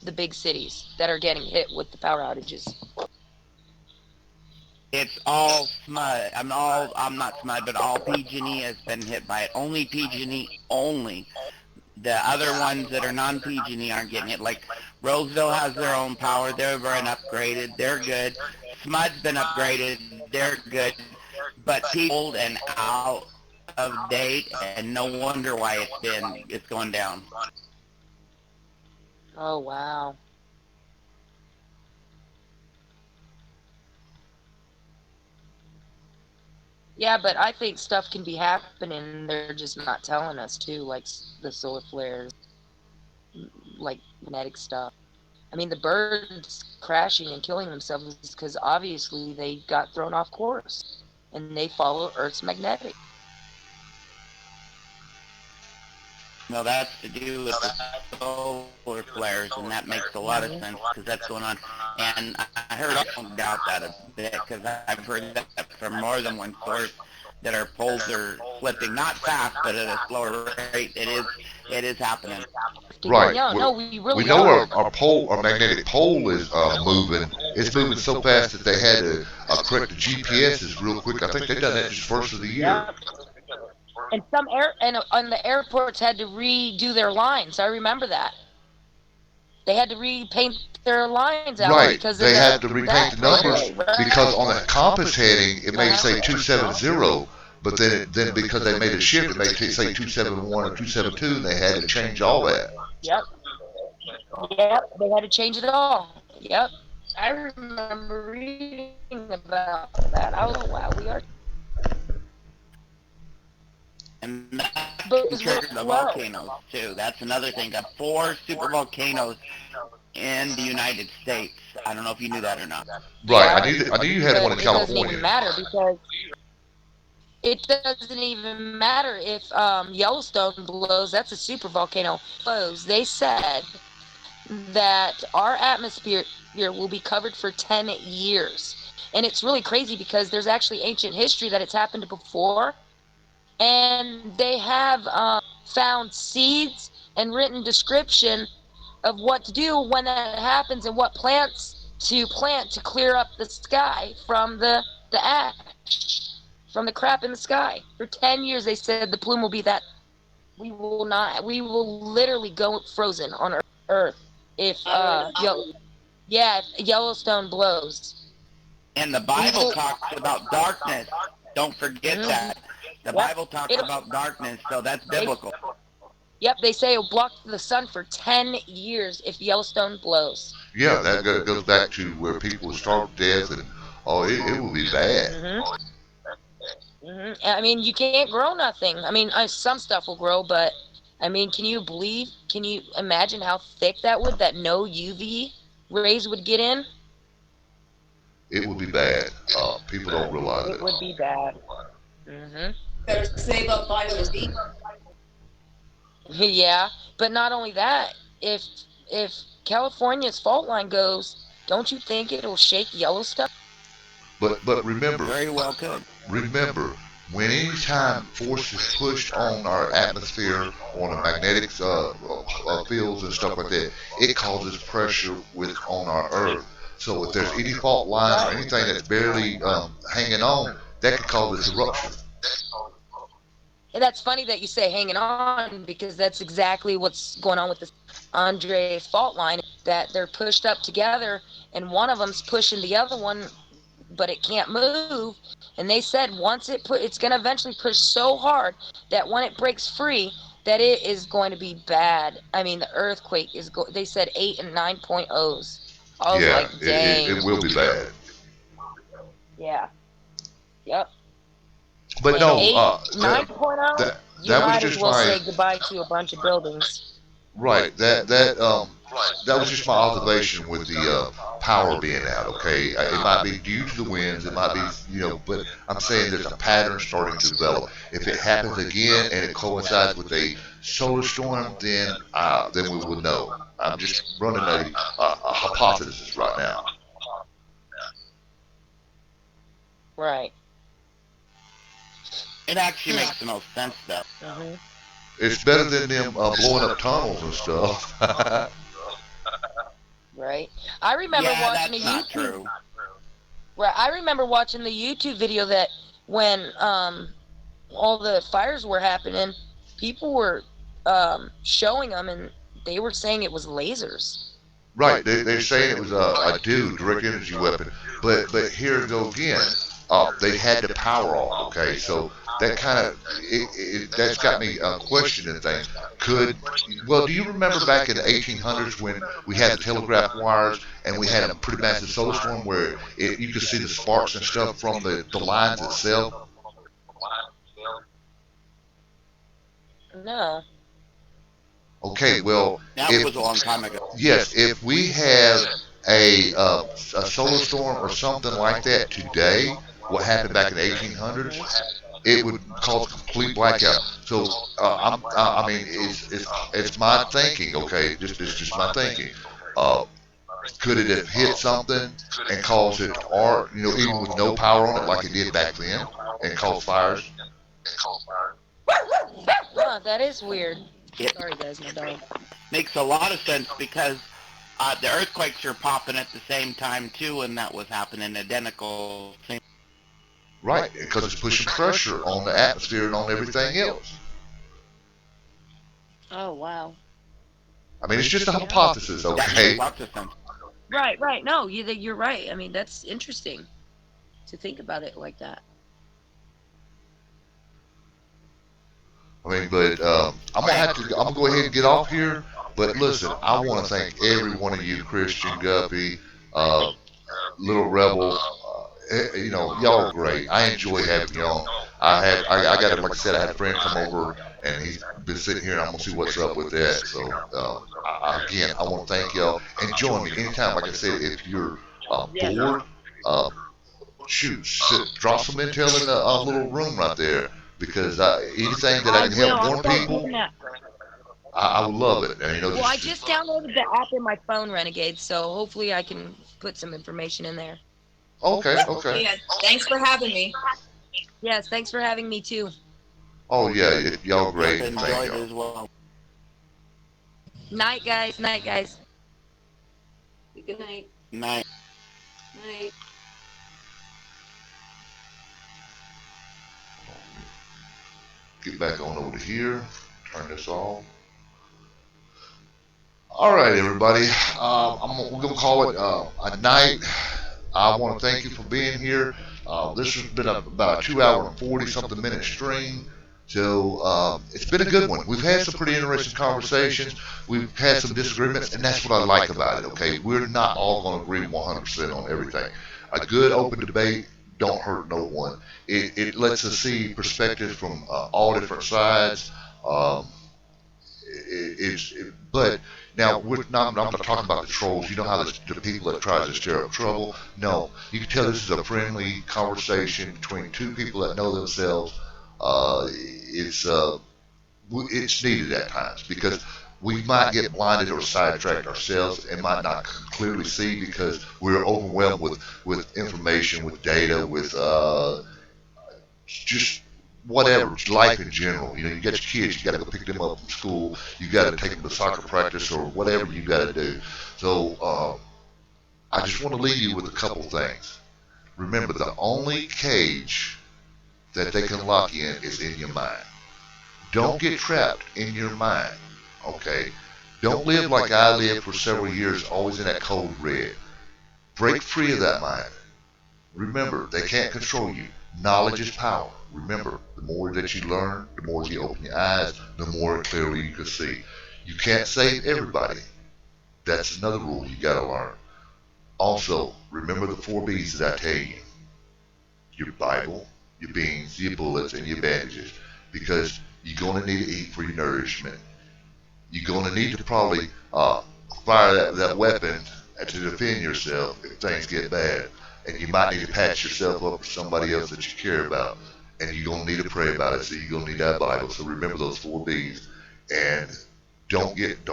the big cities that are getting hit with the power outages. It's all SMUD. I'm not SMUD, but all PG&E has been hit by it. Only PG&E only. The other ones that are non-PG&E aren't getting it. Like Roseville has their own power. They've been upgraded. They're good. SMUD's been upgraded. They're good. But old and out of date, and no wonder why it's going down. Oh wow. Yeah, but I think stuff can be happening. They're just not telling us too, like the solar flares, like magnetic stuff. I mean, the birds crashing and killing themselves is because obviously they got thrown off course, and they follow Earth's magnetic. No, that's to do with the solar flares, and that makes a lot of sense because that's going on. And I heard, I don't doubt that a bit, because I've heard that from more than one source, that our poles are flipping, not fast, but at a slower rate. It is happening. Right. Yeah, no, we really We know are. our magnetic pole is moving. It's moving so fast that they had to correct the GPSs real quick. I think they done that just first of the year. Yeah. And some the airports had to redo their lines. I remember that. They had to repaint their lines out Right. because They of had to repaint the numbers because on the compass heading it may say 270, but then because they made a shift it may say 271 or 272, and they had to change all that. Yep. They had to change it all. Yep. I remember reading about that. I was like, wow, we are. And that's But it was triggered really the slow. volcanoes, too. That's another thing. The 4 super volcanoes in the United States. I don't know if you knew that or not. Right. Yeah. I knew you had one in It doesn't California. even matter because it doesn't even matter if Yellowstone blows. That's a super volcano. Blows. They said that our atmosphere will be covered for 10 years. And it's really crazy because there's actually ancient history that it's happened before. And they have found seeds and written description of what to do when that happens and what plants to plant to clear up the sky from the ash, from the crap in the sky. For 10 years, they said the plume will be that. We will literally go frozen on Earth if Yellowstone blows. And the Bible talks about darkness. Don't forget that. The Bible talks about darkness, so that's biblical. Yep, they say it'll block the sun for 10 years if Yellowstone blows. Yeah, that goes back to where people starve to death, and it will be bad. I mean, you can't grow nothing. I mean, some stuff will grow, but I mean, can you imagine how thick that no UV rays would get in? It would be bad. People don't realize it. It would be bad. Better save up vitamin D. Yeah, but not only that, if California's fault line goes, don't you think it'll shake Yellowstone? But remember, Very well could. remember, when any time force is pushed on our atmosphere, on the magnetic fields and stuff like that, it causes pressure with on our Earth. So if there's any fault line or anything that's barely hanging on, that could cause a disruption. And that's funny that you say hanging on, because that's exactly what's going on with this Andreas fault line, that they're pushed up together and one of them's pushing the other one, but it can't move. And they said once it's going to eventually push so hard that when it breaks free, that it is going to be bad. I mean, the earthquake is they said 8 and 9.0s. I was Yeah, like, dang. it will be bad. Yeah. Yep. But no, 9.0, that you that was might as just well my say goodbye to a bunch of buildings. right. That was just my observation with the power being out. Okay, it might be due to the winds. It might be but I'm saying there's a pattern starting to develop. If it happens again and it coincides with a solar storm, then we will know. I'm just running a hypothesis right now. Right. It actually makes the most sense, though. Mm-hmm. It's better than them blowing up tunnels and stuff. Right. I remember Yeah, watching that's a not YouTube. true. Right. I remember watching the YouTube video that when all the fires were happening, people were showing them, and they were saying it was lasers. Right, they're saying it was a direct energy weapon, but here go again. They had the power off. Okay, so that kind of that's got me questioning things. Do you remember back in the 1800s when we had the telegraph wires and we had a pretty massive solar storm where you could see the sparks and stuff from the lines itself? No. Okay, well, That was a long time ago. yes, if we have a solar storm or something like that today, what happened back in the 1800s, it would cause a complete blackout. So, I mean, it's my thinking, okay? It's just my thinking. Uh, could it have hit something and caused it to arc, even with no power on it like it did back then, and cause fires? Huh, that is weird. It Sorry, guys, my dog. makes a lot of sense because the earthquakes are popping at the same time, too, and that was happening identical. Same. Right, because it's pushing pressure on the atmosphere and on everything else. Oh, wow. I mean, it's just a hypothesis, That okay? makes lots of sense. Right. No, you're right. I mean, that's interesting to think about it like that. I mean, but I'm gonna go ahead and get off here. But listen, I want to thank every one of you, Christian Guppy, Little Rebel. Y'all are great. I enjoy having you on. I got like I said, I had a friend come over and he's been sitting here, and I'm gonna see what's up with that. So again, I want to thank y'all and join me anytime. Like I said, if you're bored, drop some intel in the little room right there. Because anything that I can help warn people, I would love it. And, Well, I just downloaded the app in my phone, Renegade, so hopefully I can put some information in there. Okay. Yeah, thanks for having me. Yes, thanks for having me too. Oh yeah, y'all great. Enjoyed Thank it y'all. as well. Night, guys. Night, guys. Good night. Night. Night. Get back on over to here. Turn this off. All right, everybody. We're gonna call it a night. I want to thank you for being here. This has been about a 2 hour and 40 something minute stream. So it's been a good one. We've had some pretty interesting conversations. We've had some disagreements, and that's what I like about it. Okay, we're not all going to agree 100% on everything. A good open debate don't hurt no one. It lets us see perspectives from all different sides. But now I'm not talking about the trolls. You know how the people that try to stir up trouble. No, you can tell this is a friendly conversation between two people that know themselves. It's needed at times because we might get blinded or sidetracked ourselves and might not clearly see because we're overwhelmed with information, with data, with just whatever, life in general. You know, you got your kids, you got to go pick them up from school, you got to take them to soccer practice or whatever you got to do. So I just want to leave you with a couple things. Remember, the only cage that they can lock you in is in your mind. Don't get trapped in your mind, okay? Don't live like I lived for several years, always in that cold red. Break free of that mind. Remember, they can't control you. Knowledge is power. Remember, the more that you learn, the more you open your eyes, the more clearly you can see. You can't save everybody. That's another rule you got to learn. Also, remember the 4 B's that I tell you. Your Bible, your beans, your bullets, and your bandages. Because you're going to need to eat for your nourishment. You're going to need to probably fire that weapon to defend yourself if things get bad. And you might need to patch yourself up for somebody else that you care about. And you're going to need to pray about it, so you're going to need that Bible. So remember those 4 B's. And don't get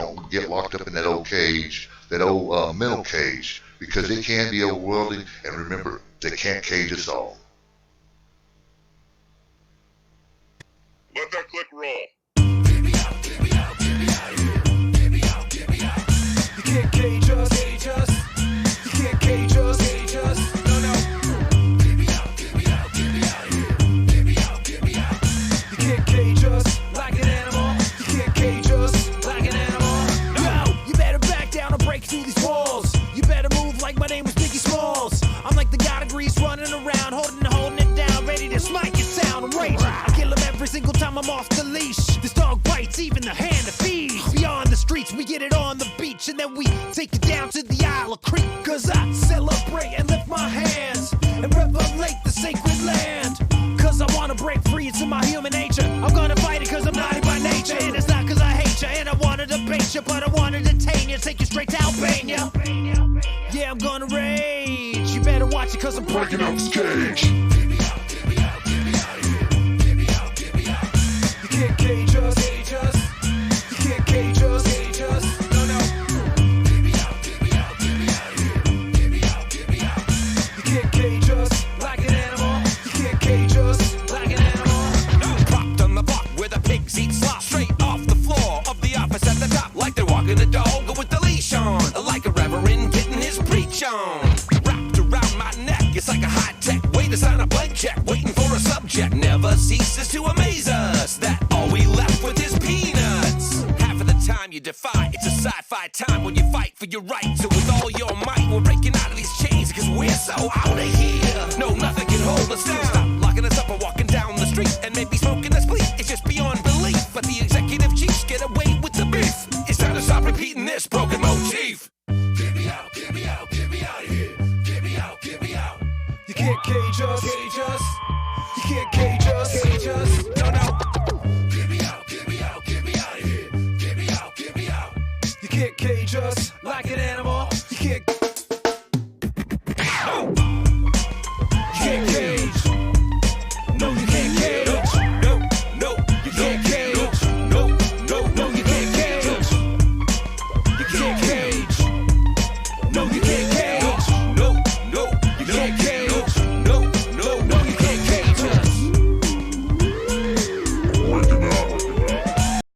locked up in that old cage, that old mental cage, because it can be overwhelming. And remember, they can't cage us all. Let that click roll. You can't cage us, cage us. You can't cage us, cage us. No, no. You can't cage us like an animal. You can't cage us like an animal. Yo, you better back down or break through these walls. You better move like my name was Biggie Smalls. I'm like the god of Grease running around, holding it down, ready to smite your town and rage. I kill him every single time I'm off the leash. This dog bites even the hand that feeds. Beyond the streets, we get it on the beach, and then we take it down to the Isle of Creek. Cause I celebrate and lift my hands and revelate the sacred land. Cause I wanna break free, it's in my human nature. I'm gonna fight it cause I'm naughty by nature. And it's not cause I hate you, and I wanna debate you, but I wanna detain you, take you straight to Albania. Yeah, I'm gonna rage. You better watch it cause I'm breaking up this cage. You can't cage us, cage us. You can't cage us, cage us. No, no. You can't cage us like an animal. You can't cage us like an animal. Propped on the block where the pigs eat slop, straight off the floor of the office at the top, like they're walking a dog with the leash on, like a reverend getting his preach on. Wrapped around my neck, it's like a high-tech way to sign a blank check, waiting for a subject. Never ceases to amaze us that all we left with is peanuts. Half of the time you defy, it's a sci-fi time when you fight for your right. So with all your might, we're breaking out of these chains, cause we're so out of here. No, nothing can hold us down. Stop locking us up or walking down the street and maybe smoking a split. It's just beyond belief, but the executive chiefs get away with the beef. It's time to stop repeating this broken motif. Get me out, get me out, get me out of here. Get me out, get me out. You can't cage us, cage us. You can't cage us, cage us. No, no. Get me out, get me out, get me out of here. Get me out, get me out. You can't cage us like an animal. You can't cage